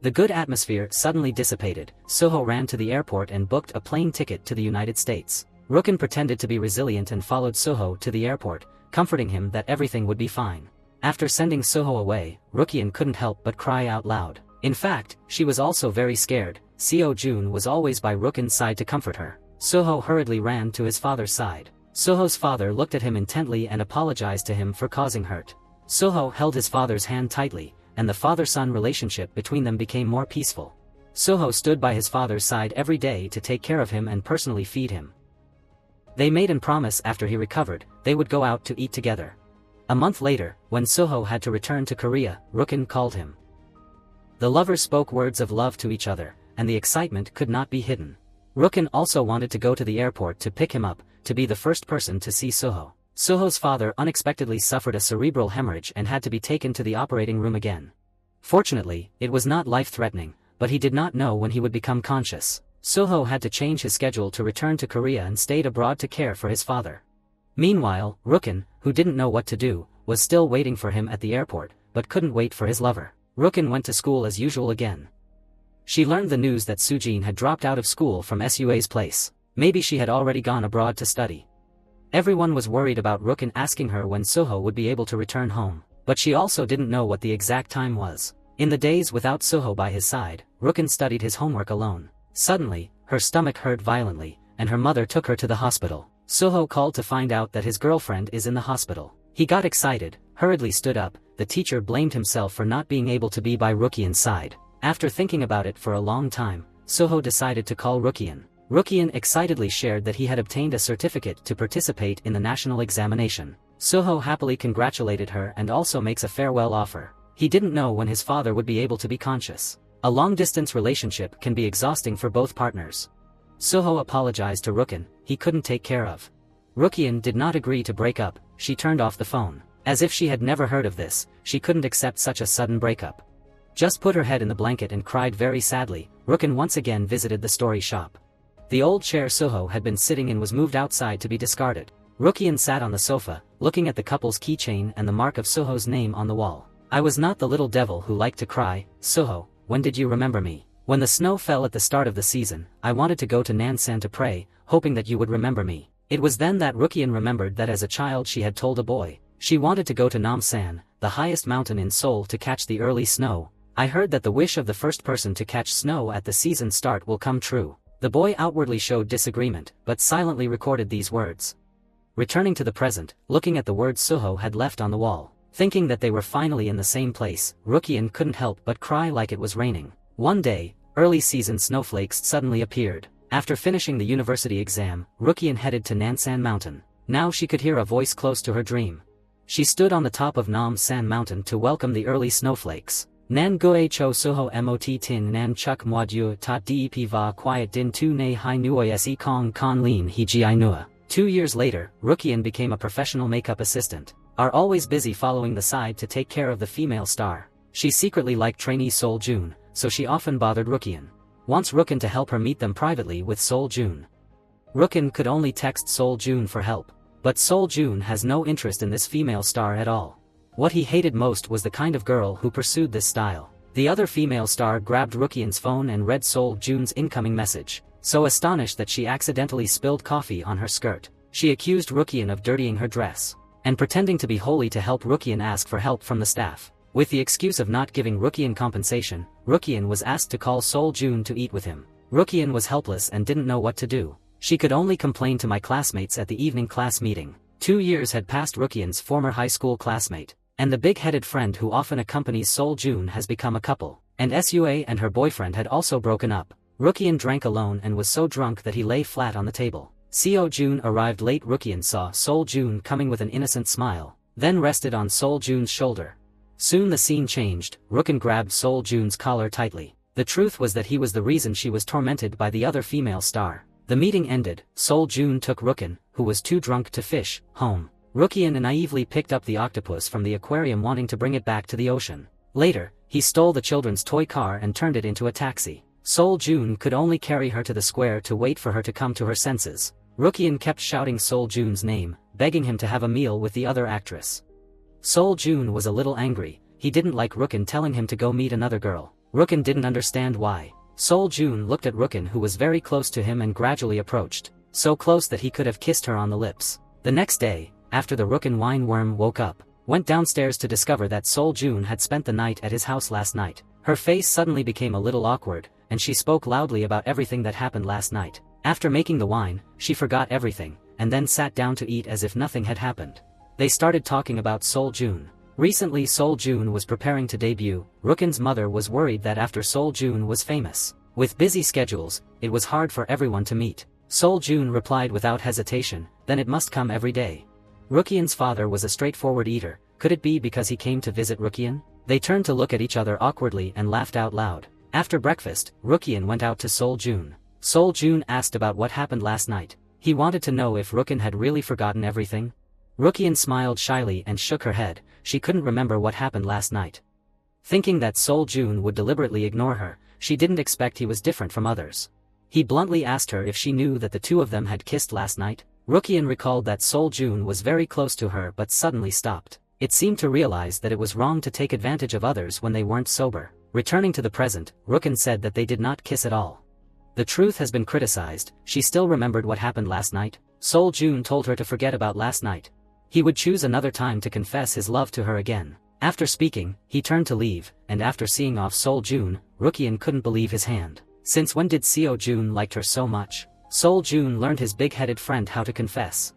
The good atmosphere suddenly dissipated. Soho ran to the airport and booked a plane ticket to the United States. Ruken pretended to be resilient and followed Soho to the airport, comforting him that everything would be fine. After sending Soho away, Rukian couldn't help but cry out loud. In fact, she was also very scared. Seo Jun was always by Ruken's side to comfort her. Soho hurriedly ran to his father's side. Soho's father looked at him intently and apologized to him for causing hurt. Soho held his father's hand tightly, and the father-son relationship between them became more peaceful. Soho stood by his father's side every day to take care of him and personally feed him. They made and promised after he recovered, they would go out to eat together. A month later, when Soho had to return to Korea, Ruken called him. The lovers spoke words of love to each other, and the excitement could not be hidden. Ruken also wanted to go to the airport to pick him up, to be the first person to see Soho. Soho's father unexpectedly suffered a cerebral hemorrhage and had to be taken to the operating room again. Fortunately, it was not life-threatening, but he did not know when he would become conscious. Soho had to change his schedule to return to Korea and stayed abroad to care for his father. Meanwhile, Ruken, who didn't know what to do, was still waiting for him at the airport, but couldn't wait for his lover. Ruken went to school as usual again. She learned the news that Sujin had dropped out of school from Sua's place. Maybe she had already gone abroad to study. Everyone was worried about Ruken asking her when Soho would be able to return home, but she also didn't know what the exact time was. In the days without Soho by his side, Ruken studied his homework alone. Suddenly, her stomach hurt violently, and her mother took her to the hospital. Soho called to find out that his girlfriend is in the hospital. He got excited, hurriedly stood up. The teacher blamed himself for not being able to be by Rukian's side. After thinking about it for a long time, Soho decided to call Rukian. Rukian excitedly shared that he had obtained a certificate to participate in the national examination. Soho happily congratulated her and also makes a farewell offer. He didn't know when his father would be able to be conscious. A long-distance relationship can be exhausting for both partners. Soho apologized to Ruken, he couldn't take care of. Rukian did not agree to break up. She turned off the phone. As if she had never heard of this, she couldn't accept such a sudden breakup. Just put her head in the blanket and cried very sadly. Ruken once again visited the story shop. The old chair Soho had been sitting in was moved outside to be discarded. Rukian sat on the sofa, looking at the couple's keychain and the mark of Soho's name on the wall. "I was not the little devil who liked to cry. Soho, when did you remember me? When the snow fell at the start of the season, I wanted to go to Nansan to pray, hoping that you would remember me." It was then that Rukian remembered that as a child she had told a boy. She wanted to go to Namsan, the highest mountain in Seoul, to catch the early snow. "I heard that the wish of the first person to catch snow at the season start will come true." The boy outwardly showed disagreement, but silently recorded these words. Returning to the present, looking at the words Soho had left on the wall, thinking that they were finally in the same place, Rukian couldn't help but cry like it was raining. One day, early season snowflakes suddenly appeared. After finishing the university exam, Rukian headed to Nansan Mountain. Now she could hear a voice close to her dream. She stood on the top of Nam San Mountain to welcome the early snowflakes. Nan goe cho Soho mot tin nan chuk moi dieu ta dep va quiet din tu ne hai nuoi se kong kon lin he gi nua. 2 years later, Rukian became a professional makeup assistant. Are always busy following the side to take care of the female star. She secretly liked trainee Sol Jun, so she often bothered Rukian. Wants Ruken to help her meet them privately with Sol Jun. Ruken could only text Sol Jun for help. But Sol Jun has no interest in this female star at all. What he hated most was the kind of girl who pursued this style. The other female star grabbed Rukian's phone and read Sol Jun's incoming message. So astonished that she accidentally spilled coffee on her skirt. She accused Rukian of dirtying her dress. and pretending to be holy to help Ruken ask for help from the staff. With the excuse of not giving Ruken compensation, Ruken was asked to call Sol Jun to eat with him. Ruken was helpless and didn't know what to do. She could only complain to my classmates at the evening class meeting. 2 years had passed. Ruken's former high school classmate, and the big-headed friend who often accompanies Sol Jun has become a couple, and Sua and her boyfriend had also broken up. Ruken drank alone and was so drunk that he lay flat on the table. Seo Jun arrived late. Ruken saw Sol Jun coming with an innocent smile, then rested on Sol Jun's shoulder. Soon the scene changed. Ruken grabbed Sol Jun's collar tightly. The truth was that he was the reason she was tormented by the other female star. The meeting ended. Sol Jun took Ruken, who was too drunk to fish, home. Ruken naively picked up the octopus from the aquarium, wanting to bring it back to the ocean. Later, he stole the children's toy car and turned it into a taxi. Sol Jun could only carry her to the square to wait for her to come to her senses. Ruken kept shouting Sol Jun's name, begging him to have a meal with the other actress. Sol Jun was a little angry. He didn't like Ruken telling him to go meet another girl. Ruken didn't understand why. Sol Jun looked at Ruken, who was very close to him, and gradually approached, so close that he could have kissed her on the lips. The next day, after the Ruken wine worm woke up, went downstairs to discover that Sol Jun had spent the night at his house last night. Her face suddenly became a little awkward, and she spoke loudly about everything that happened last night. After making the wine, she forgot everything, and then sat down to eat as if nothing had happened. They started talking about Sol Jun. Recently Sol Jun was preparing to debut. Ruken's mother was worried that after Sol Jun was famous, with busy schedules, it was hard for everyone to meet. Sol Jun replied without hesitation, then it must come every day. Ruken's father was a straightforward eater. Could it be because he came to visit Ruken? They turned to look at each other awkwardly and laughed out loud. After breakfast, Ruken went out to Sol Jun. Sol Jun asked about what happened last night. He wanted to know if Ruken had really forgotten everything. Ruken smiled shyly and shook her head. She couldn't remember what happened last night. Thinking that Sol Jun would deliberately ignore her, she didn't expect he was different from others. He bluntly asked her if she knew that the two of them had kissed last night. Ruken recalled that Sol Jun was very close to her but suddenly stopped. It seemed to realize that it was wrong to take advantage of others when they weren't sober. Returning to the present, Ruken said that they did not kiss at all. The truth has been criticized. She still remembered what happened last night. Sol Jun told her to forget about last night. He would choose another time to confess his love to her again. After speaking, he turned to leave, and after seeing off Sol Jun, Ruken couldn't believe his hand. Since when did Seo Jun liked her so much? Sol Jun learned his big-headed friend how to confess.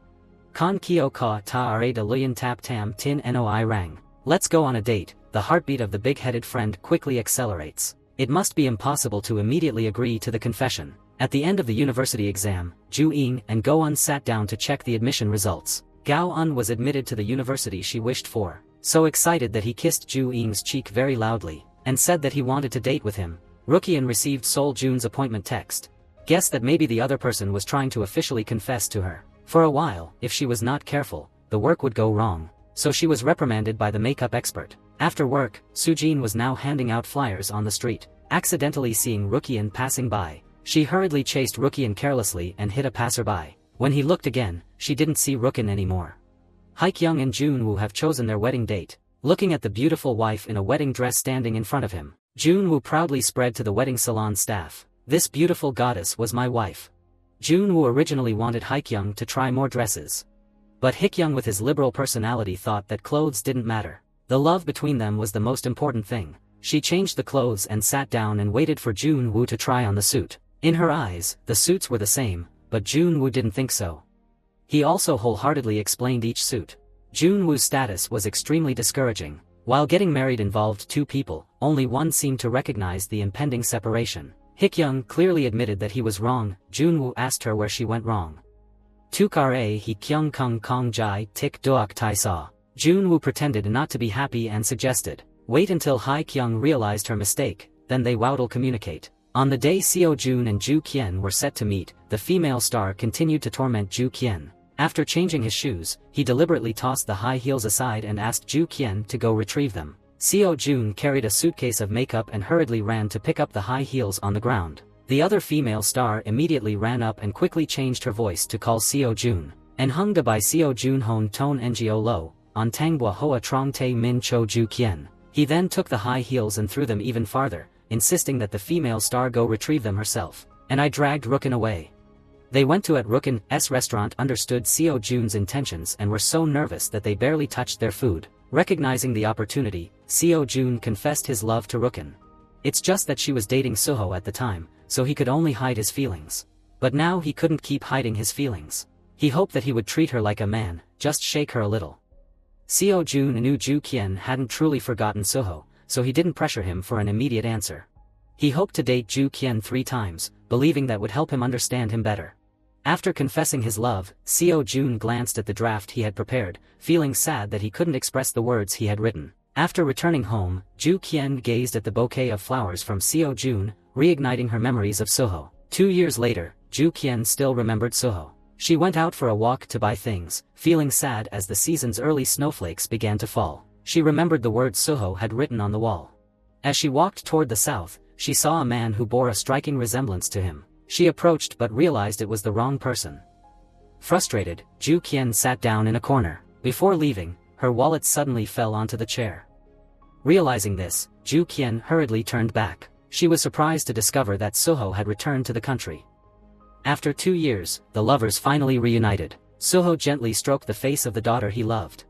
Kon kio ka ta are de luyen tap tam tin noi rang. Let's go on a date. The heartbeat of the big-headed friend quickly accelerates. It must be impossible to immediately agree to the confession. At the end of the university exam, Ju Ying and Go Un sat down to check the admission results. Gao Un was admitted to the university she wished for, so excited that he kissed Ju Ying's cheek very loudly, and said that he wanted to date with him. Ruken received Sol Jun's appointment text. Guessed that maybe the other person was trying to officially confess to her. For a while, if she was not careful, the work would go wrong, so she was reprimanded by the makeup expert. After work, Sujin was now handing out flyers on the street. Accidentally seeing Ruken passing by, she hurriedly chased Ruken carelessly and hit a passerby. When he looked again, she didn't see Ruken anymore. Hyekyung and Junwoo have chosen their wedding date. Looking at the beautiful wife in a wedding dress standing in front of him, Junwoo proudly spread to the wedding salon staff, "This beautiful goddess was my wife." Junwoo originally wanted Hyekyung to try more dresses, but Hyekyung with his liberal personality thought that clothes didn't matter. The love between them was the most important thing. She changed the clothes and sat down and waited for Junwoo to try on the suit. In her eyes, the suits were the same, but Junwoo didn't think so. He also wholeheartedly explained each suit. Junwoo's status was extremely discouraging. While getting married involved two people, only one seemed to recognize the impending separation. Hyekyung clearly admitted that he was wrong. Junwoo asked her where she went wrong. Tukare he kyung kung kong jai tik doak tai sa. Junwoo pretended not to be happy and suggested, "Wait until Hyekyung realized her mistake, then they wow'll communicate." On the day Seo Jun and Ju Kien were set to meet, the female star continued to torment Ju Kien. After changing his shoes, he deliberately tossed the high heels aside and asked Ju Kien to go retrieve them. Seo Jun carried a suitcase of makeup and hurriedly ran to pick up the high heels on the ground. The other female star immediately ran up and quickly changed her voice to call Seo Jun, and hung da by Seo Jun hon ton ngo lo, on tangwa hoa trong te min cho Ju Kien. He then took the high heels and threw them even farther, insisting that the female star go retrieve them herself, and I dragged Ruken away. They went to at Ruken's restaurant, understood Seo Jun's intentions and were so nervous that they barely touched their food. Recognizing the opportunity, Seo Jun confessed his love to Ruken. It's just that she was dating Soho at the time, so he could only hide his feelings. But now he couldn't keep hiding his feelings. He hoped that he would treat her like a man, just shake her a little. Seo Jun knew Ju Qian hadn't truly forgotten Soho, so he didn't pressure him for an immediate answer. He hoped to date Ju Qian 3 times, believing that would help him understand him better. After confessing his love, Seo Jun glanced at the draft he had prepared, feeling sad that he couldn't express the words he had written. After returning home, Ju Qian gazed at the bouquet of flowers from Seo Jun, reigniting her memories of Soho. 2 years later, Ju Qian still remembered Soho. She went out for a walk to buy things, feeling sad as the season's early snowflakes began to fall. She remembered the words Soho had written on the wall. As she walked toward the south, she saw a man who bore a striking resemblance to him. She approached but realized it was the wrong person. Frustrated, Ju Qian sat down in a corner. Before leaving, her wallet suddenly fell onto the chair. Realizing this, Ju Qian hurriedly turned back. She was surprised to discover that Soho had returned to the country. After 2 years, the lovers finally reunited. Soho gently stroked the face of the daughter he loved.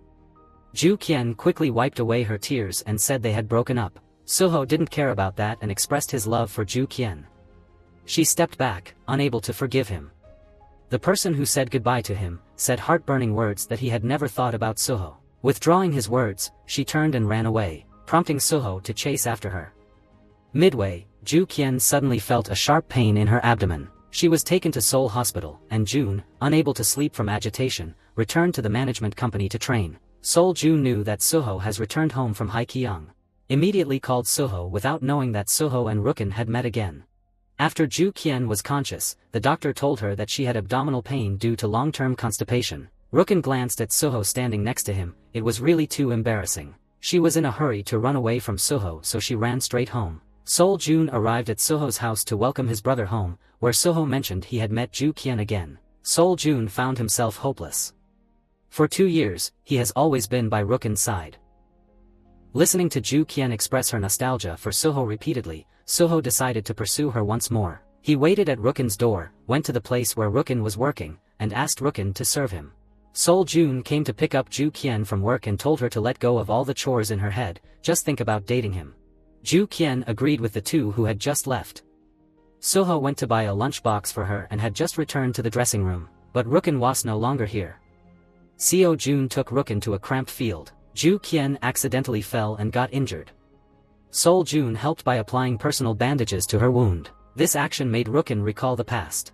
Ju Qian quickly wiped away her tears and said they had broken up. Soho didn't care about that and expressed his love for Ju Qian. She stepped back, unable to forgive him. The person who said goodbye to him said heartburning words that he had never thought about Soho. Withdrawing his words, she turned and ran away, prompting Soho to chase after her. Midway, Ju Qian suddenly felt a sharp pain in her abdomen. She was taken to Seoul Hospital, and June, unable to sleep from agitation, returned to the management company to train. Seoul June knew that Soho has returned home from Haikyung. Immediately called Soho without knowing that Soho and Ruken had met again. After Ju Qian was conscious, the doctor told her that she had abdominal pain due to long-term constipation. Ruken glanced at Soho standing next to him. It was really too embarrassing. She was in a hurry to run away from Soho, so she ran straight home. Seoul Jun arrived at Soho's house to welcome his brother home, where Soho mentioned he had met Ju Qian again. Seoul Jun found himself hopeless. For 2 years, he has always been by Ruken's side. Listening to Ju Qian express her nostalgia for Soho repeatedly, Soho decided to pursue her once more. He waited at Ruken's door, went to the place where Ruken was working, and asked Ruken to serve him. Seoul Jun came to pick up Ju Qian from work and told her to let go of all the chores in her head, just think about dating him. Ju Qian agreed with the two who had just left. Soho went to buy a lunchbox for her and had just returned to the dressing room, but Ruken was no longer here. Seo Jun took Ruken to a cramped field. Ju Qian accidentally fell and got injured. Seoul Jun helped by applying personal bandages to her wound. This action made Ruken recall the past.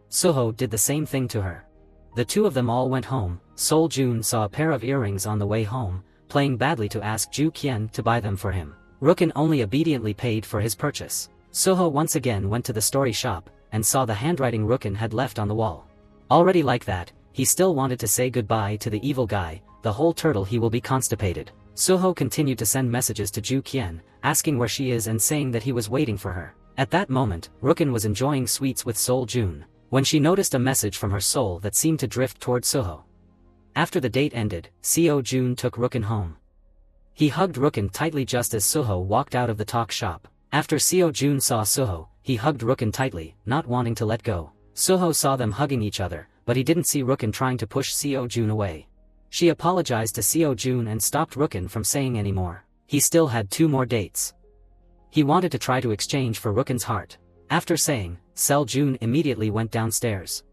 Soho did the same thing to her. The two of them all went home. Seoul Jun saw a pair of earrings on the way home, playing badly to ask Ju Qian to buy them for him. Ruken only obediently paid for his purchase. Soho once again went to the story shop, and saw the handwriting Ruken had left on the wall. Already like that, he still wanted to say goodbye to the evil guy, the whole turtle he will be constipated. Soho continued to send messages to Ju Qian, asking where she is and saying that he was waiting for her. At that moment, Ruken was enjoying sweets with Seoul Jun, when she noticed a message from her soul that seemed to drift toward Soho. After the date ended, Seo Jun took Ruken home. He hugged Ruken tightly just as Soho walked out of the talk shop. After Seo Jun saw Soho, he hugged Ruken tightly, not wanting to let go. Soho saw them hugging each other, but he didn't see Ruken trying to push Seo Jun away. She apologized to Seo Jun and stopped Ruken from saying any more. He still had 2 more dates. He wanted to try to exchange for Ruken's heart. After saying, Seo Jun immediately went downstairs.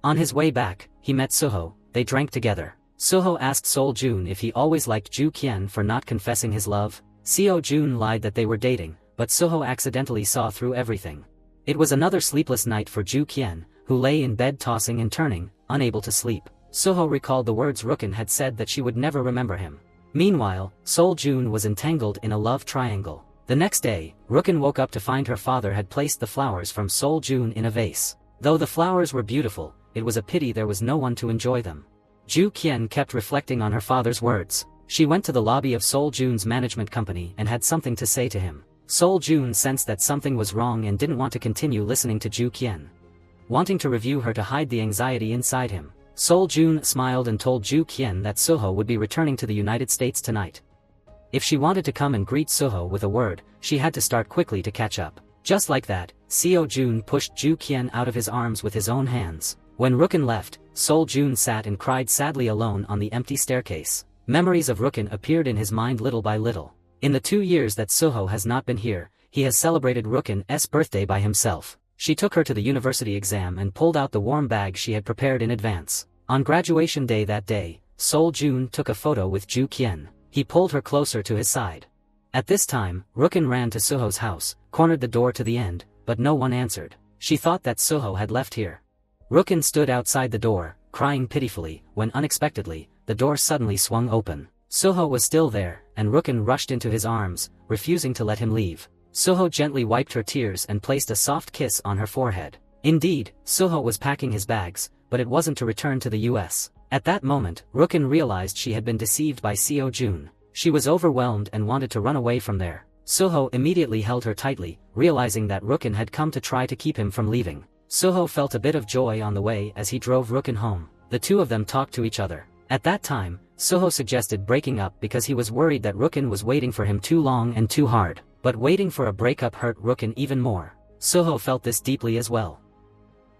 On his way back, he met Soho. They drank together. Soho asked Seoul Jun if he always liked Ju Qian for not confessing his love. Seo Jun lied that they were dating, but Soho accidentally saw through everything. It was another sleepless night for Ju Qian, who lay in bed tossing and turning, unable to sleep. Soho recalled the words Ruken had said that she would never remember him. Meanwhile, Seoul Jun was entangled in a love triangle. The next day, Ruken woke up to find her father had placed the flowers from Seoul Jun in a vase. Though the flowers were beautiful, it was a pity there was no one to enjoy them. Ju Qian kept reflecting on her father's words. She went to the lobby of Seoul Jun's management company and had something to say to him. Seoul Jun sensed that something was wrong and didn't want to continue listening to Ju Qian. Wanting to review her to hide the anxiety inside him, Seoul Jun smiled and told Ju Qian that Soho would be returning to the United States tonight. If she wanted to come and greet Soho with a word, she had to start quickly to catch up. Just like that, Seo-jun pushed Ju Kien out of his arms with his own hands. When Ruken left, Sol-jun sat and cried sadly alone on the empty staircase. Memories of Ruken appeared in his mind little by little. In the 2 years that Soho has not been here, he has celebrated Ruken's birthday by himself. She took her to the university exam and pulled out the warm bag she had prepared in advance. On graduation day that day, Sol-jun took a photo with Ju Kien. He pulled her closer to his side. At this time, Ruken ran to Soho's house, cornered the door to the end, but no one answered. She thought that Soho had left here. Ruken stood outside the door, crying pitifully, when unexpectedly, the door suddenly swung open. Soho was still there, and Ruken rushed into his arms, refusing to let him leave. Soho gently wiped her tears and placed a soft kiss on her forehead. Indeed, Soho was packing his bags, but it wasn't to return to the US. At that moment, Ruken realized she had been deceived by Seo-jun. She was overwhelmed and wanted to run away from there. Soho immediately held her tightly, realizing that Ruken had come to try to keep him from leaving. Soho felt a bit of joy on the way as he drove Ruken home. The two of them talked to each other. At that time, Soho suggested breaking up because he was worried that Ruken was waiting for him too long and too hard. But waiting for a breakup hurt Ruken even more. Soho felt this deeply as well.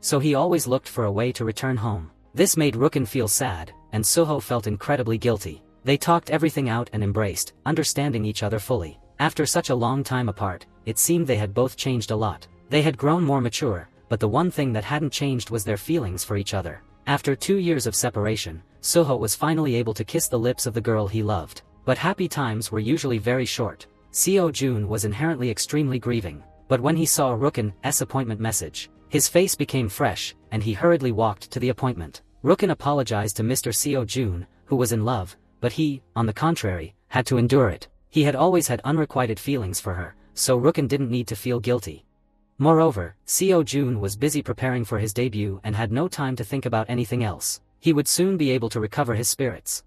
So he always looked for a way to return home. This made Ruken feel sad, and Soho felt incredibly guilty. They talked everything out and embraced, understanding each other fully. After such a long time apart, it seemed they had both changed a lot. They had grown more mature, but the one thing that hadn't changed was their feelings for each other. After 2 years of separation, Soho was finally able to kiss the lips of the girl he loved. But happy times were usually very short. Seo-jun was inherently extremely grieving, but when he saw Ruken's appointment message, his face became fresh, and he hurriedly walked to the appointment. Ruken apologized to Mr. Seo-jun, who was in love, but he, on the contrary, had to endure it. He had always had unrequited feelings for her, so Ruken didn't need to feel guilty. Moreover, Seo-jun was busy preparing for his debut and had no time to think about anything else. He would soon be able to recover his spirits.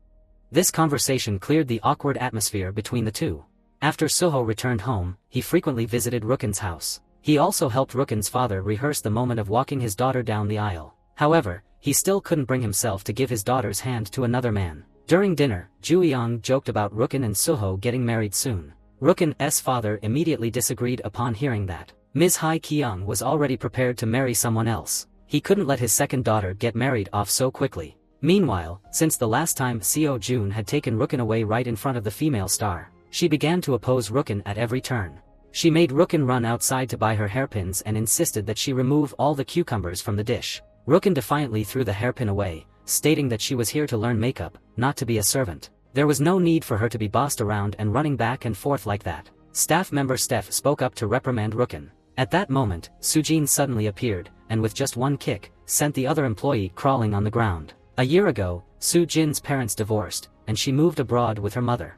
This conversation cleared the awkward atmosphere between the two. After Soho returned home, he frequently visited Ruken's house. He also helped Ruken's father rehearse the moment of walking his daughter down the aisle. However, he still couldn't bring himself to give his daughter's hand to another man. During dinner, Ju-young joked about Ruken and Soho getting married soon. Ruken's father immediately disagreed upon hearing that Ms. Hai-kyung was already prepared to marry someone else. He couldn't let his second daughter get married off so quickly. Meanwhile, since the last time Seo-jun had taken Ruken away right in front of the female star, she began to oppose Ruken at every turn. She made Ruken run outside to buy her hairpins and insisted that she remove all the cucumbers from the dish. Ruken defiantly threw the hairpin away, stating that she was here to learn makeup, not to be a servant. There was no need for her to be bossed around and running back and forth like that. Staff member Steph spoke up to reprimand Ruken. At that moment, Sujin suddenly appeared, and with just one kick, sent the other employee crawling on the ground. A year ago, Sujin's parents divorced, and she moved abroad with her mother.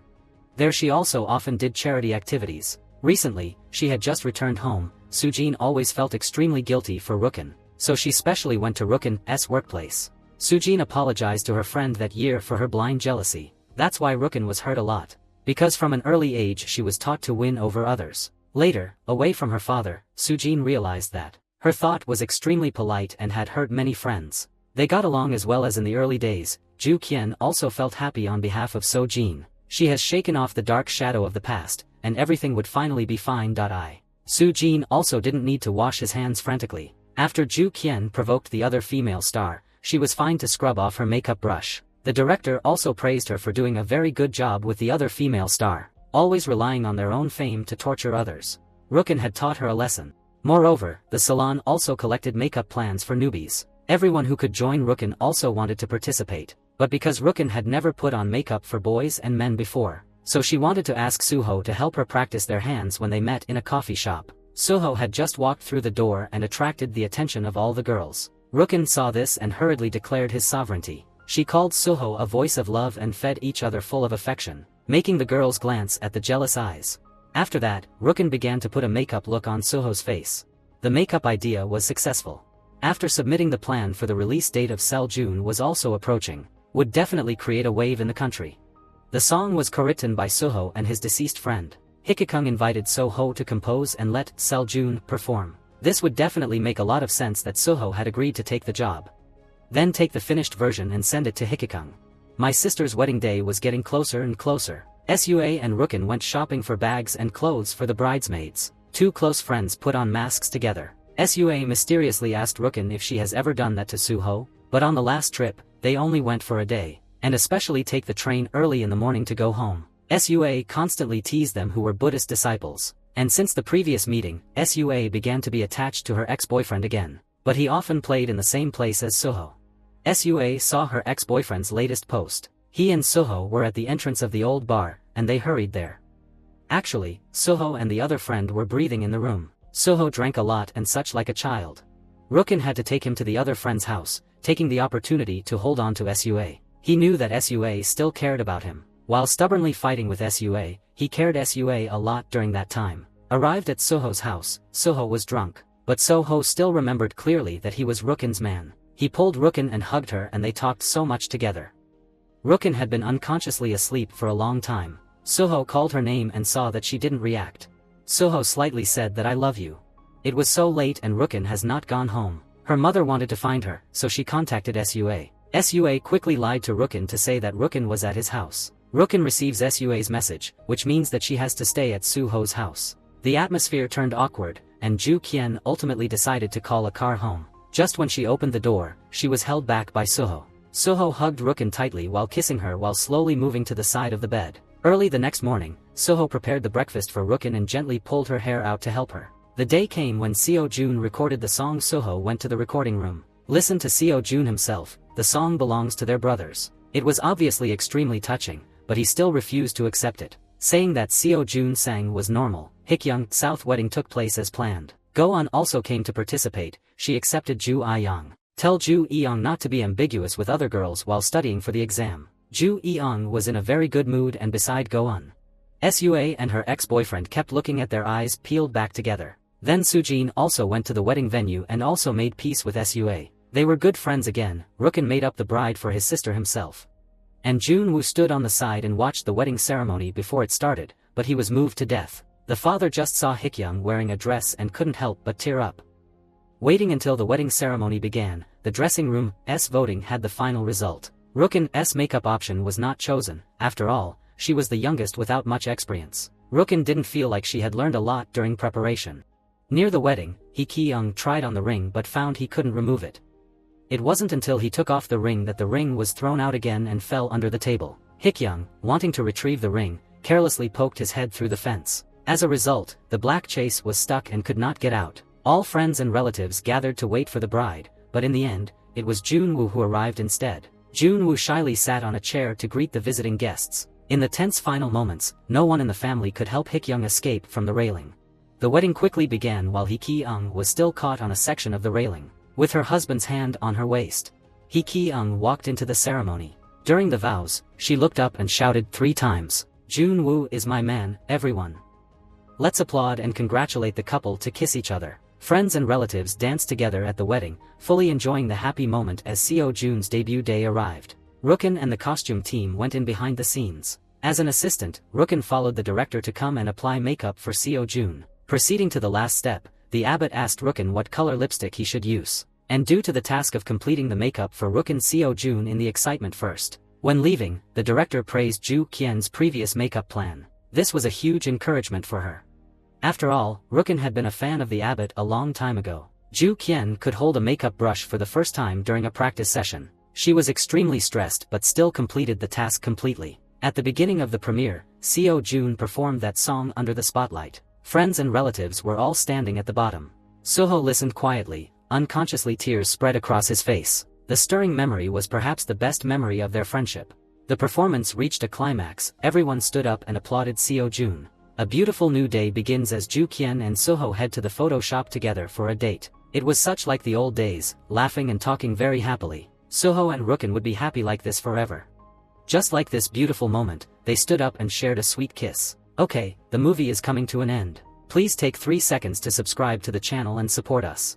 There she also often did charity activities. Recently, she had just returned home. Sujin always felt extremely guilty for Ruken, so she specially went to Ruken's workplace. Sujin apologized to her friend that year for her blind jealousy. That's why Ruken was hurt a lot. Because from an early age she was taught to win over others. Later, away from her father, Sujin realized that her thought was extremely polite and had hurt many friends. They got along as well as in the early days. Ju Kien also felt happy on behalf of Sojin. She has shaken off the dark shadow of the past, and everything would finally be fine. Sujin also didn't need to wash his hands frantically. After Ju Kien provoked the other female star, she was fine to scrub off her makeup brush. The director also praised her for doing a very good job with the other female star, always relying on their own fame to torture others. Ruken had taught her a lesson. Moreover, the salon also collected makeup plans for newbies. Everyone who could join Ruken also wanted to participate, but because Ruken had never put on makeup for boys and men before, so she wanted to ask Soho to help her practice their hands when they met in a coffee shop. Soho had just walked through the door and attracted the attention of all the girls. Ruken saw this and hurriedly declared his sovereignty. She called Soho a voice of love and fed each other full of affection, making the girls glance at the jealous eyes. After that, Ruken began to put a makeup look on Soho's face. The makeup idea was successful. After submitting the plan for the release date of Seo-jun was also approaching, would definitely create a wave in the country. The song was co-written by Soho and his deceased friend. Hikikung invited Soho to compose and let Seo-jun perform. This would definitely make a lot of sense that Soho had agreed to take the job. Then take the finished version and send it to Hikikung. My sister's wedding day was getting closer and closer. Sua and Ruken went shopping for bags and clothes for the bridesmaids. Two close friends put on masks together. Sua mysteriously asked Ruken if she has ever done that to Soho, but on the last trip, they only went for a day, and especially take the train early in the morning to go home. Sua constantly teased them who were Buddhist disciples, and since the previous meeting, Sua began to be attached to her ex-boyfriend again, but he often played in the same place as Soho. Sua saw her ex-boyfriend's latest post. He and Soho were at the entrance of the old bar, and they hurried there. Actually, Soho and the other friend were breathing in the room. Soho drank a lot and such like a child. Ruken had to take him to the other friend's house, taking the opportunity to hold on to Sua. He knew that Sua still cared about him. While stubbornly fighting with Sua, he cared Sua a lot during that time. Arrived at Soho's house, Soho was drunk, but Soho still remembered clearly that he was Ruken's man. He pulled Ruken and hugged her and they talked so much together. Ruken had been unconsciously asleep for a long time. Soho called her name and saw that she didn't react. Soho slightly said that I love you. It was so late and Ruken has not gone home. Her mother wanted to find her, so she contacted Sua. Sua quickly lied to Ruken to say that Ruken was at his house. Ruken receives Sua's message, which means that she has to stay at Soho's house. The atmosphere turned awkward, and Ju Qian ultimately decided to call a car home. Just when she opened the door, she was held back by Soho. Soho hugged Ruken tightly while kissing her while slowly moving to the side of the bed. Early the next morning, Soho prepared the breakfast for Ruken and gently pulled her hair out to help her. The day came when Seo Jun recorded the song. Soho went to the recording room. Listen to Seo Jun himself, the song belongs to their brothers. It was obviously extremely touching, but he still refused to accept it, saying that Seo Jun sang was normal. Hikyoung South wedding took place as planned. Go-on also came to participate. She accepted Ju Eyoung. Tell Ju Eyoung not to be ambiguous with other girls while studying for the exam. Ju Eyoung was in a very good mood, and beside Go-on, Sua and her ex-boyfriend kept looking at their eyes peeled back together. Then Sujin also went to the wedding venue and also made peace with Sua. They were good friends again. Ruken made up the bride for his sister himself. And Junwoo stood on the side and watched the wedding ceremony before it started, but he was moved to death. The father just saw Hikyoung wearing a dress and couldn't help but tear up. Waiting until the wedding ceremony began, the dressing room's voting had the final result. Ruken's makeup option was not chosen. After all, she was the youngest without much experience. Ruken didn't feel like she had learned a lot during preparation. Near the wedding, Hikyoung tried on the ring but found he couldn't remove it. It wasn't until he took off the ring that the ring was thrown out again and fell under the table. Hikyoung, wanting to retrieve the ring, carelessly poked his head through the fence. As a result, the black chase was stuck and could not get out. All friends and relatives gathered to wait for the bride, but in the end, it was Junwoo who arrived instead. Junwoo shyly sat on a chair to greet the visiting guests. In the tense final moments, no one in the family could help Hikyoung escape from the railing. The wedding quickly began while Hikyoung was still caught on a section of the railing, with her husband's hand on her waist. Hikyoung walked into the ceremony. During the vows, she looked up and shouted 3 times, "Junwoo is my man, everyone. Let's applaud and congratulate the couple to kiss each other." Friends and relatives danced together at the wedding, fully enjoying the happy moment as Seo Jun's debut day arrived. Ruken and the costume team went in behind the scenes. As an assistant, Ruken followed the director to come and apply makeup for Seo Jun. Proceeding to the last step, the abbot asked Ruken what color lipstick he should use. And due to the task of completing the makeup for Ruken, Seo Jun in the excitement first. When leaving, the director praised Ju Qian's previous makeup plan. This was a huge encouragement for her. After all, Ruken had been a fan of the abbot a long time ago. Ju Qian could hold a makeup brush for the first time during a practice session. She was extremely stressed but still completed the task completely. At the beginning of the premiere, Seo Jun performed that song under the spotlight. Friends and relatives were all standing at the bottom. Soho listened quietly. Unconsciously tears spread across his face. The stirring memory was perhaps the best memory of their friendship. The performance reached a climax. Everyone stood up and applauded Seo Jun. A beautiful new day begins as Ju Qian and Soho head to the photo shop together for a date. It was such like the old days, laughing and talking very happily. Soho and Ruken would be happy like this forever. Just like this beautiful moment, they stood up and shared a sweet kiss. Okay, the movie is coming to an end. Please take 3 seconds to subscribe to the channel and support us.